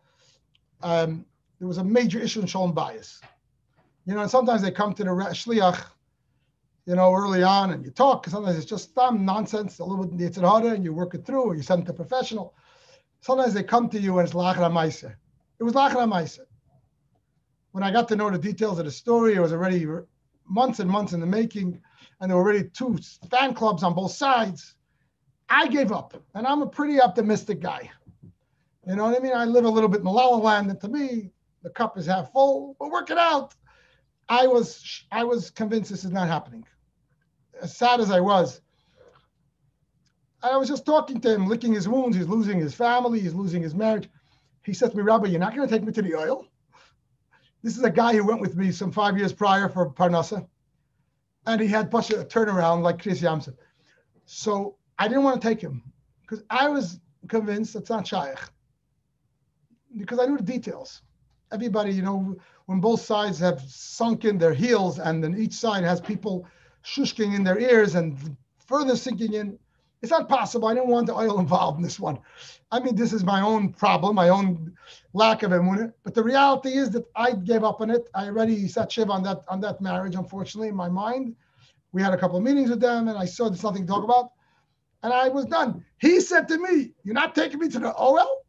Speaker 1: There was a major issue in Shalom bias. And sometimes they come to the Shliach, early on and you talk. Sometimes it's just nonsense, a little bit harder, and you work it through, or you send it to a professional. Sometimes they come to you and it's Lachra Maisa. It was Lachra Maisa. When I got to know the details of the story, it was already months and months in the making, and there were already 2 fan clubs on both sides. I gave up, and I'm a pretty optimistic guy. You know what I mean? I live a little bit in Malala land, and to me, the cup is half full. We'll work it out. I was convinced this is not happening. As sad as I was just talking to him, licking his wounds. He's losing his family. He's losing his marriage. He said to me, Rabbi, you're not going to take me to the oil? This is a guy who went with me some 5 years prior for Parnassa, and he had a turnaround like Kriyas Yamsuf. So I didn't want to take him because I was convinced it's not Shaykh, because I knew the details. Everybody, when both sides have sunk in their heels and then each side has people shushking in their ears and further sinking in, it's not possible. I didn't want the oil involved in this one. I mean, this is my own problem, my own lack of emunah. But the reality is that I gave up on it. I already sat shiv on that marriage, unfortunately, in my mind. We had a couple of meetings with them, and I saw there's nothing to talk about. And I was done. He said to me, you're not taking me to the oil?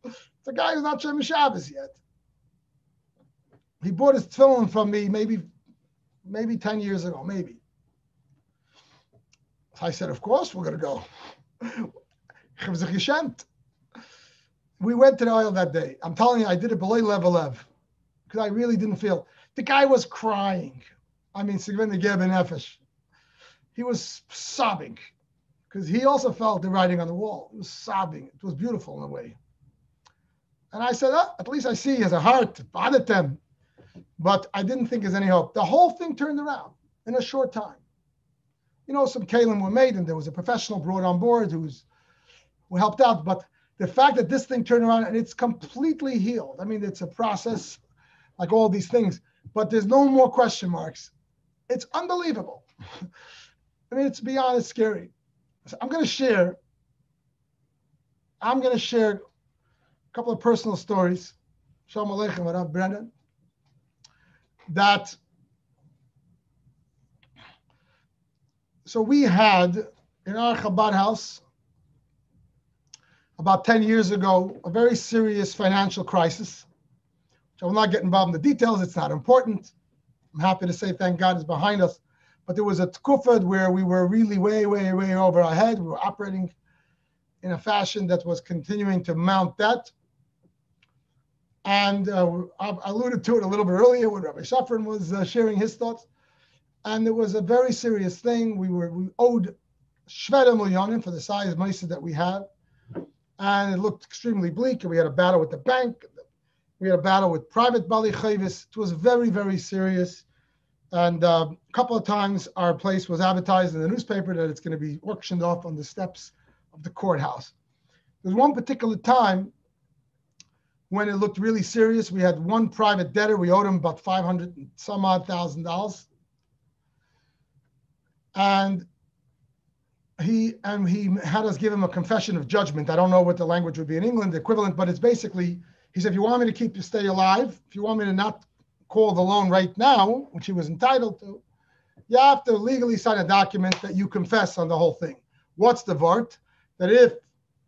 Speaker 1: It's a guy who's not Shem Shabbos yet. He bought his tefillin from me maybe maybe 10 years ago, maybe. So I said, of course we're going to go. We went to the oil that day. I'm telling you, I did it below level of, because I really didn't feel. The guy was crying. I mean, he was sobbing, because he also felt the writing on the wall. He was sobbing. It was beautiful in a way. And I said, oh, at least I see he has a heart. But I didn't think there's any hope. The whole thing turned around in a short time. You know, some kalim were made, and there was a professional brought on board who helped out. But the fact that this thing turned around and it's completely healed. I mean, it's a process like all these things, but there's no more question marks. It's unbelievable. I mean, it's beyond scary. So I'm going to share a couple of personal stories. Shalom Aleichem, Rav Brennan. So we had in our Chabad house about 10 years ago a very serious financial crisis, which I will not get involved in the details. It's not important. I'm happy to say thank God it's behind us. But there was a tkufad where we were really way, way, way over our head. We were operating in a fashion that was continuing to mount debt. And I alluded to it a little bit earlier when Rabbi Shafran was sharing his thoughts. And it was a very serious thing. We owed Shveda Milyonim for the size meiser that we had. And it looked extremely bleak. And we had a battle with the bank. We had a battle with private Bali Chavis. It was very, very serious. And a couple of times our place was advertised in the newspaper that it's going to be auctioned off on the steps of the courthouse. There was one particular time when it looked really serious. We had one private debtor. We owed him about $500 and some odd $1,000. And he had us give him a confession of judgment. I don't know what the language would be in England, the equivalent, but it's basically, he said, if you want me to keep you stay alive, if you want me to not call the loan right now, which he was entitled to, you have to legally sign a document that you confess on the whole thing. What's the vart? That if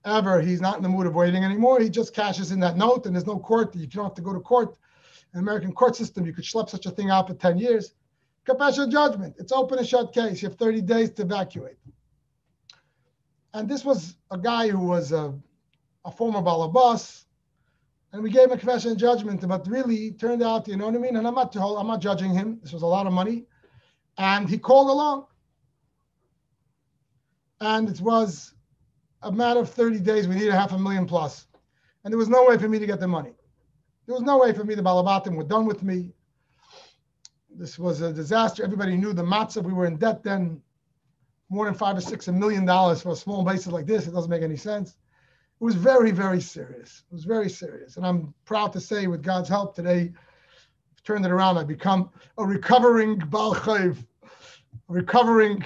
Speaker 1: ever he's not in the mood of waiting anymore, he just cashes in that note and there's no court. You don't have to go to court. In the American court system, you could schlep such a thing out for 10 years. Confession judgment. It's open and shut case. You have 30 days to evacuate. And this was a guy who was a former balabas, and we gave him a confession judgment, but really it turned out, you know what I mean? And I'm not judging him. This was a lot of money. And he called along. And it was a matter of 30 days. We needed $500,000 plus. And there was no way for me to get the money. There was no way for me. The balabatim were done with me. This was a disaster. Everybody knew the matzah. We were in debt then, more than $5 or $6 million for a small basis like this. It doesn't make any sense. It was very, very serious. It was very serious. And I'm proud to say, with God's help today, I've turned it around. I've become a recovering Baal Chayv, a recovering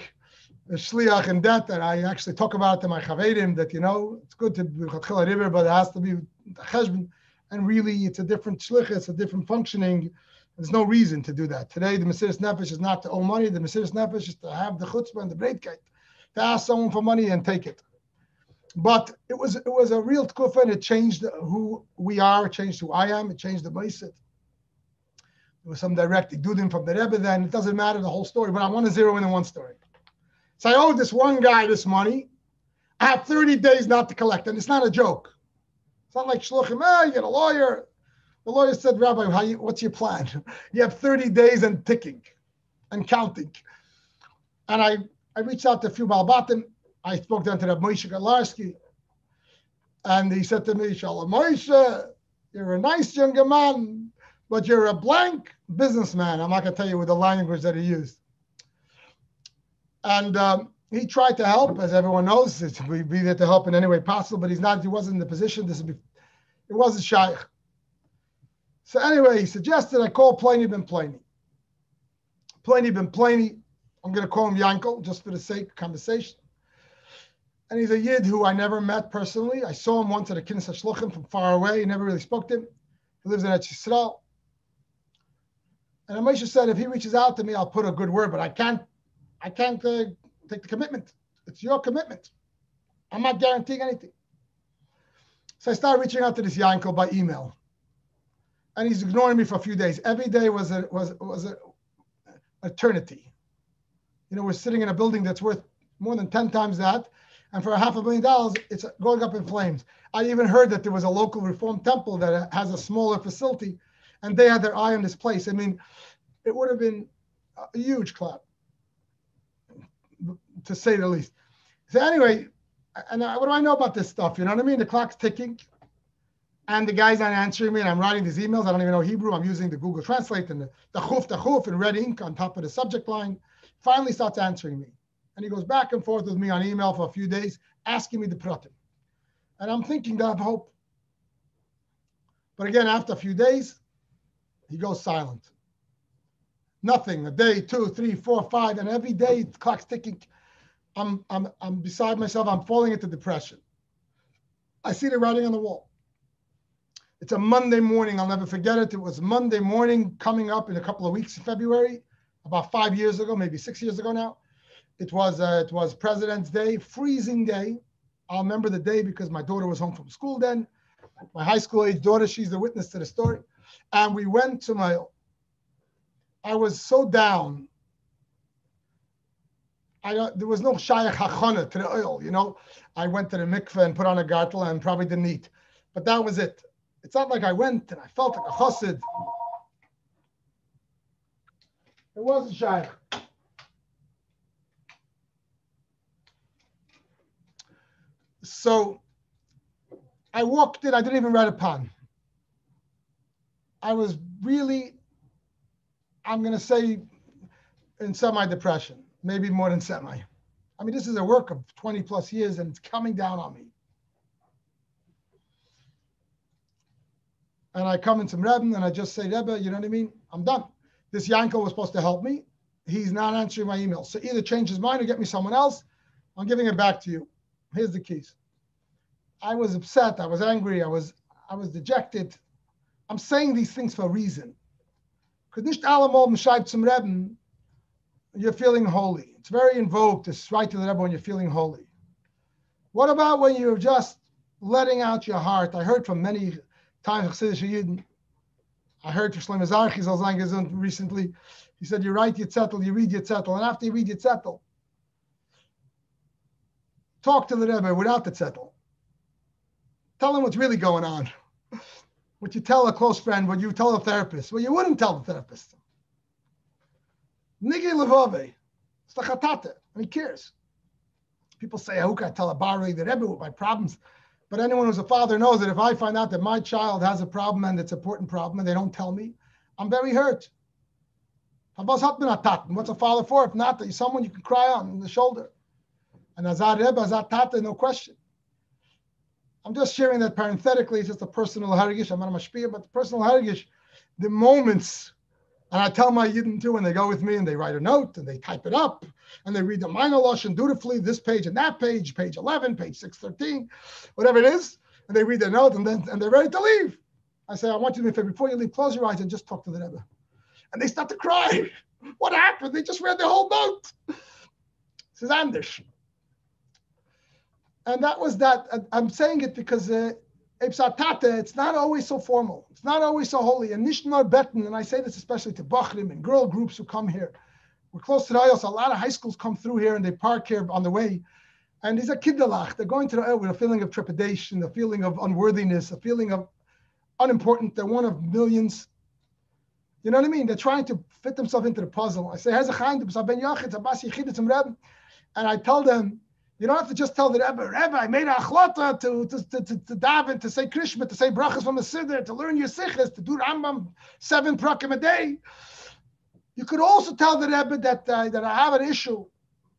Speaker 1: shliach in debt. And I actually talk about it to my chavedim that, you know, it's good to be chatchila river, but it has to be cheshbon. And really, it's a different shliach, it's a different functioning. There's no reason to do that. Today, the Mesiras Nefesh is not to owe money. The Mesiras Nefesh is to have the chutzpah and the breitkeit, to ask someone for money and take it. But it was a real tkufa, and it changed who we are, it changed who I am, it changed the meiset. There was some direct dudim from the Rebbe then. It doesn't matter the whole story, but I want to zero in on one story. So I owe this one guy this money. I have 30 days not to collect, and it's not a joke. It's not like shluchim, you get a lawyer. The lawyer said, Rabbi, what's your plan? You have 30 days and ticking and counting. And I reached out to a few balbatim. I spoke down to Reb Moshe Galarski. And he said to me, Shalom Moshe, you're a nice younger man, but you're a blank businessman. I'm not going to tell you with the language that he used. And he tried to help, as everyone knows. We'd be there to help in any way possible, but he wasn't in the position. It wasn't shaykh. So anyway, he suggested I call Pliny ben Pliny. Pliny ben Pliny, I'm going to call him Yankel, just for the sake of conversation. And he's a Yid who I never met personally. I saw him once at a Knesset Shluchim from far away. He never really spoke to him. He lives in Eretz Yisrael. And Moshe said, if he reaches out to me, I'll put a good word, but I can't take the commitment. It's your commitment. I'm not guaranteeing anything. So I started reaching out to this Yankel by email. And he's ignoring me for a few days. Every day was eternity. You know, we're sitting in a building that's worth more than 10 times that. And for $500,000, it's going up in flames. I even heard that there was a local Reform temple that has a smaller facility, and they had their eye on this place. I mean, it would have been a huge clap, to say the least. So anyway, and what do I know about this stuff? You know what I mean? The clock's ticking, and the guy's not answering me, and I'm writing these emails. I don't even know Hebrew. I'm using the Google Translate and the chuf in red ink on top of the subject line. Finally starts answering me. And he goes back and forth with me on email for a few days, asking me the pratim. And I'm thinking that I have hope. But again, after a few days, he goes silent. Nothing. A day, 2, 3, 4, 5, and every day the clock's ticking. I'm beside myself. I'm falling into depression. I see the writing on the wall. It's a Monday morning. I'll never forget it. It was Monday morning coming up in a couple of weeks in February, about 5 years ago, maybe 6 years ago now. It was President's Day, freezing day. I'll remember the day because my daughter was home from school then. My high school age daughter, she's the witness to the story. And we went to I was so down. There was no shayach hachana to the oil, you know. I went to the mikveh and put on a gartel and probably didn't eat. But that was it. It's not like I went and I felt like a chassid. It wasn't shayach. So I walked in, I didn't even write a pan. I was really, I'm going to say, in semi-depression, maybe more than semi. I mean, this is a work of 20 plus years and it's coming down on me. And I come into Rebbe and I just say, Rebbe, you know what I mean? I'm done. This Yankel was supposed to help me. He's not answering my emails. So either change his mind or get me someone else. I'm giving it back to you. Here's the keys. I was upset. I was angry. I was dejected. I'm saying these things for a reason. Because nicht allemal schreibt zum Rebbe, you're feeling holy. It's very in vogue to write to the Rebbe when you're feeling holy. What about when you're just letting out your heart? I heard from many times Chassidische Yidden. I heard from Shlomo Zarchi recently. He said, you write Yetzetel, you read Yetzetel, and after you read Yetzetel, talk to the Rebbe without the Zettel. Tell him what's really going on. What you tell a close friend, what you tell a therapist, what you wouldn't tell the therapist. Nigi levove, it's the chatate, and he cares. People say, how can I tell a barri the Rebbe with my problems? But anyone who's a father knows that if I find out that my child has a problem and it's an important problem and they don't tell me, I'm very hurt. What's a father for? If not, that someone you can cry on the shoulder. And Azar Rebbe, Azar Tata, no question. I'm just sharing that parenthetically. It's just a personal haragish. I'm not a mashpia, but the personal haragish, the moments, and I tell my Yidden too, when they go with me and they write a note and they type it up and they read the minor lashon dutifully, this page and that page, page 11, page 613, whatever it is, and they read the note and they're ready to leave. I say, I want you to do a favor. Before you leave, close your eyes and just talk to the Rebbe. And they start to cry. What happened? They just read the whole note. This is Anders. And that was that. I'm saying it because it's not always so formal. It's not always so holy. And Nishnar Betten, and I say this especially to Bachrim and girl groups who come here. We're close to the Ayos. A lot of high schools come through here and they park here on the way. And these are kiddalach. They're going to the Ayos with a feeling of trepidation, a feeling of unworthiness, a feeling of unimportant. They're one of millions. You know what I mean? They're trying to fit themselves into the puzzle. I say, and I tell them, you don't have to just tell the Rebbe, I made a achlata to daven, to say Krishma, to say brachas from the Siddur, to learn your sichas, to do Rambam 7 prakim a day. You could also tell the Rebbe that I have an issue.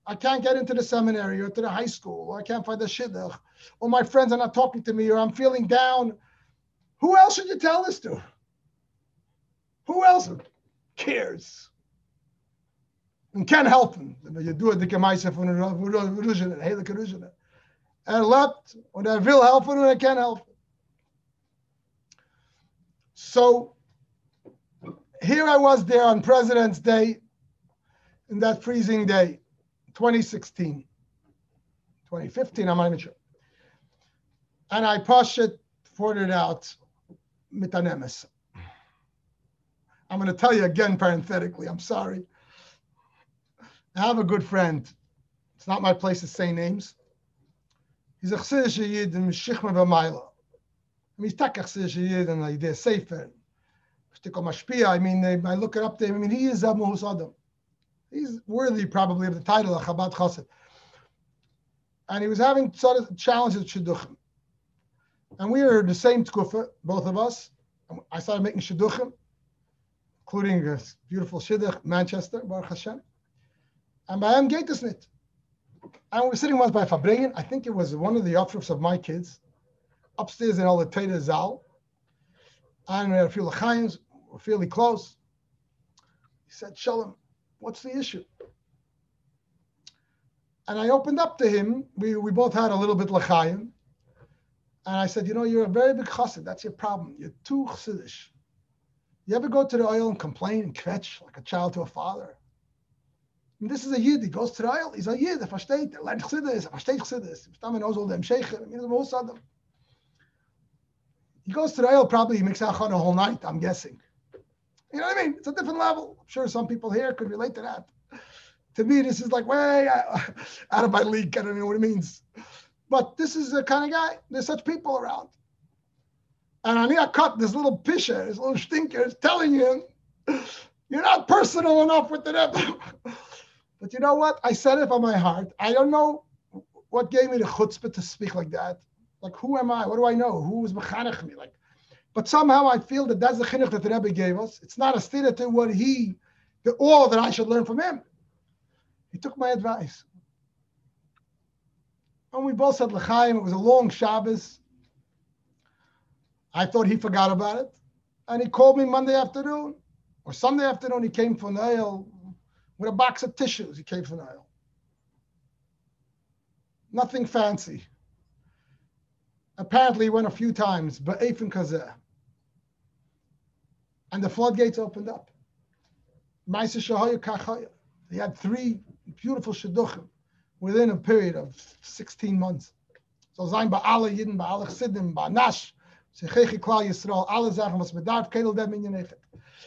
Speaker 1: I can't get into the seminary or to the high school, or I can't find the shidduch, or my friends are not talking to me, or I'm feeling down. Who else should you tell this to? Who else cares? And can help him. You do it the gemaisa from the hele keruzene. Left when I will help him, and I can help him. So here I was there on President's Day, in that freezing day, 2016, 2015, I'm not even sure. And I poured it out, mitanemes. I'm going to tell you again parenthetically, I'm sorry. I have a good friend. It's not my place to say names. He's a Chassidish Yid in Shichma V'Mayla. He's tak Chassidish Yid and Yidei Sefer. Shtikol Mashpia. I mean, I look it up to him. I mean, he is Amuhus Adam. He's worthy probably of the title of Chabad Chassid. And he was having sort of challenges with Shidduchim. And we were in the same tkufa, both of us. I started making Shidduchim, including a beautiful Shidduch, Manchester, Baruch Hashem. And by him, Gaitesnit. And we were sitting once by Fabringen. I think it was one of the outfits of my kids, upstairs in Al Teda Zal. And we had a few L'chaims, we're fairly close. He said, Shalom, what's the issue? And I opened up to him. We both had a little bit L'chaim. And I said, you know, you're a very big chassid. That's your problem. You're too chassidish. You ever go to the oil and complain and kvetch like a child to a father? And this is a yid. He goes to the oil. He's a yid. If I stay, learn chassidus. If I stay chassidus, if Stam knows all them sheikher, he goes to the oil. Probably he makes achon a whole night. I'm guessing. You know what I mean? It's a different level. I'm sure some people here could relate to that. To me, this is like way out of my league. I don't know what it means. But this is the kind of guy. There's such people around. And I cut this little pisher, this little stinker is telling him, you're not personal enough with the Rebbe. But you know what? I said it from my heart. I don't know what gave me the chutzpah to speak like that. Like, who am I? What do I know? Who was mechanech me? Like, but somehow I feel that that's the chinuch that the Rebbe gave us. It's not a stira to what all that I should learn from him. He took my advice. And we both said l'chaim. It was a long Shabbos. I thought he forgot about it. And he called me Monday afternoon or Sunday afternoon. He came from Nail with a box of tissues. He came from Nail. Nothing fancy. Apparently he went a few times, but Eifin Kazeh. And the floodgates opened up. Ma'aseh Shahoyu Kachaya. He had 3 beautiful shidduchim within a period of 16 months. So Zayin Ba'ala Yidin, Ba'ala Chsidim, Ba'anash, Shechechi Klal Yisrael, Allah Zachem, Was Medarv, Kedel Dev Minyan Echet.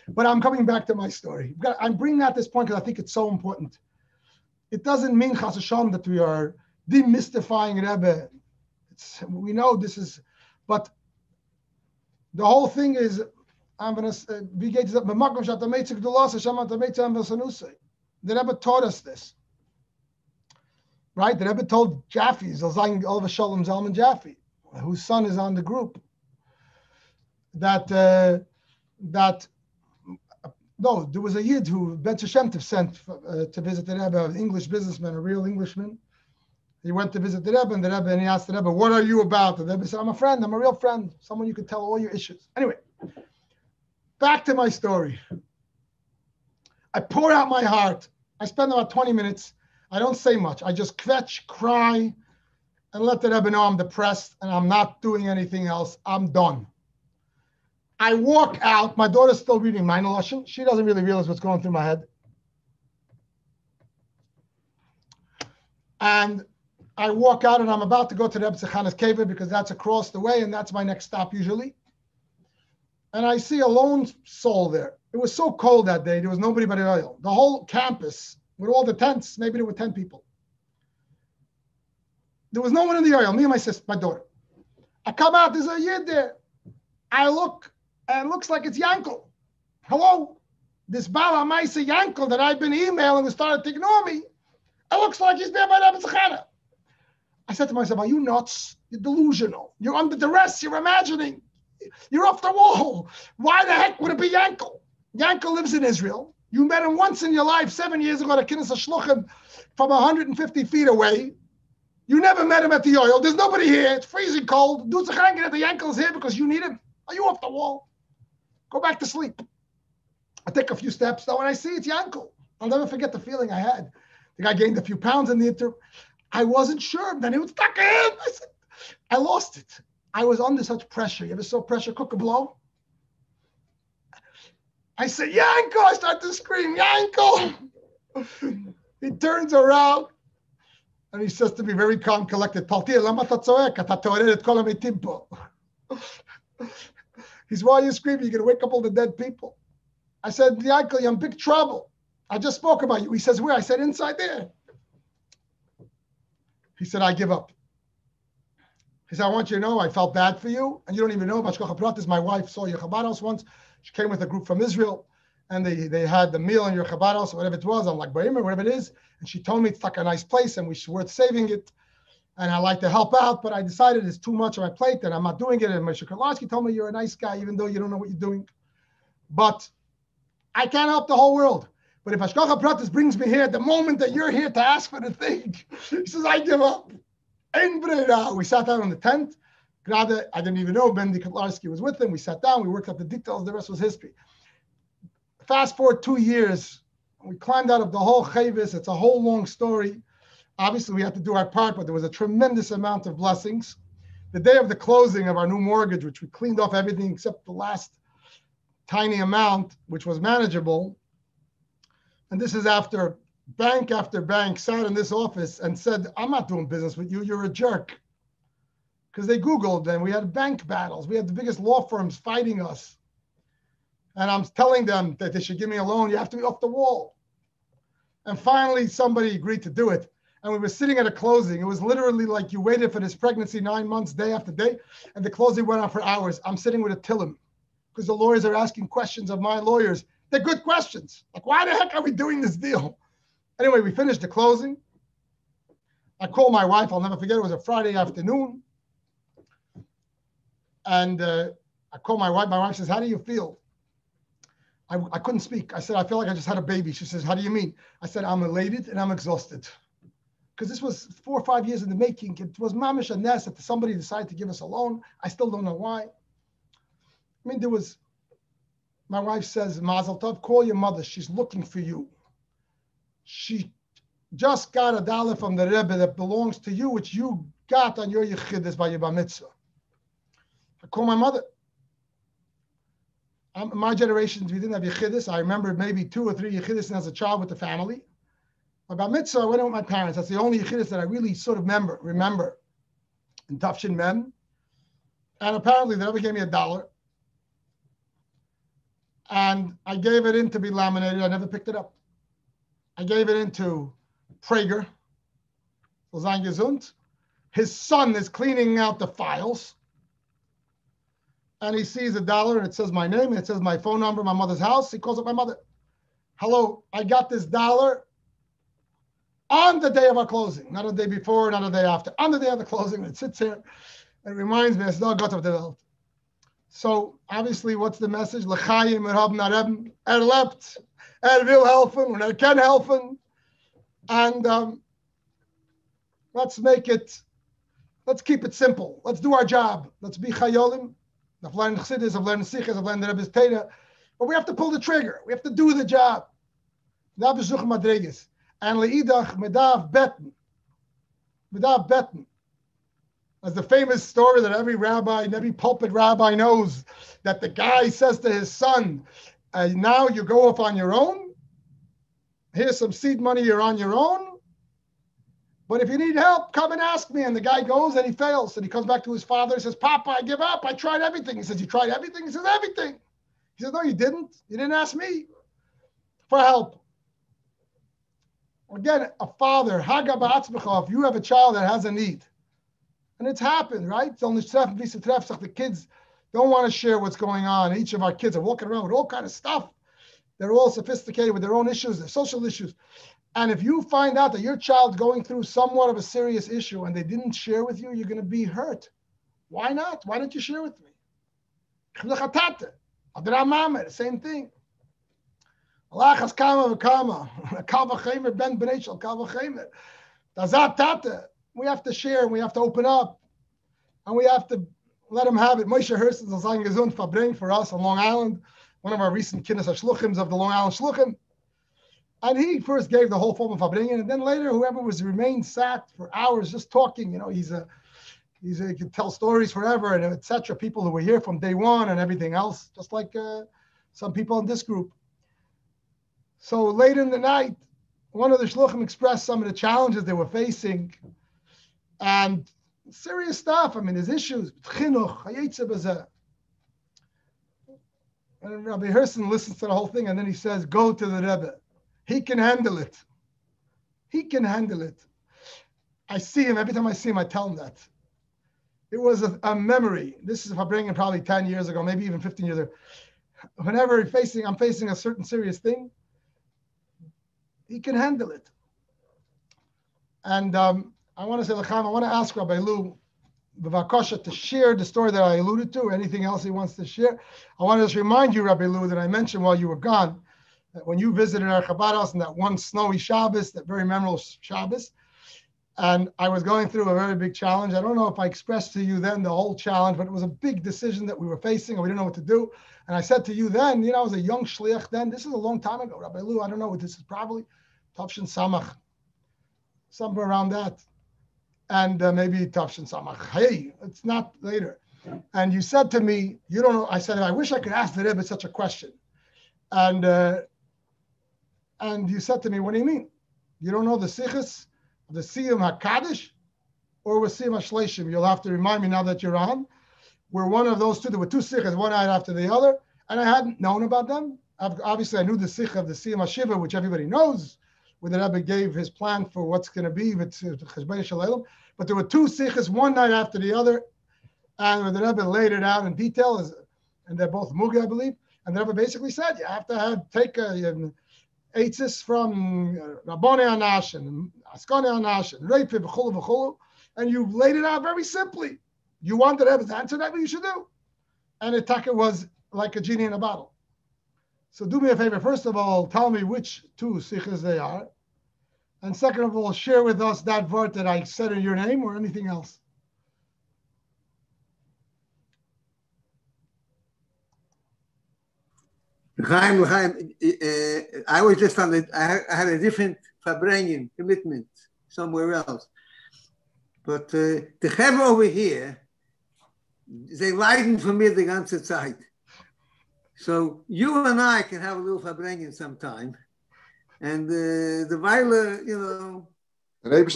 Speaker 1: But I'm coming back to my story. I'm bringing out this point because I think it's so important. It doesn't mean, Chas Hashem, that we are demystifying Rebbe. We know this is, but the whole thing is, I'm going to say, the Rebbe taught us this. Right? The Rebbe told Jaffe, Zalzang Shalom Zalman Jaffe, whose son is on the group, that no, there was a Yid who Ben Hashem sent to visit the Rebbe, an English businessman, a real Englishman. He went to visit the Rebbe, and he asked the Rebbe, what are you about? And the Rebbe said, I'm a friend, I'm a real friend, someone you can tell all your issues. Anyway, back to my story. I pour out my heart. I spend about 20 minutes. I don't say much. I just kvetch, cry, and let the Rebbe know I'm depressed and I'm not doing anything else. I'm done. I walk out. My daughter's still reading Mein Lashon. She doesn't really realize what's going through my head. And I walk out and I'm about to go to the Rebbe Zechanas Kever because that's across the way and that's my next stop usually. And I see a lone soul there. It was so cold that day. There was nobody but oil. The whole campus with all the tents, maybe there were 10 people. There was no one in the oil, me and my sister, my daughter. I come out, there's a Yid there. I look, and it looks like it's Yankel. Hello? This Bala Maisa Yankel that I've been emailing and started to ignore me, it looks like he's there by the Rebbe Zechana. I said to myself, are you nuts? You're delusional. You're under duress. You're imagining. You're off the wall. Why the heck would it be Yankel? Yankel lives in Israel. You met him once in your life 7 years ago at Kinnis HaShluchim from 150 feet away. You never met him at the oil. There's nobody here. It's freezing cold. Dude, the Yankel's here because you need him. Are you off the wall? Go back to sleep. I take a few steps. Now when I see it's Yankel, I'll never forget the feeling I had. The guy gained a few pounds in the interim. I wasn't sure. Then he was stuck in. I lost it. I was under such pressure. You ever saw pressure cook a blow? I said, Yankel. I start to scream, Yankel. He turns around and he says to me, very calm, collected, Pal-Tir, lama ta tzoek? Ata tored et kol hametim po. He's, why are you screaming? You're going to wake up all the dead people. I said, Yankel, you're in big trouble. I just spoke about you. He says, where? I said, inside there. He said, I give up. He said, I want you to know I felt bad for you. And you don't even know, Bashkocha Pratis, my wife saw your Chabad house once. She came with a group from Israel. And they had the meal in your Chabad house, whatever it was. I'm like, whatever it is. And she told me it's like a nice place and we're worth saving it. And I like to help out, but I decided it's too much on my plate and I'm not doing it. And Moshe Karlarsky told me you're a nice guy, even though you don't know what you're doing. But I can't help the whole world. But if Hashgacha Pratis brings me here, the moment that you're here to ask for the thing, he says, I give up. We sat down in the tent. I didn't even know Ben Karlarsky was with him. We sat down, we worked out the details, the rest was history. Fast forward 2 years, we climbed out of the whole chavis. It's a whole long story. Obviously, we had to do our part, but there was a tremendous amount of blessings. The day of the closing of our new mortgage, which we cleaned off everything except the last tiny amount, which was manageable. And this is after bank sat in this office and said, I'm not doing business with you, you're a jerk. Because they Googled and we had bank battles. We had the biggest law firms fighting us. And I'm telling them that they should give me a loan. You have to be off the wall. And finally, somebody agreed to do it. And we were sitting at a closing. It was literally like you waited for this pregnancy 9 months, day after day. And the closing went on for hours. I'm sitting with a tillim because the lawyers are asking questions of my lawyers. They're good questions. Like, why the heck are we doing this deal? Anyway, we finished the closing. I called my wife. I'll never forget. It was a Friday afternoon. And I called my wife. My wife says, how do you feel? I couldn't speak. I said, I feel like I just had a baby. She says, how do you mean? I said, I'm elated and I'm exhausted. Because this was 4 or 5 years in the making. It was mamish a nest that somebody decided to give us a loan. I still don't know why. I mean, my wife says, Mazel Tov, call your mother. She's looking for you. She just got $1 from the Rebbe that belongs to you, which you got on your Yechidus by your Bar Mitzvah. I call my mother. My generation, we didn't have Yechidus. I remember maybe 2 or 3 Yechidus as a child with the family. My Bar Mitzvah, I went in with my parents. That's the only Yechidus that I really sort of remember in Tafshin Mem. And apparently they never gave me $1. And I gave it in to be laminated. I never picked it up. I gave it into Prager. His son is cleaning out the files. And he sees $1 and it says my name and it says my phone number, my mother's house. He calls up my mother. Hello, I got this $1 on the day of our closing, not a day before, not a day after. On the day of the closing, it sits here. It reminds me, it's not got of the world. So obviously, what's the message? L'chaim haben nareben lebt, will helfen, and can helfen. And let's keep it simple. Let's do our job. Let's be chayolim. I've learned chassidus, I've learned sichas, I've learned the Rebbe's Teda. But we have to pull the trigger. We have to do the job. Da besuch madreges. And leidach medav beten. Medav beten. As the famous story that every rabbi, every pulpit rabbi knows, that the guy says to his son, now you go off on your own. Here's some seed money, you're on your own. But if you need help, come and ask me. And the guy goes and he fails. And he comes back to his father and says, Papa, I give up. I tried everything. He says, you tried everything? He says, everything. He says, no, you didn't. You didn't ask me for help. Again, a father, if you have a child that has a need, and it's happened, right? The kids don't want to share what's going on. Each of our kids are walking around with all kind of stuff. They're all sophisticated with their own issues, their social issues. And if you find out that your child's going through somewhat of a serious issue and they didn't share with you, you're going to be hurt. Why not? Why don't you share with me? The same thing. We have to share and we have to open up and we have to let them have it. Moshe Hurst is gesund verbringen for us on Long Island, one of our recent kinnis shluchims of the Long Island shluchim. And he first gave the whole form of verbringen, and then later whoever remained sat for hours just talking. You know, he can tell stories forever and etc. People who were here from day one and everything else, just like some people in this group. So late in the night, one of the shluchim expressed some of the challenges they were facing. And serious stuff. I mean, there's issues. And Rabbi Herson listens to the whole thing, and then he says, go to the Rebbe. He can handle it. He can handle it. I see him, every time I see him, I tell him that. It was a memory. This is if I bring him probably 10 years ago, maybe even 15 years ago. Whenever I'm facing a certain serious thing, he can handle it. And I want to say, L'chaim, I want to ask Rabbi Lou B'vakosha to share the story that I alluded to, anything else he wants to share. I want to just remind you, Rabbi Lou, that I mentioned while you were gone, that when you visited our Chabad house on that one snowy Shabbos, that very memorable Shabbos, and I was going through a very big challenge. I don't know if I expressed to you then the whole challenge, but it was a big decision that we were facing and we didn't know what to do. And I said to you then, I was a young shliach then. This is a long time ago, Rabbi Lou. I don't know what this is, probably Tavshin Samach, somewhere around that. And maybe Tavshin Samach. Hey, it's not later. And you said to me, you don't know. I said, I wish I could ask the Rebbe such a question. And you said to me, what do you mean? You don't know the sichos? The Siyum HaKadosh or with Siyum HaShleishim? You'll have to remind me now that you're on. We're one of those two. There were two sichas, one night after the other, and I hadn't known about them. Obviously, I knew the sikh of the Siyum HaShiva, which everybody knows, where the Rebbe gave his plan for what's going to be with Cheshbon Shalom. But there were two sichas, one night after the other, and the Rebbe laid it out in detail, and they're both Mugi, I believe. And the Rebbe basically said, you have to take Eitzis from Rabboni Anash and Askani Anash and Reipi v'chulu v'chulu, and you laid it out very simply. You want the Rebbe to answer that, what you should do. And Itaka was like a genie in a bottle. So do me a favor. First of all, tell me which two sichas they are. And second of all, share with us that word that I said in your name or anything else.
Speaker 4: L'chaim, I was just on I had a different Farbrengen commitment somewhere else. But the Chevra over here, they leiden for me the ganze Zeit. So you and I can have a little Farbrengen sometime. And the Weiler,
Speaker 2: the Rebbe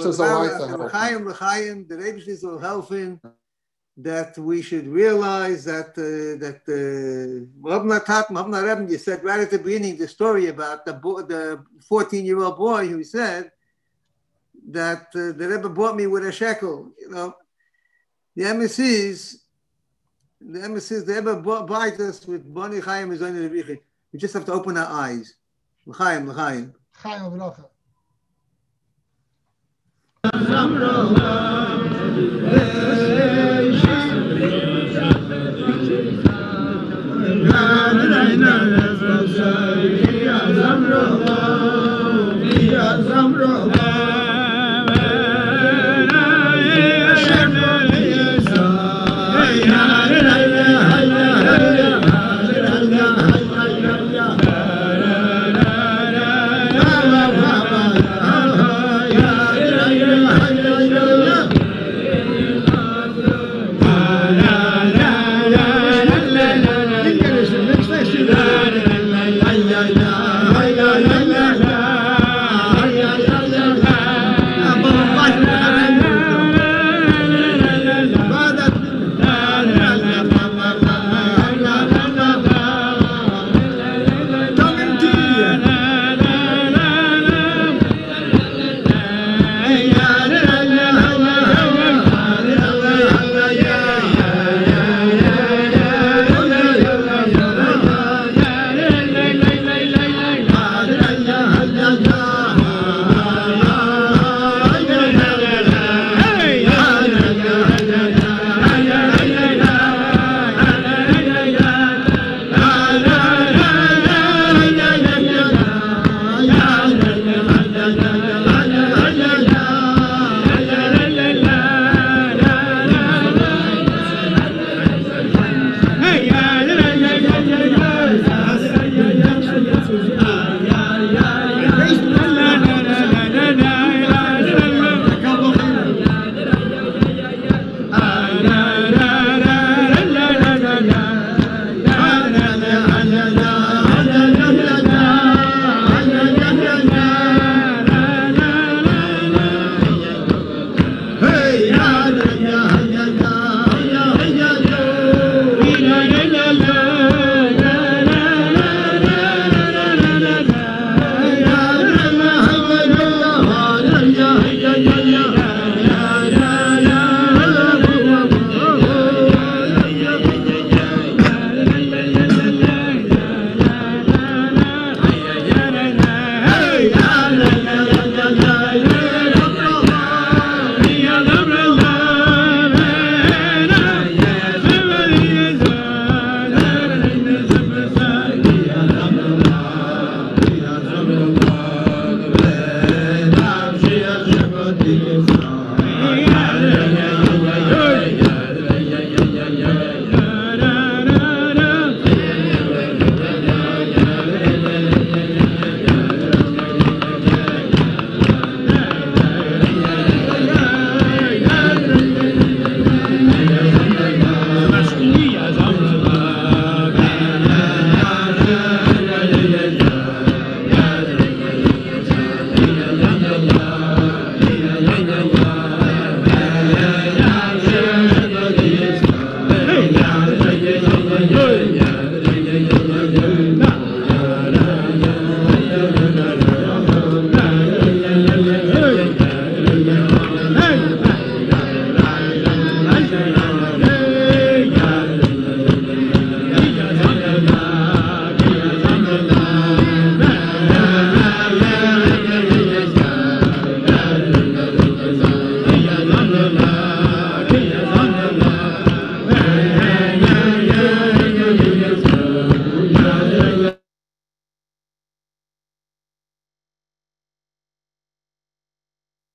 Speaker 4: will help in that we should realize that you said right at the beginning the story about the 14-year-old boy who said that the Rebbe bought me with a shekel. The MSCs, the Rebbe buys us with Bani Chaim is only the we just have to open our eyes. L'chaim, l'chaim.
Speaker 1: Chaim v'rocha.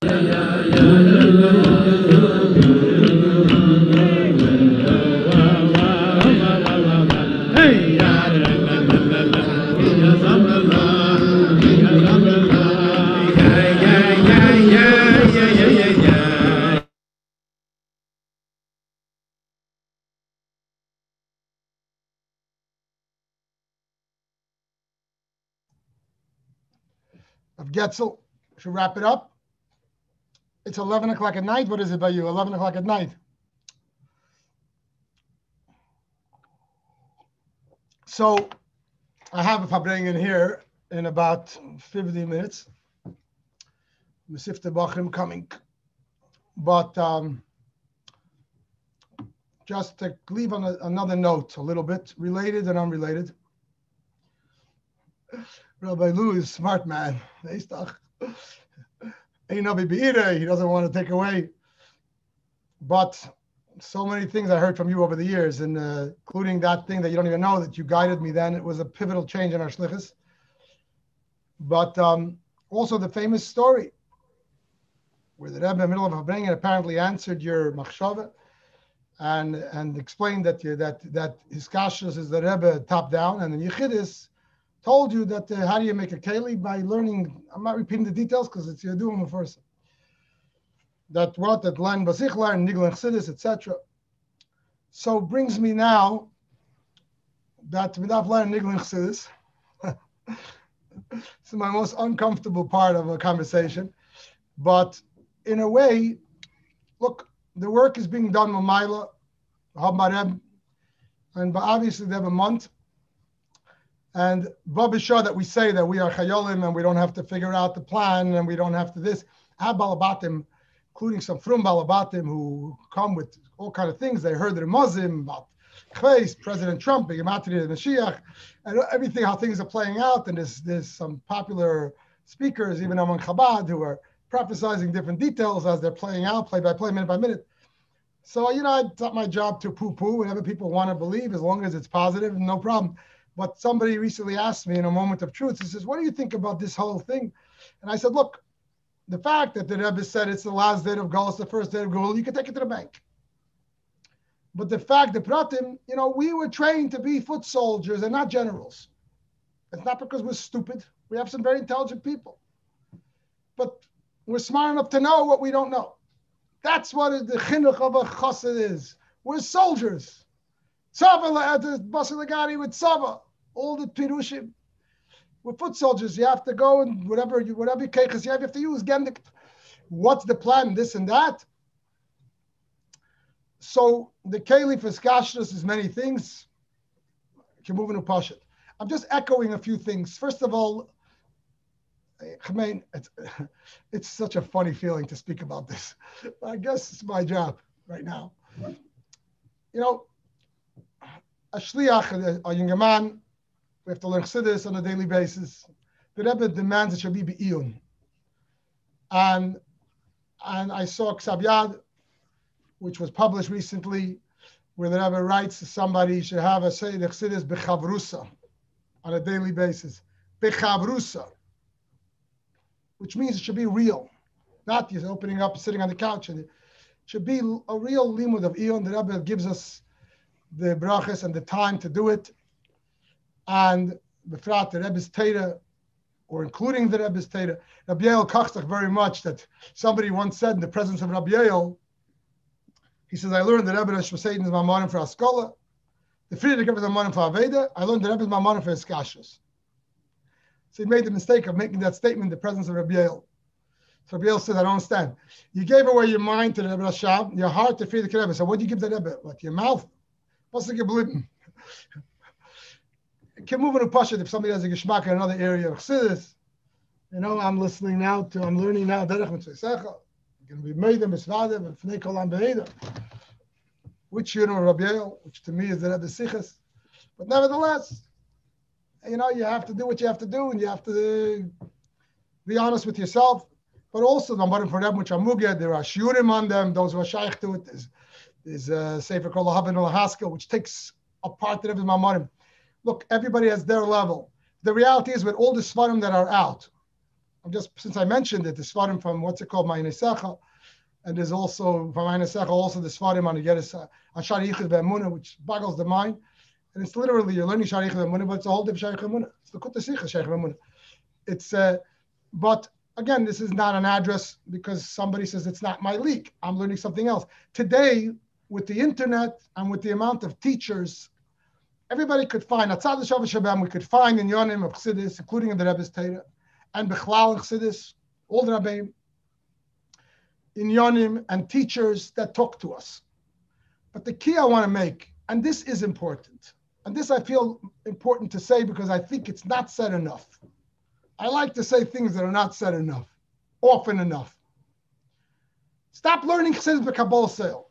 Speaker 1: Of Getzel, should wrap it up. It's 11 o'clock at night. What is it by you? 11 o'clock at night. So I have a Fabrengen here in about 50 minutes. Mesifte Bachim coming. But just to leave on another note, a little bit related and unrelated. Rabbi Lou is a smart man. He doesn't want to take away. But so many things I heard from you over the years, and including that thing that you don't even know that you guided me then. It was a pivotal change in our shlichus. But also the famous story where the Rebbe in the middle of Habrengen apparently answered your machshava and explained that his kashas is the Rebbe top down, and the Yechidus told you that how do you make a keli? By learning. I'm not repeating the details because it's you're doing the first. That learn basichlar and nigel and chassidus, etc. So brings me now that without learning nigel and chassidus, it's my most uncomfortable part of a conversation. But in a way, look, the work is being done with Maila, Habmareb, and obviously they have a month. And Babisha that we say that we are chayolim and we don't have to figure out the plan and we don't have to this. I have balabatim, including some from balabatim who come with all kind of things. They heard they're Muslim about Chveis, President Trump, Begematri and Mashiach, and everything, how things are playing out. And there's some popular speakers, even among Chabad, who are prophesizing different details as they're playing out, play by play, minute by minute. So, it's not my job to poo-poo whatever people want to believe, as long as it's positive, no problem. But somebody recently asked me in a moment of truth, he says, what do you think about this whole thing? And I said, look, the fact that the Rebbe said it's the last day of Gol, it's the first day of Gol, you can take it to the bank. But the fact that Pratim, we were trained to be foot soldiers and not generals. It's not because we're stupid. We have some very intelligent people. But we're smart enough to know what we don't know. That's what the chinuch of a chassid is. We're soldiers. Tzava at the Basar Lagani with Tzava, all the Pirushim. We're foot soldiers. You have to go and whatever keiches you have to use. Gendik. What's the plan? This and that. So the keli for skashrus is many things. You're moving to Pashat. I'm just echoing a few things. First of all, it's such a funny feeling to speak about this. I guess it's my job right now. A shliach, a younger man, we have to learn chassidus on a daily basis. The Rebbe demands it should be be'iyun. And I saw Ksav Yad, which was published recently, where the Rebbe writes to somebody should have a say the chassidus bechavrusa on a daily basis. Bechavrusa, which means it should be real, not just opening up, sitting on the couch. And it should be a real limud of iyun. The Rebbe gives us the brachas and the time to do it. And befrat the Rebbe's Teda, or including the Rebbe's Teda. Rabbi Yael Kachzach very much that somebody once said in the presence of Rabbi Yael, he says, I learned the Rebbe Shvasein is Mamarim for Askola. The Friedrich is Mamarim for Aveda. I learned the Rebbe is Mamarim for Eskashus. So he made the mistake of making that statement in the presence of Rabbi Yael. So Rabbi Yael said, I don't understand. You gave away your mind to the Rebbe Rashab, your heart to Friedrich Rebbe. So what do you give the Rebbe? What, your mouth? What's the geblieben? Can move in a pashat if somebody has a geschmack in another area of chassidus. I'm listening now I'm learning now derech mitzvah. Going to be made in misvade and fnei kolam be'eda. Which Rabbi Yael, which to me is the Rebbe Sichas. But nevertheless, you have to do what you have to do, and you have to be honest with yourself. But also, the Marim for Rebbe, which are muged, there are shiurim on them. Those who are shaykh to it. There's a sefer called Lahavin Lahaskell, which takes apart the Rebbe's Mamarim. Look, everybody has their level. The reality is with all the svarim that are out, since I mentioned it, the Svarim from what's it called, Ma'anei Sechel, and there's also from Ma'anei Sechel also the Svarim on the Yeres on Shari Yichud Ve'emunah, which boggles the mind. And it's literally you're learning Shari Yichud Ve'emunah, but it's a whole different Shari Yichud Ve'emunah. It's the Kut Sicha Shari Yichud Ve'emunah. It's but again, this is not an address because somebody says it's not my leak. I'm learning something else today with the internet and with the amount of teachers. Everybody could find Atzad L'Shavah Shabam. We could find in Yonim of Chassidus, including in the Rebbe's Torah, and Bechlal and Chassidus, all the Rabbeim, in Yonim and teachers that talk to us. But the key I want to make, and this is important, and this I feel important to say because I think it's not said enough. I like to say things that are not said enough, often enough. Stop learning Chassidus b'Kabbalah Sale.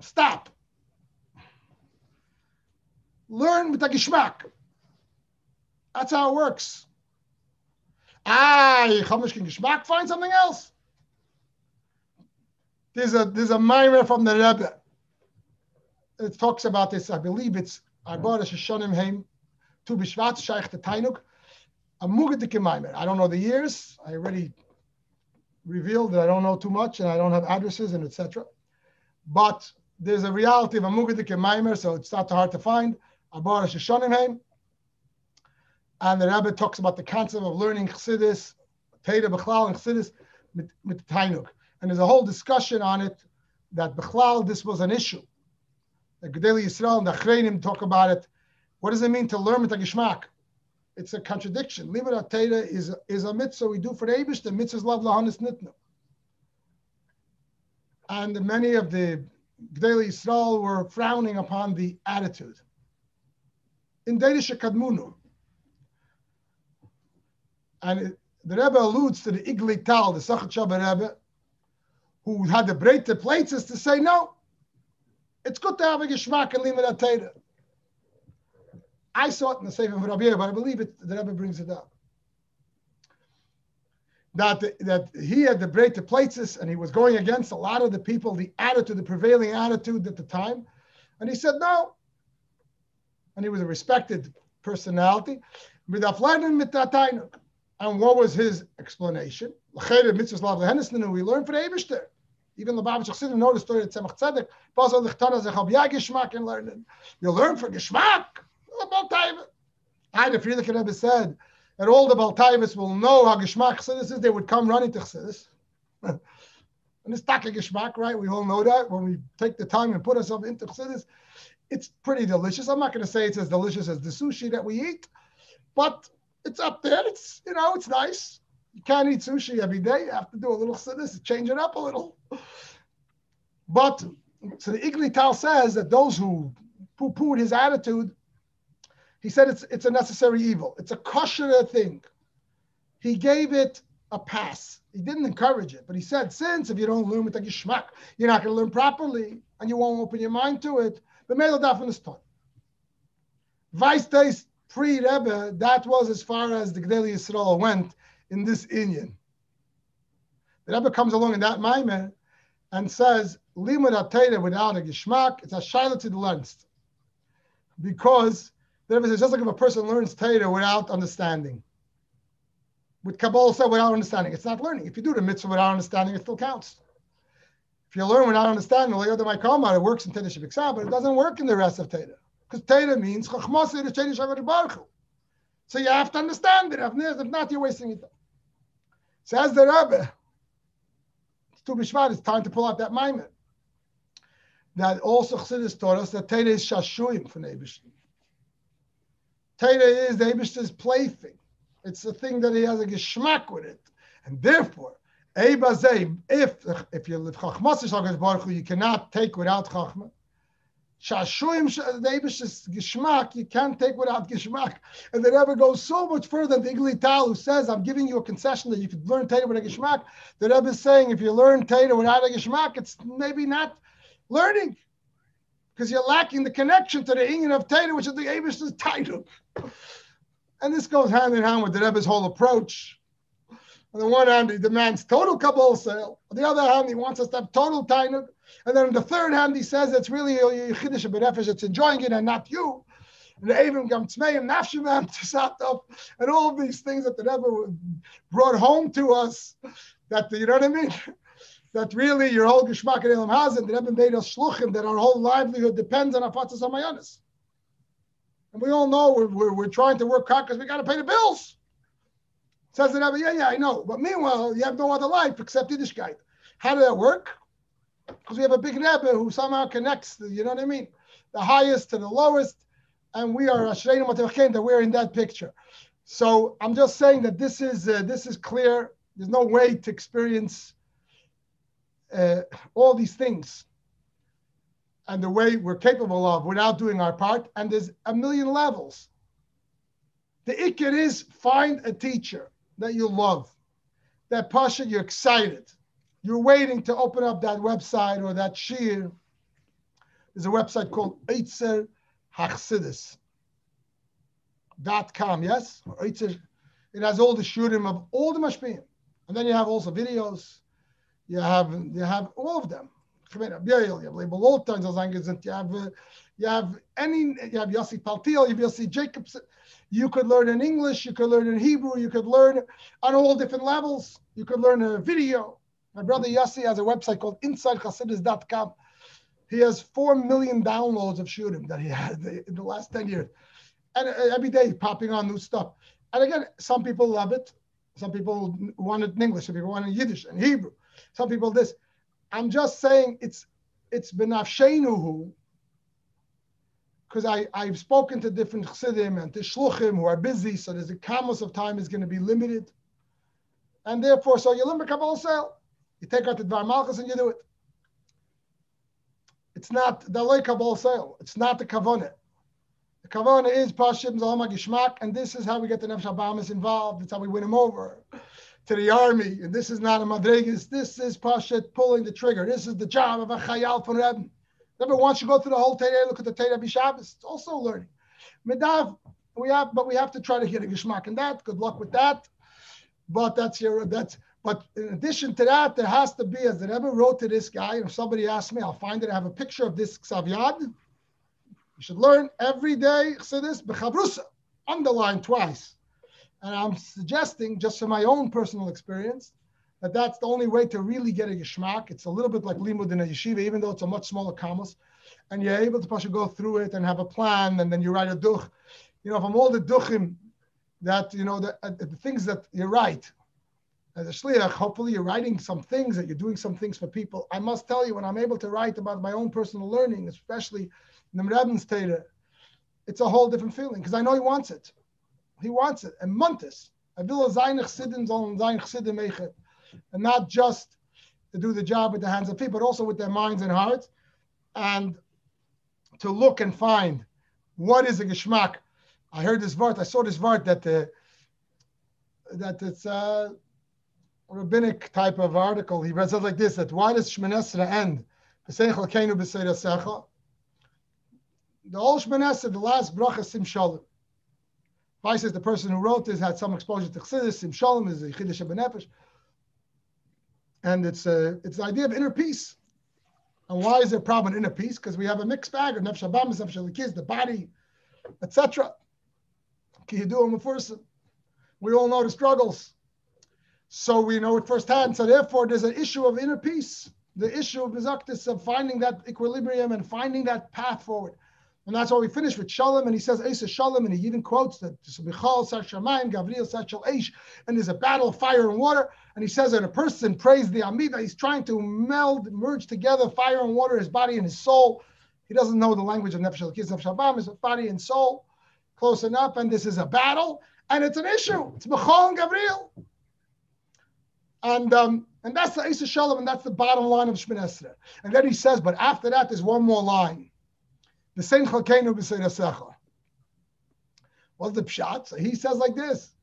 Speaker 1: Stop. Learn with the Gishmak. That's how it works. Chamish Gishmak, find something else. There's a mimer from the Rebbe. It talks about this. I believe it's Arba'ah Shoshanim Heim Tu B'Shvat Shaykh the Tainuk. A Mugadik mimer. I don't know the years. I already revealed that I don't know too much and I don't have addresses and etc. But there's a reality of a Mugadik mimer, so it's not too hard to find. Arba'ah Shoshanim Heim. And the Rebbe talks about the concept of learning Chassidus, Teda Bechlal and Chassidus mit Tainuk. And there's a whole discussion on it that Bechlal, this was an issue. The Gedei Yisrael and the Achreinim talk about it. What does it mean to learn mit Gishmak? It's a contradiction. Limud Teda is a mitzvah we do for the Eibush. The mitzvah's love lahanis nitnu. And many of the Gedei Yisrael were frowning upon the attitude. In Deidish Kadmunu, and the Rebbe alludes to the Igli Tal, the Sachat Shabbat Rebbe, who had the breite places to say, no, it's good to have a Gishmak and Limud Teda. I saw it in the Sefer of Rabbi, but I believe the Rebbe brings it up. That he had the breite places and he was going against a lot of the people, the attitude, the prevailing attitude at the time. And he said, no. And he was a respected personality. And what was his explanation? We learn for the Eibishter. Even the Lubavitch Chassidim know the story of Tzemach Tzedek. You learn for Gishmak. The Frierdiker Rebbe said that all the Baltaivis will know how Gishmak Chassidus is. They would come running to Chassidus. And it's Taka Gishmak, right? We all know that when we take the time and put ourselves into Chassidus. It's pretty delicious. I'm not going to say it's as delicious as the sushi that we eat, but it's up there. It's, it's nice. You can't eat sushi every day. You have to do a little Chassidus, change it up a little. But, so the Igli Tal says that those who poo-pooed his attitude, he said it's a necessary evil. It's a kosher thing. He gave it a pass. He didn't encourage it, but he said, since if you don't learn with the Gishmak, you're not going to learn properly, and you won't open your mind to it, the Mele Dafin is taught. Vice days pre-Rebbe, that was as far as the Gedei Yisrael went in this Inyan. The Rebbe comes along in that Maimer and says, Limud Teda without a Gishmak, it's a shayla to the learned. Because the Rebbe says, just like if a person learns Teda without understanding. With Kabbalah said without understanding, it's not learning. If you do the mitzvah without understanding, it still counts. If you learn without understanding, it works in Teda Shebiksa, but it doesn't work in the rest of Teda. Because Teda means Chachmasa is Teda Shavar Baruch Hu. So you have to understand it. If not, you're wasting your time. Says the Rebbe, it's Tu B'Shvat, it's time to pull out that Maimer. That also Chassidus taught us that Teda is Shashuyim for the Eibishter. Teda is the Eibishter's plaything. It's the thing that he has a Geshmak with it. And therefore, if you live Chachmas Baruch Hu, you cannot take without Chachma. Shashuyim, the Eibishter's Geshmak, you can't take without Geshmak. And the Rebbe goes so much further than the Igli Tal, who says, I'm giving you a concession that you could learn Teda with a Geshmak. The Rebbe is saying, if you learn Teda without a Geshmak, it's maybe not learning, because you're lacking the connection to the Inyan of Teda, which is the Eibishter's title. And this goes hand in hand with the Rebbe's whole approach. On the one hand, he demands total Kabbalah sale. On the other hand, he wants us to have total Tainuk. And then on the third hand, he says it's really Chiddush B'Nefesh, it's enjoying it and not you. and even Gamtzmeim, Nafshimam, Tisatov, and all these things that the Rebbe brought home to us, that, you know what I mean? That really your whole Geshmak and Elam has, and the Rebbe made us shluchim, that our whole livelihood depends on Afatzas HaMayanis. And we all know we're trying to work hard because we got to pay the bills. Says the Rebbe, yeah, I know. But meanwhile, you have no other life except Yiddishkeit. How did that work? Because we have a big Rebbe who somehow connects, you know what I mean? The highest to the lowest. And we are Ashreinu Matevachem, that we're in that picture. So I'm just saying that this is clear. There's no way to experience all these things and the way we're capable of without doing our part. And there's a million levels. The ikir is find a teacher that you love, that pasha you're excited. You're waiting to open up that website or that shir. There's a website called eitzerhachsidus.com, yes? Or Eitzer, it has all the shurim of all the mashpiyim. And then you have also videos. You have all of them. You have Yossi Phaltiel, you have Yossi Jacobson. You could learn in English, you could learn in Hebrew, you could learn on all different levels. You could learn a video. My brother Yossi has a website called InsideChasidus.com. He has 4 million downloads of shurim that he had in the last 10 years. And every day popping on new stuff. And again, some people love it. Some people want it in English. Some people want it in Yiddish and Hebrew. Some people this. I'm just saying it's benafshenuhu, because I've spoken to different chassidim and to shluchim who are busy, so there's a kamos of time is going to be limited. And therefore, so you limit Kabbalah sale. You take out the Dvar Malchus and you do it. It's not the Loi Kabbalah sale. It's not the Kavanah. The Kavanah is Pashim Zalma Gishmak, and this is how we get the Nefesh Habahamis involved. It's how we win them over to the army. And this is not a Madregas. This is Pashat pulling the trigger. This is the job of a Chayal from Rebbe. Never once you go through the whole Torah, look at the Torah B'Shabbos. It's also learning. Medav, we have to try to get a Gishmak in that. Good luck with that. But but in addition to that, there has to be, as the Rebbe wrote to this guy, and if somebody asks me, I'll find it. I have a picture of this Ksav Yad. You should learn every day Chassidus b'chavrusa, underlined twice. And I'm suggesting, just from my own personal experience, that that's the only way to really get a Geshmak. It's a little bit like limud in a yeshiva, even though it's a much smaller kamos. And you're able to go through it and have a plan, and then you write a duch. You know, from all the duchim that, you know, the things that you write, as a shliach, hopefully you're writing some things, that you're doing some things for people. I must tell you, when I'm able to write about my own personal learning, especially in the Rebbe's Torah, it's a whole different feeling, because I know he wants it. He wants it. And Montes, and not just to do the job with the hands of people, but also with their minds and hearts, and to look and find what is a Geshmak. I heard this vart, I saw this vart that it's a rabbinic type of article. He read it like this, that why does Shemoneh Esrei end? The whole Shemoneh Esrei, the last bracha, Sim Shalom. If says the person who wrote this had some exposure to Chassidus, Sim Shalom is the Chiddush HaBenefesh. And it's the idea of inner peace. And why is there a problem in inner peace? Because we have a mixed bag of Nefesh Habahamis, Nefesh Elikis, the body, etc. We all know the struggles. So we know it firsthand. So therefore, there's an issue of inner peace. The issue of Mizaktis, of finding that equilibrium and finding that path forward. And that's why we finish with Shalom, and he says, Eisa Shalom, and he even quotes that, and there's a battle of fire and water, and he says that a person prays the Amida, he's trying to merge together fire and water, his body and his soul. He doesn't know the language of Nefesh Elikis, Nefesh Habahamis, his body and soul, close enough, and this is a battle, and it's an issue. It's Bechol and Gabriel. And that's the Eisa Shalom, and that's the bottom line of Shemoneh Esrei. And then he says, but after that, there's one more line. The same Chalkeinu b'Seidasecha. What's the pshat? So he says like this,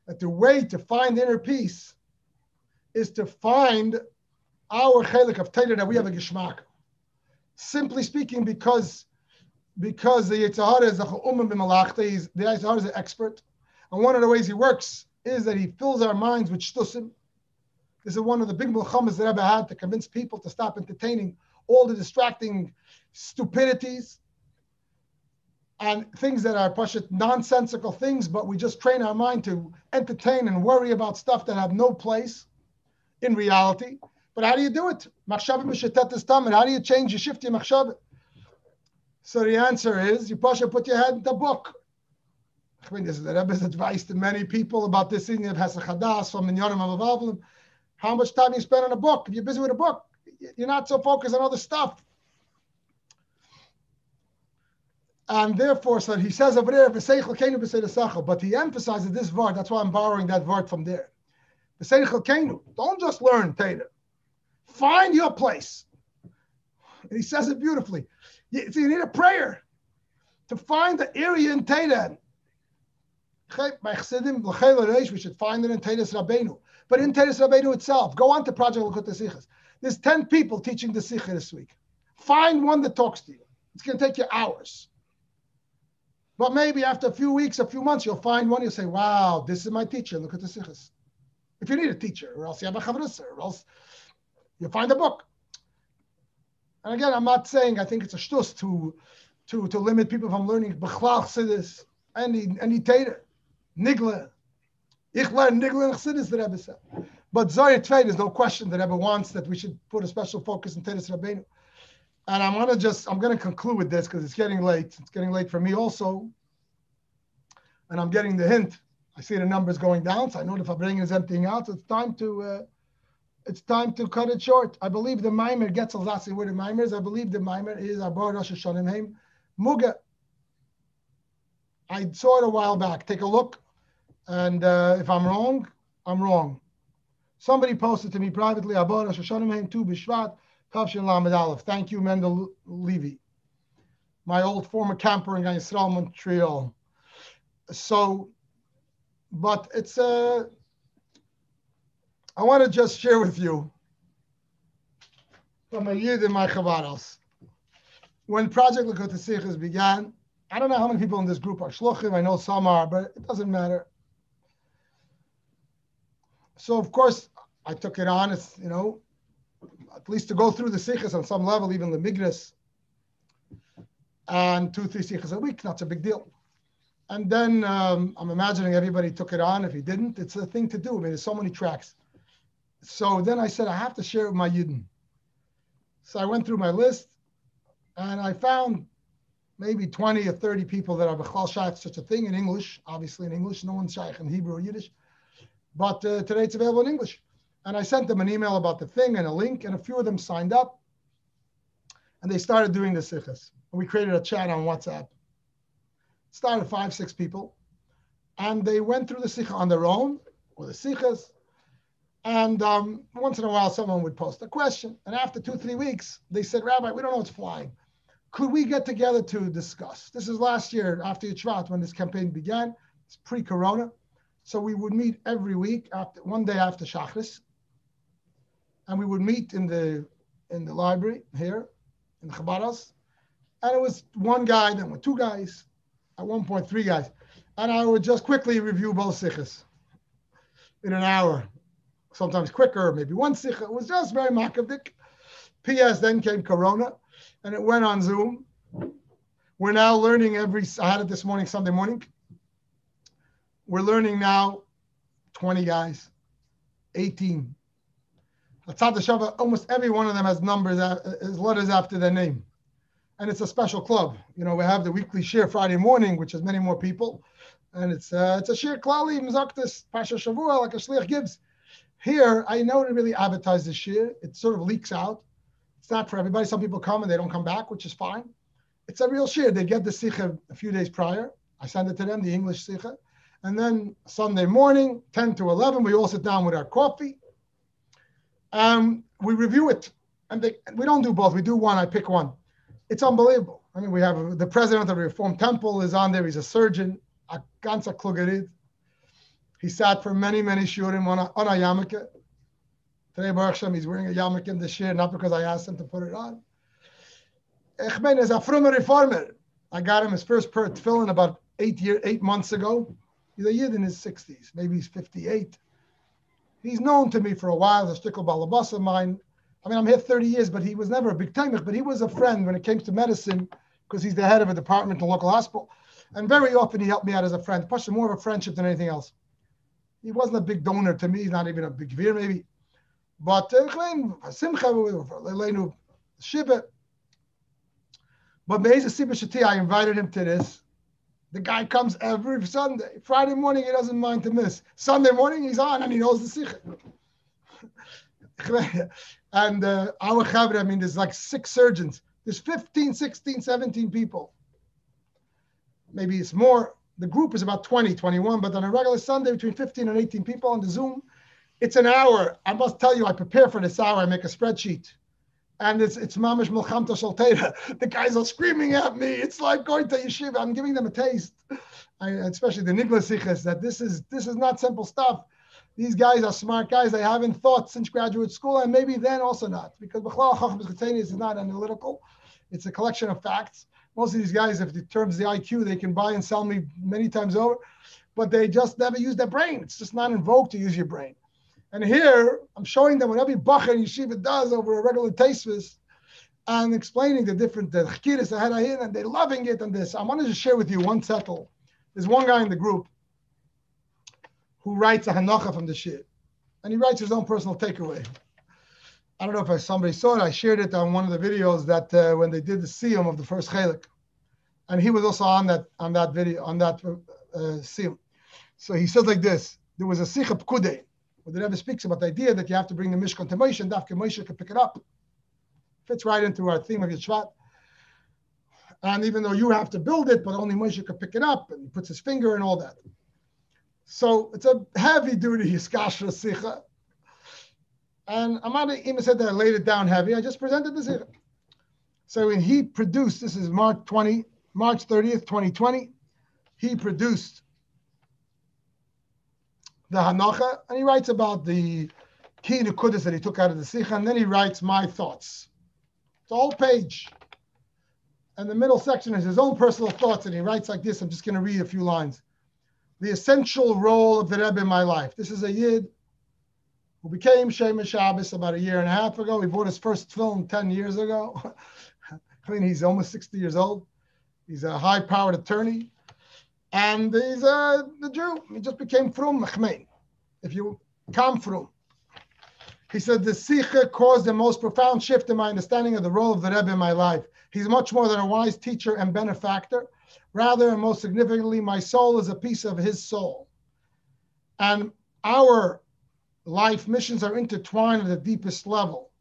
Speaker 1: that the way to find inner peace is to find our chelik of Torah, that we have a Geshmak. Simply speaking, because the Yitzhahara is the Cha'umim b'Malachta, the Yitzhahara is an expert. And one of the ways he works is that he fills our minds with shtusim. This is one of the big milchamas that Rebbe had to convince people to stop entertaining all the distracting stupidities. and things that are nonsensical things, but we just train our mind to entertain and worry about stuff that have no place in reality. But how do you do it? How do you change your shift your machshavah? So the answer is you put your head in the book. I mean, this is the Rebbe's advice to many people about this thing of Hesach Hadas from Minyanim Avavlim. How much time you spend on a book? If you're busy with a book, you're not so focused on other stuff. And therefore, so he says over there, but he emphasizes this word. That's why I'm borrowing that word from there. Don't just learn Teda. Find your place. And he says it beautifully. So you need a prayer to find the area in Teda. We should find it in Tedas Rabbeinu. But in Tedas Rabbeinu itself, go on to Project Lekut Sichas. There's 10 people teaching the Sikha this week. Find one that talks to you. It's going to take you hours. But maybe after a few weeks, a few months, you'll find one. You'll say, wow, this is my teacher. Look at the Sichas. If you need a teacher, or else you have a chavrasa, or else you find a book. And again, I'm not saying I think it's a shtus to limit people from learning B'chlal Chassidus, any Teda, Nigla. Ich learn Nigla and Chassidus, the Rebbe said. But Zohar Tvei, there's no question that Rebbe wants that we should put a special focus in Tedas Rabbeinu. And I'm going to conclude with this because it's getting late. It's getting late for me also. And I'm getting the hint. I see the numbers going down, so I know the Fabrengen is emptying out. So it's time to cut it short. I believe the Maimer gets a last word of Maimer is. I believe the Maimer is Abba Rosh Hashanah Heim Muga. I saw it a while back. Take a look. And if I'm wrong, I'm wrong. Somebody posted to me privately, Abba Rosh Hashanah Heim Tu B'Shvat. Thank you, Mendel Levy, my old former camper in Yisrael, Montreal. So, but it's I want to just share with you from a yid in my chavaros. When Project Lekut Sichas began, I don't know how many people in this group are shluchim. I know some are, but it doesn't matter. So of course I took it on. It's at least to go through the sichas on some level, even the migras, and 2-3 sichas a week, not a big deal. And then I'm imagining everybody took it on. If he didn't, it's a thing to do. I mean, there's so many tracks. So then I said, I have to share it with my Yidden. So I went through my list, and I found maybe 20 or 30 people that are b'chal shaykh such a thing in English, obviously in English. No one's shaykh in Hebrew or Yiddish. But today it's available in English. And I sent them an email about the thing and a link, and a few of them signed up. And they started doing the sichas. And we created a chat on WhatsApp. It started 5-6 people. And they went through the sicha on their own, or the sichas. And once in a while, someone would post a question. And after 2-3 weeks, they said, Rabbi, we don't know what's flying. Could we get together to discuss? This is last year after Yitzhak when this campaign began. It's pre-corona. So we would meet every week, one day after Shachris. And we would meet in the library here in the Chabaras. And it was one guy, then with 2 guys, at one point 3 guys. And I would just quickly review both sichas in an hour, sometimes quicker, maybe one sicha. It was just very makavdik. P.S. Then came Corona, and it went on Zoom. We're now learning I had it this morning, Sunday morning. We're learning now 20 guys, 18. Almost every one of them has numbers, has letters after their name. And it's a special club. We have the weekly shir Friday morning, which has many more people. And it's a shir klali, mizaktis, pasha shavua, like a shliach gives. Here, I know to really advertise the shir. It sort of leaks out. It's not for everybody. Some people come and they don't come back, which is fine. It's a real shir. They get the sikha a few days prior. I send it to them, the English sikha. And then Sunday morning, 10 to 11, we all sit down with our coffee. We review it, and we don't do both. We do one. I pick one. It's unbelievable. I mean, we have the president of the Reform Temple is on there. He's a surgeon. A ganza klugerid. He sat for many shurim on a yarmulke. Today, Baruch Hashem, he's wearing a yarmulke in this year, not because I asked him to put it on. Echben is a frumer reformer. I got him his first pair of tefillin about 8 months ago. He's a yid in his 60s. Maybe he's 58. He's known to me for a while, a shtickle balabas of mine. I mean, I'm here 30 years, but he was never a big taimich, but he was a friend when it came to medicine, because he's the head of a department in a local hospital. And very often he helped me out as a friend, pushing more of a friendship than anything else. He wasn't a big donor to me. He's not even a big veer, maybe. But Shiva. But I invited him to this. The guy comes every Sunday. Friday morning, he doesn't mind to miss. Sunday morning, he's on and he knows the Sikha. And our Chavre, I mean, there's like 6 surgeons. There's 15, 16, 17 people. Maybe it's more. The group is about 20, 21, but on a regular Sunday, between 15 and 18 people on the Zoom, it's an hour. I must tell you, I prepare for this hour. I make a spreadsheet. And it's mamish milchamta shalteira. The guys are screaming at me. It's like going to yeshiva. I'm giving them a taste, especially the nigla sichas, that this is not simple stuff. These guys are smart guys. They haven't thought since graduate school, and maybe then also not, because b'chlal chacham b'chateni is not analytical. It's a collection of facts. Most of these guys, if it terms the IQ, they can buy and sell me many times over, but they just never use their brain. It's just not in vogue to use your brain. And here, I'm showing them what every bacher in yeshiva does over a regular taisvis and explaining the different chkiris ahead of him, and they're loving it and this. I wanted to share with you one settle. There's one guy in the group who writes a hanacha from the shir, and he writes his own personal takeaway. I don't know if somebody saw it. I shared it on one of the videos that when they did the siyum of the first chelik, and he was also on that video, on that siyum. So he says like this: there was a sikha pkudei, where the Rebbe speaks about the idea that you have to bring the Mishkan to Moshe, and Dafke Moshe can pick it up. Fits right into our theme of Yeshvat. And even though you have to build it, but only Moshe can pick it up, and he puts his finger and all that. So it's a heavy-duty Hiskashra Sikha. And I'm not even said that I laid it down heavy. I just presented the Sikha. So when he produced, this is March 30th, 2020, he produced the Hanacha, and he writes about the key nekudas that he took out of the Sikha, and then he writes my thoughts. It's a whole page. And the middle section is his own personal thoughts, and he writes like this. I'm just going to read a few lines. The essential role of the Rebbe in my life. This is a Yid who became Shemesh Shabbos about 1.5 years ago. He bought his first film 10 years ago. I mean, he's almost 60 years old. He's a high-powered attorney. And he's the Jew. He just became Frum Mechmein. If you come Frum. He said, the Sikha caused the most profound shift in my understanding of the role of the Rebbe in my life. He's much more than a wise teacher and benefactor. Rather, and most significantly, my soul is a piece of his soul. And our life missions are intertwined at the deepest level.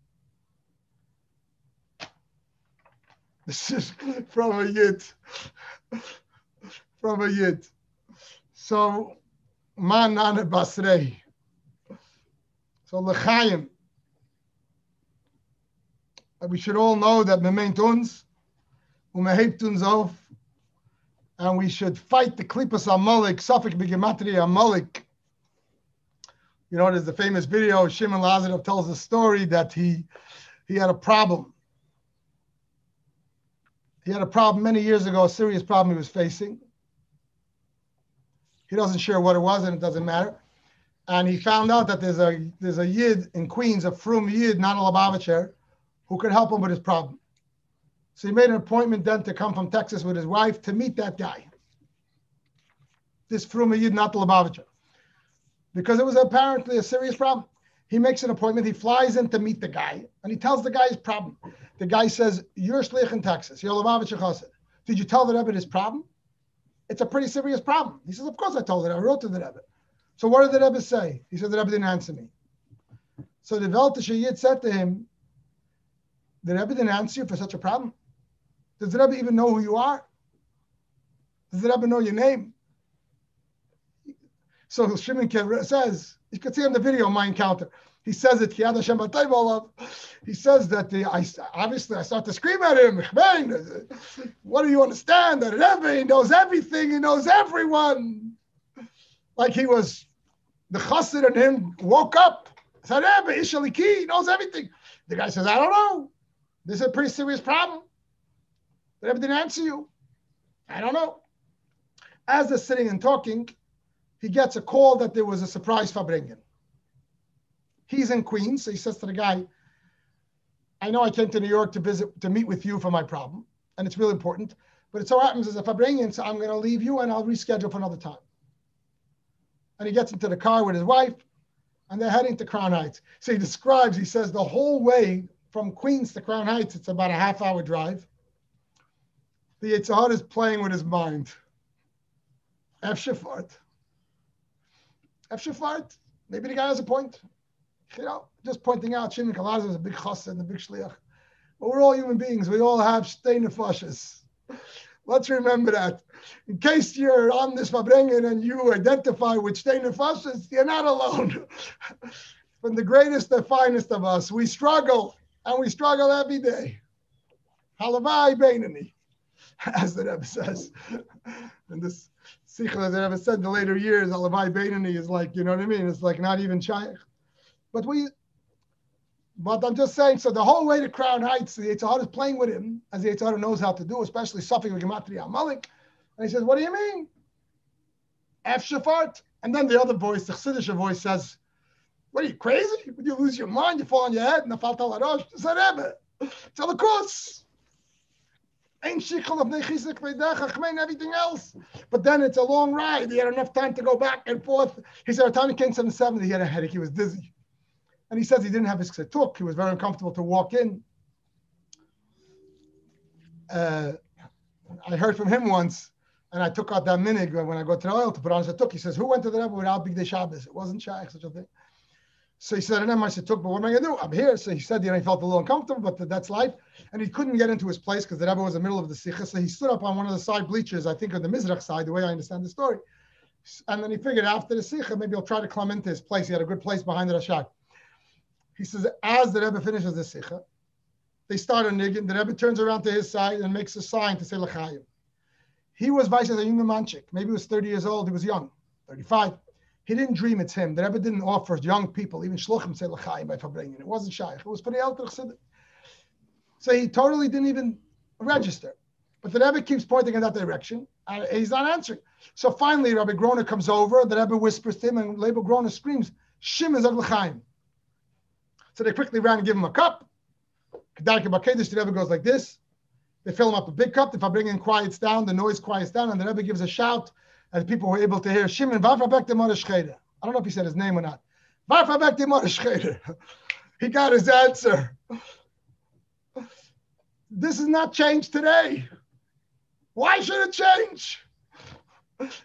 Speaker 1: This is from a Yid. From a Yid. So, man nane basrei. So, l'chaim. We should all know that memeint uns, umehebt uns auf, and we should fight the klipas Amalek, Safek b'gematria Amalek. You know, there's the famous video, Shimon Lazarov tells the story that he had a problem. He had a problem many years ago, a serious problem he was facing. He doesn't share what it was, and it doesn't matter. And he found out that there's a Yid in Queens, a Frum Yid, not a Lubavitcher, who could help him with his problem. So he made an appointment then to come from Texas with his wife to meet that guy. This Frum Yid, not the Lubavitcher. Because it was apparently a serious problem. He makes an appointment, he flies in to meet the guy, and he tells the guy his problem. The guy says, you're a shlich in Texas, you're a Lubavitcher chassid. Did you tell the Rebbe his problem? It's a pretty serious problem. He says, of course I told it, I wrote to the Rebbe. So what did the Rebbe say? He said, the Rebbe didn't answer me. So the Veltisher Yid said to him, the Rebbe didn't answer you for such a problem? Does the Rebbe even know who you are? Does the Rebbe know your name? So Shimon says, you can see on the video my encounter. He says it, he says that obviously I start to scream at him, what do you understand? That Rebbe, he knows everything, he knows everyone. Like he was, the chassid and him woke up. I said, Rebbe, Ishaliki, he knows everything. The guy says, I don't know. This is a pretty serious problem. The Rebbe didn't answer you. I don't know. As they're sitting and talking, he gets a call that there was a surprise farbrengen. He's in Queens, so he says to the guy, I know I came to New York to meet with you for my problem. and it's really important. But it so happens as a Fabrengen, so I'm going to leave you and I'll reschedule for another time. And he gets into the car with his wife, and they're heading to Crown Heights. So he describes, he says, the whole way from Queens to Crown Heights, it's about a half-hour drive. The Yitzhak is playing with his mind. F. Shafart. Maybe the guy has a point. You know, just pointing out, Shimon Kalazar is a big chassid and a big shliach. But we're all human beings. We all have shtei nefashos. Let's remember that. In case you're on this Fabrengen and you identify with shtei nefashos, you're not alone. From the greatest and finest of us, we struggle, and we struggle every day. Halavai beinani, as the Rebbe says. And this Sikha that Rebbe said in the later years, Halavai beinani is like, you know what I mean? It's like not even shaykh. But I'm just saying, so the whole way to Crown Heights, the Yitzhak is playing with him, as the Yitzhak knows how to do, especially Safik with Gematria Malik. And he says, what do you mean? F. Shafart. And then the other voice, the Chassidish voice says, what are you, crazy? Would you lose your mind? You fall on your head? Nafal tal harosh? It's a Rebbe. It's a lakus. Ain't shichel of nechisik v'decha, chmein, everything else. But then it's a long ride. He had enough time to go back and forth. He said, at the time he came 770, he had a headache. He was dizzy. And he says he didn't have his ksetuk. He was very uncomfortable to walk in. I heard from him once, and I took out that minig when I go to the oil to put on his ksetuk. He says, who went to the Rebbe without Big Day Shabbos? It wasn't shaykh, such a thing. So he said, I didn't have my ksetuk, but what am I going to do? I'm here. So he said, he felt a little uncomfortable, but that's life. And he couldn't get into his place because the Rebbe was in the middle of the sikha. So he stood up on one of the side bleachers, I think on the Mizrach side, the way I understand the story. And then he figured after the sikha, maybe he'll try to climb into his place. He had a good place behind the Rashak. He says, as the Rebbe finishes the sikha, they start a niggin. The Rebbe turns around to his side and makes a sign to say l'chaim. He was vice as a young manchik. Maybe he was 30 years old. He was young, 35. He didn't dream it's him. The Rebbe didn't offer young people, even shluchim, say l'chaim by Fabrengen. It wasn't shaykh. It was for the elder chassid. So he totally didn't even register. But the Rebbe keeps pointing in that direction, and he's not answering. So finally, Rabbi Grona comes over. The Rebbe whispers to him, and Rabbi Grona screams, Shim is l'chaim. So they quickly ran and give him a cup. The Rebbe goes like this. They fill him up a big cup. The Fabrengen quiets down, the noise quiets down, and the Rebbe gives a shout, and people were able to hear Shimon. I don't know if he said his name or not. He got his answer. This is not changed today. Why should it change?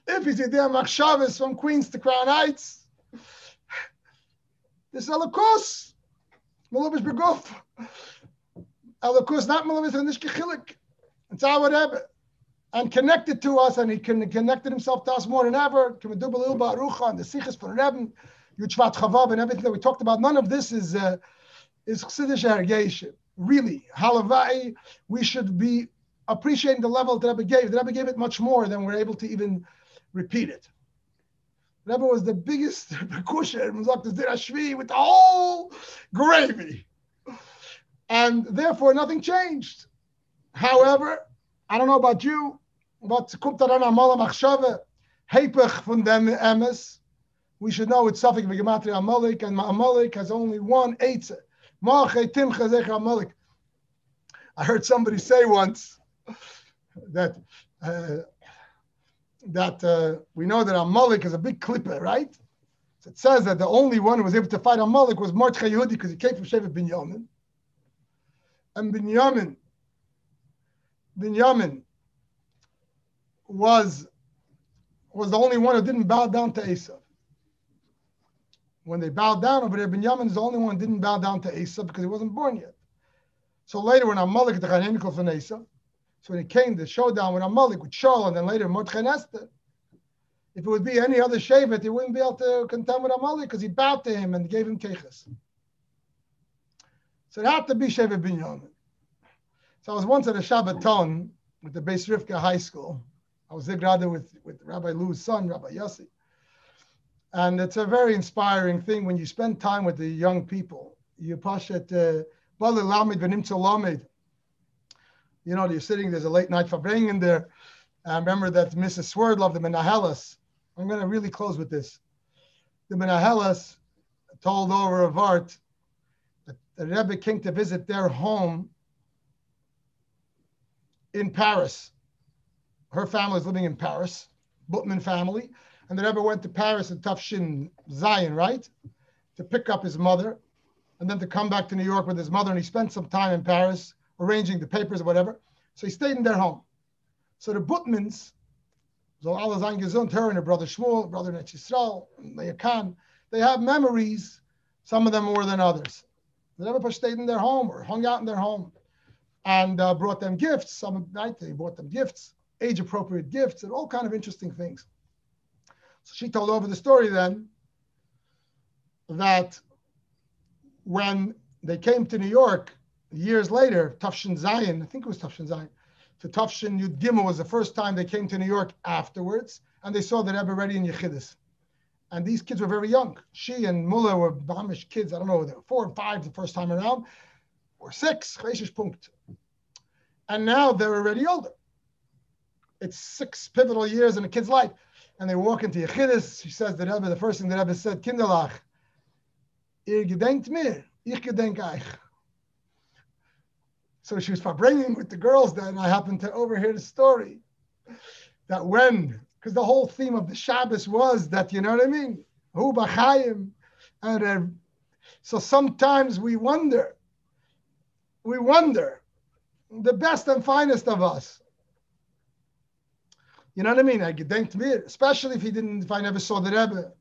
Speaker 1: If he's there machshavas from Queens to Crown Heights, this is alakus. Malavish beguf. Alakus, not malavish and nishkechilik. It's our Rebbe. And connected to us, and he connected himself to us more than ever. And the sichas for Rebbe, Yuchvat Chavav, and everything that we talked about. None of this is chassidish ergation. Really, halavai, we should be appreciating the level that Rebbe gave. The Rebbe gave it much more than we're able to even repeat it. Rebbe was the biggest kusher, with the whole gravy. And therefore, nothing changed. However, I don't know about you, but we should know it's Safik v'gematria Amalek, and Amalek has only one eitzah. I heard somebody say once that we know that Amalek is a big klipper, right? So it says that the only one who was able to fight Amalek was Mordechai Yehudi because he came from Shevet Binyamin. And Binyamin was the only one who didn't bow down to Esav. When they bowed down over there, Binyamin is the only one who didn't bow down to Esav because he wasn't born yet. So later when Amalek, the Chanenikel from Esav, so when it came the showdown with Amalek, with Shaul, and then later Mordechai and Esther, if it would be any other Shevet, he wouldn't be able to contend with Amalek because he bowed to him and gave him keches. So it had to be Shevet Binyamin. So I was once at a Shabbaton with the Beis Rivka High School. I was there with Rabbi Lou's son, Rabbi Yossi. And it's a very inspiring thing when you spend time with the young people. You pashat Bali Lamed V'Nimtza Lamed. You know, you're sitting, there's a late night Fabrengen there. I remember that Mrs. Swerdlove, the Menahelas, I'm going to really close with this. The Menahelas told over of art that the Rebbe came to visit their home in Paris. Her family is living in Paris, Butman family. And the Rebbe went to Paris in Tafshin Zion, right? To pick up his mother and then to come back to New York with his mother. And he spent some time in Paris arranging the papers or whatever. So he stayed in their home. So the Butmans, so Allah Zayn Gesund, her and her brother Shmuel, brother Netz Yisrael, Leah Khan, they have memories, some of them more than others. The Rebbe stayed in their home or hung out in their home and brought them gifts. Some night they brought them gifts, age-appropriate gifts, and all kind of interesting things. So she told over the story then that when they came to New York years later, Tafshin Zion, I think it was Tafshin Zion, to Tafshin Yud Gimel was the first time they came to New York afterwards, and they saw the Rebbe already in Yechidus. And these kids were very young. She and Mullah were Bamish kids, I don't know, they were 4 and 5 the first time around, or 6, and now they're already older. It's 6 pivotal years in a kid's life. And they walk into Yechidus. She says, the Rebbe, the first thing the Rebbe said, Kinderlach, ihr gedenkt mir, ich gedenk euch. So she was bringing with the girls then. I happened to overhear the story that when, because the whole theme of the Shabbos was that, you know what I mean? Hu b'chaim. And so sometimes we wonder, the best and finest of us. You know what I mean? I gedenkt mir, especially if I never saw the Rebbe.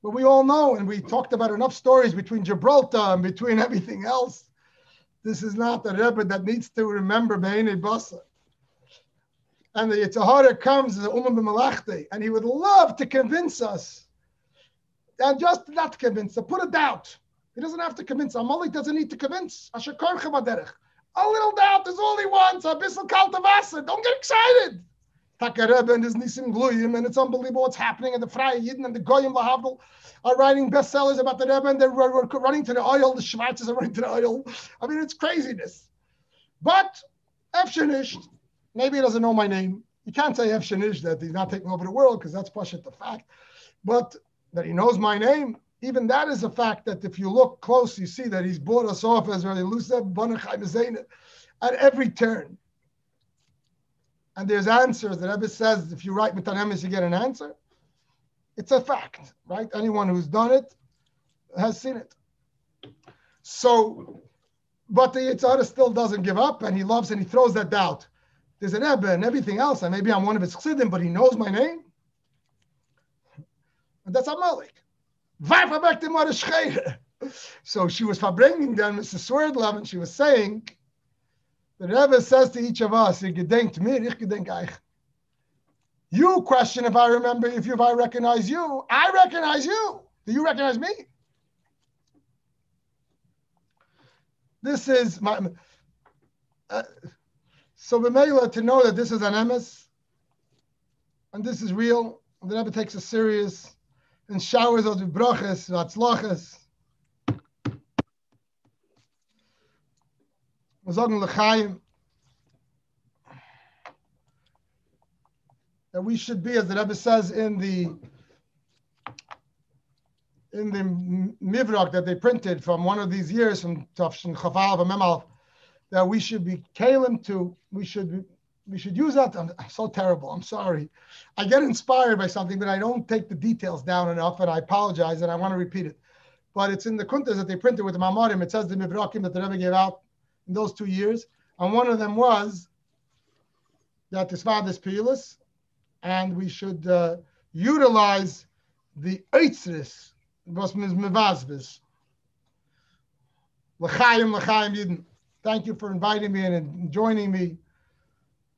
Speaker 1: But we all know, and we talked about enough stories between Gibraltar and between everything else. This is not the Rebbe that needs to remember Be'enei Basa. And the Yitzhahara comes as a B'Malachte, and he would love to convince us, and just not convince, to put a doubt. He doesn't have to convince. Amalek doesn't need to convince. A little doubt is all he wants. A bissel kalte Wasser. Don't get excited. Taka Rebbe and his Nisim Gluyim, and it's unbelievable what's happening. And the Freie Yidden and the Goyim Lahavdol are writing bestsellers about the Rebbe, and they're running to the oil. The Schweizers are running to the oil. I mean, it's craziness. But Efshenish, maybe he doesn't know my name. You can't say Efshenish that he's not taking over the world, because that's Pashat the fact. But that he knows my name, even that is a fact that if you look close, you see that he's bought us off as very elusive, at every turn. And there's answers. The Rebbe says, if you write Mitanemis, you get an answer. It's a fact, right? Anyone who's done it has seen it. So, but the Yitzhahara still doesn't give up, and he loves and he throws that doubt. There's an Rebbe and everything else, and maybe I'm one of his chassidim, but he knows my name. And that's Amalek. So she was bringing them Mrs. Swerdlove, and she was saying, the Rebbe says to each of us, ihr gedenkt mir, ich gedenk euch. You question if I recognize you. I recognize you. Do you recognize me? This is my... so B'meila, to know that this is an emes, and this is real, and the Rebbe takes us serious, and showers us with brachas, vatzlachas. We sagen l'chaim that we should be, as the Rebbe says in the Mivrak that they printed from one of these years from Tafshin Chafal V'Memal, that we should be kalim to, we should use that. I'm so terrible. I'm sorry. I get inspired by something, but I don't take the details down enough, and I apologize, and I want to repeat it. But it's in the kuntas that they printed with the Mamarim. It says the Mivrakim that the Rebbe gave out in those 2 years, and one of them was that Tisvadas Pilas, and we should utilize the Eitzris, was Mivazvis. L'chaim, l'chaim Yidden. Thank you for inviting me and joining me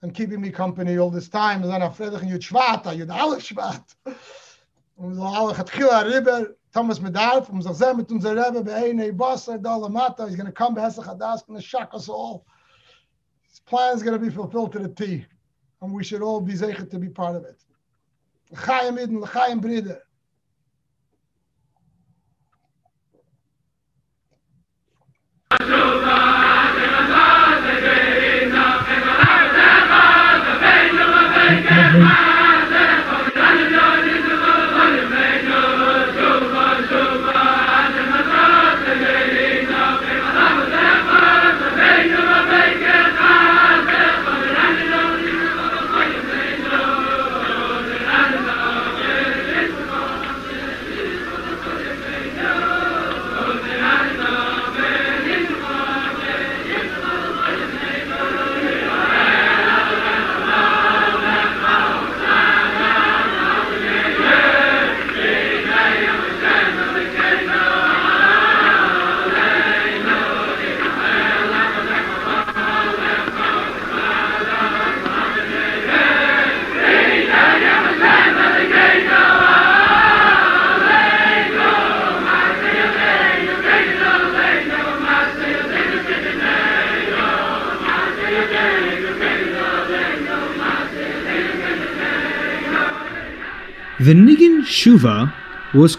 Speaker 1: and keeping me company all this time. And then Afredach and Yud Shvat, Yud Aleph Shvat. Und so alle hat Chila Riber, Thomas Medarf, und so sehr mit unser Rebbe, Be'enei Basar, Dalamata, he's going to come, Behesach Hadas, going to shock us all. His plan is going to be fulfilled to the T, and we should all be zeichet to be part of it. L'chaim Iden, L'chaim Bride.
Speaker 5: The Niggin Shuva was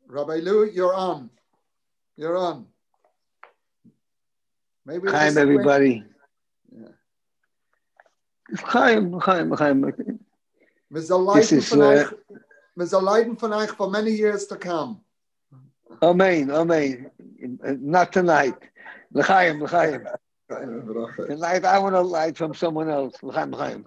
Speaker 2: Rabbi Lou, you're on. You're on. Maybe
Speaker 4: Chaim, everybody.
Speaker 2: Yeah.
Speaker 4: Chaim.
Speaker 2: Wir leiden von euch for many years to come.
Speaker 4: Amen. Not tonight. L'chaim. Tonight I want to light from someone else. L'chaim.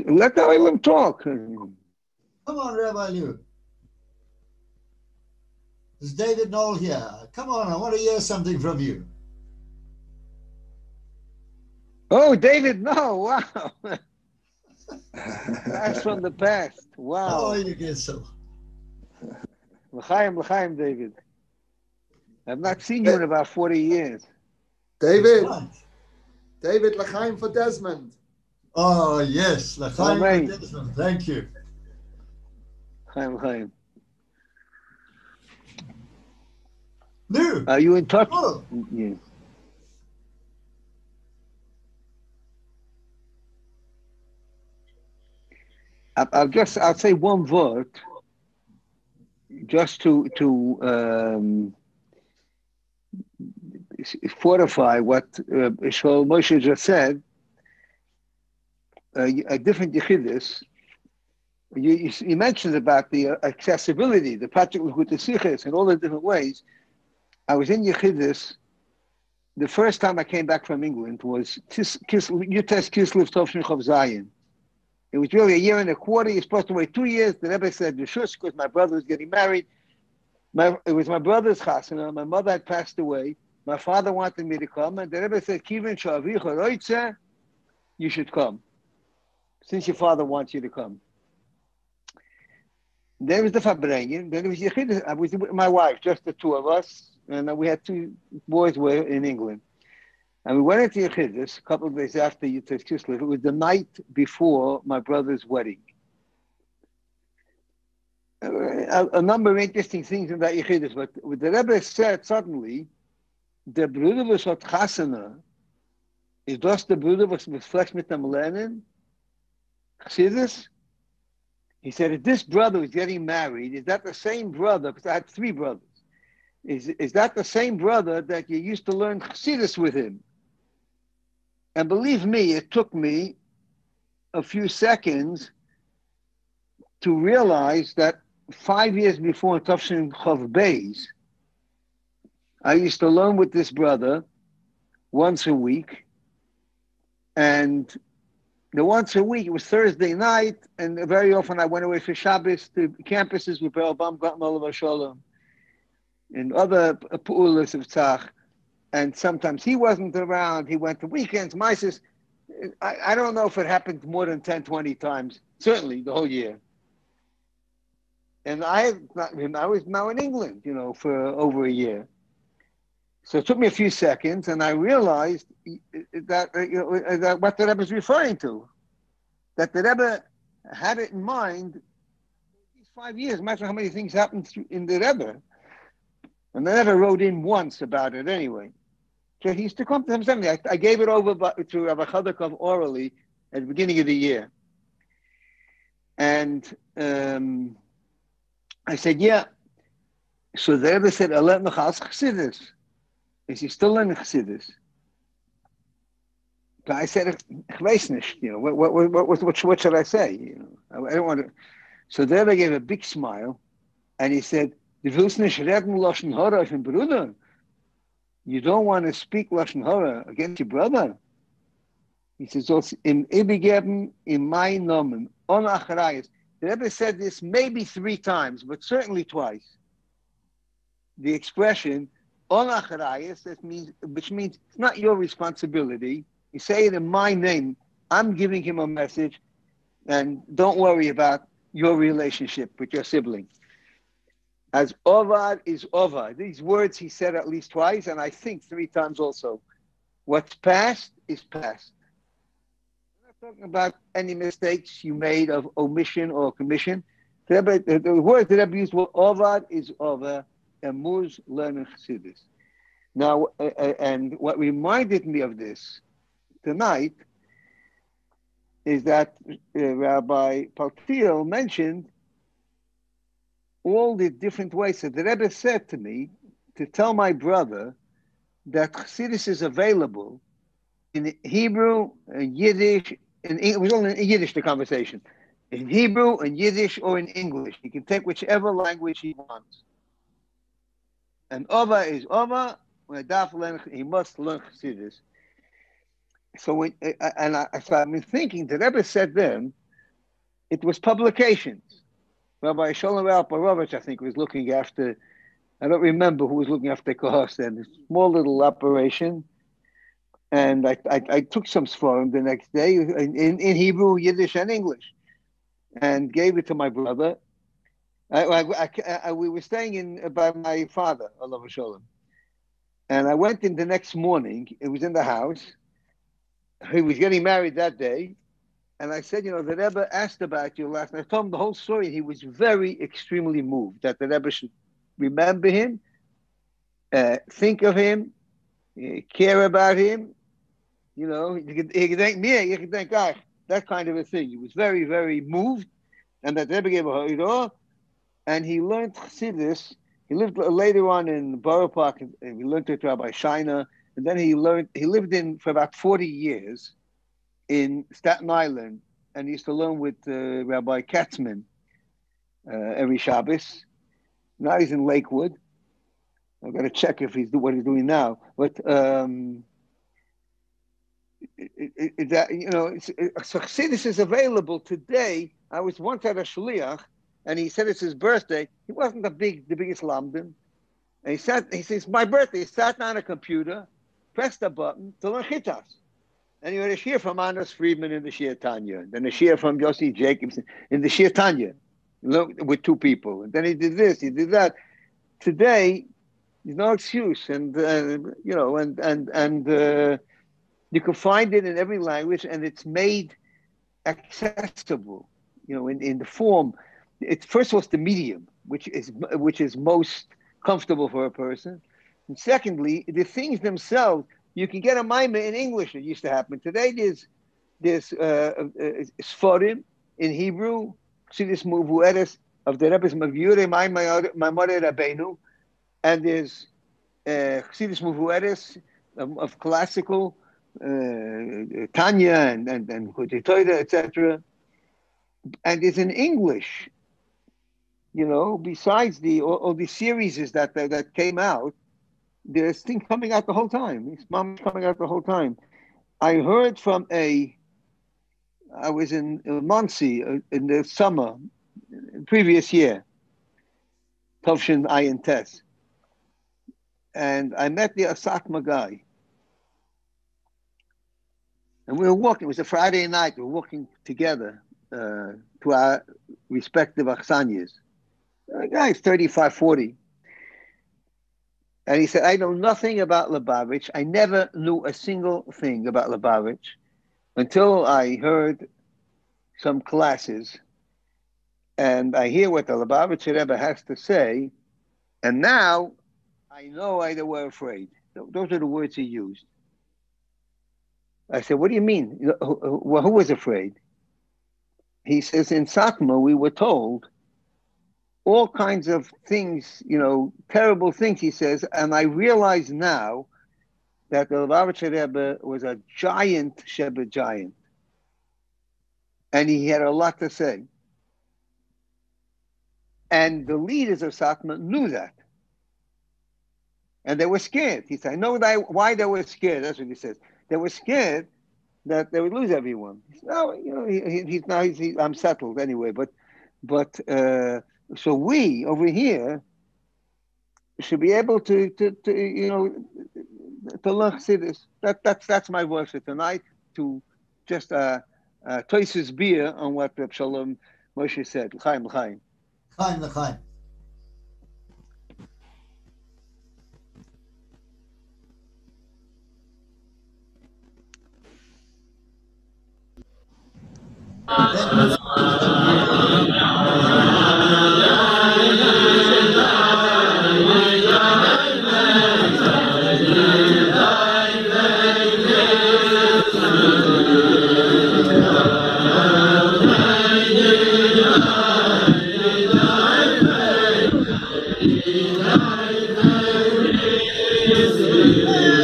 Speaker 4: Let the Olam talk.
Speaker 6: Come on, Rabbi Liu. It's David Knoll here. Come on, I want to hear something from you.
Speaker 4: Oh, David, no, wow. That's from the past. Wow.
Speaker 6: How are you, Gissel?
Speaker 4: L'chaim, David. I've not seen you in about 40 years.
Speaker 2: David, l'chaim for Desmond.
Speaker 6: Oh, yes, l'chaim for Desmond. Thank you.
Speaker 4: L'chaim.
Speaker 6: Lou.
Speaker 4: Are you in touch?
Speaker 6: Oh.
Speaker 4: Yeah. I'll say one word just to fortify what Shalom Moshe just said. A different Yechidus, you mentioned about the accessibility, the practical Siches in all the different ways. I was in Yechidus. The first time I came back from England was Yutes Kislev Tovshin Chov Zayin. It was really a year and a quarter. You're supposed to wait 2 years. The Rebbe said, Yeshush, because my brother was getting married. It was my brother's chasana. My mother had passed away. My father wanted me to come. And the Rebbe said, Kivin Shavicha Roitze, you should come, since your father wants you to come. Then it was the Fabrengen. Then it was Yechidus. I was with my wife, just the two of us. And we had 2 boys were in England. And we went into Yechidus a couple of days after Yutes Kislev. It was the night before my brother's wedding. A number of interesting things in that Yechidus, but the Rebbe said suddenly, the Bruder was hat Chasana, is das the Bruder was flesh mit dem Lernen? Chassidus? He said, if this brother was getting married, is that the same brother, because I had 3 brothers, is that the same brother that you used to learn Chassidus with him? And believe me, it took me a few seconds to realize that 5 years before Tafshin Chav Beis, I used to learn with this brother once a week. And
Speaker 7: once a week, it was Thursday night, and very often I went away for Shabbos to campuses with Be'er Bam Gatmal Shalom and other Pu'ulas of Tzach. And sometimes he wasn't around. He went to weekends. Mises, I don't know if it happened more than 10, 20 times, certainly the whole year. And I was now in England, for over a year. So it took me a few seconds, and I realized that what the Rebbe is referring to, that the Rebbe had it in mind these 5 years. Imagine how many things happened in the Rebbe. And the Rebbe wrote in once about it anyway. So he used to come to him something. I gave it over to Rabbi Chodakov orally at the beginning of the year. And I said, yeah. So the Rebbe said, Alet Mechas Chassidus. Is he still in Chassidus? But I said, ich weiß nicht, what should I say? I don't want to. So the Rebbe gave a big smile, and he said, Du willst nicht reden Lashon Hara auf den Bruder? You don't want to speak Lashon Hara against your brother? He says, im Ibigeben in my Namen, on Acharayas. The Rebbe said this maybe 3 times, but certainly twice. The expression, on Acharayas, which means it's not your responsibility. You say it in my name. I'm giving him a message, and don't worry about your relationship with your sibling. As Ovad is Ovad. These words he said at least twice, and I think 3 times also. What's past is past. We're not talking about any mistakes you made of omission or commission. The words that Rebbe used were Ovad is Ovad, and Muz learning Chassidus. Now, and what reminded me of this tonight is that Rabbi Phaltiel mentioned all the different ways that the Rebbe said to me to tell my brother that Chassidus is available in Hebrew and Yiddish. It was only in Yiddish, the conversation. In Hebrew and Yiddish or in English. He can take whichever language he wants. And Ova is Ova. He must learn Chassidus. So I've been thinking, the Rebbe said then, it was publications. Rabbi Shalom Alparovich, I think, was looking after, I don't remember who was looking after Kohos then, a small little operation. And I took some Sforim the next day in Hebrew, Yiddish, and English, and gave it to my brother. We were staying by my father, Allah Shalom. And I went in the next morning, it was in the house. He was getting married that day. And I said, the Rebbe asked about you last night. I told him the whole story. He was extremely moved that the Rebbe should remember him, think of him, care about him. You could thank me, you could thank God, that kind of a thing. He was very, very moved. And that the Rebbe gave a ha'irah. And he learned Chassidus. He lived later on in Borough Park, and he learned it Rabbi Shaina. And then he lived for about 40 years in Staten Island, and he used to learn with Rabbi Katzman every Shabbos. Now he's in Lakewood. I've got to check if what he's doing now. But Chassidus is available today. I was once at a shliach, and he said it's his birthday. He wasn't the biggest lamdan. And he says, my birthday. He sat on a computer, pressed a button to learn Chitas. And you had a shir from Anders Friedman in the Shir Tanya, then a shir from Yossi Jacobson in the Shir Tanya, with 2 people. And then he did this, he did that. Today, there's no excuse, and you can find it in every language, and it's made accessible, in the form. First of all, it's the medium, which is most comfortable for a person, and secondly, the things themselves. You can get a maimah in English. It used to happen. Today there's Sforim in Hebrew. See this Muvueres of the Rebbe's Mavyure Maimore Rabbeinu, and there's see this Muvueres of classical Tanya and Hutitoida, etc. And it's in English. Besides all the series that came out. There's things coming out the whole time. It's coming out the whole time. I heard from I was in Muncie in the summer, previous year, Tovshin Ayin Tes. And I met the Asatma guy. And we were walking, it was a Friday night, we were walking together to our respective Akhsanyas. The guy's 35, 40. And he said, I know nothing about Lubavitch. I never knew a single thing about Lubavitch until I heard some classes. And I hear what the Lubavitcher Rebbe has to say. And now I know why they were afraid. Those are the words he used. I said, what do you mean? Well, who was afraid? He says, in Satmar, we were told all kinds of things, terrible things, he says, and I realize now that the Lubavitcher Rebbe was a giant Sheba giant. And he had a lot to say. And the leaders of Satmar knew that. And they were scared. He said, I know why they were scared. That's what he says. They were scared that they would lose everyone. He said, no, I'm settled anyway. But so we over here should be able to learn Chassidus. That's my voice for tonight. To just Toises beer on what Reb Shalom Moshe said. L'chaim, l'chaim.
Speaker 6: L'chaim, l'chaim.
Speaker 8: Yeah.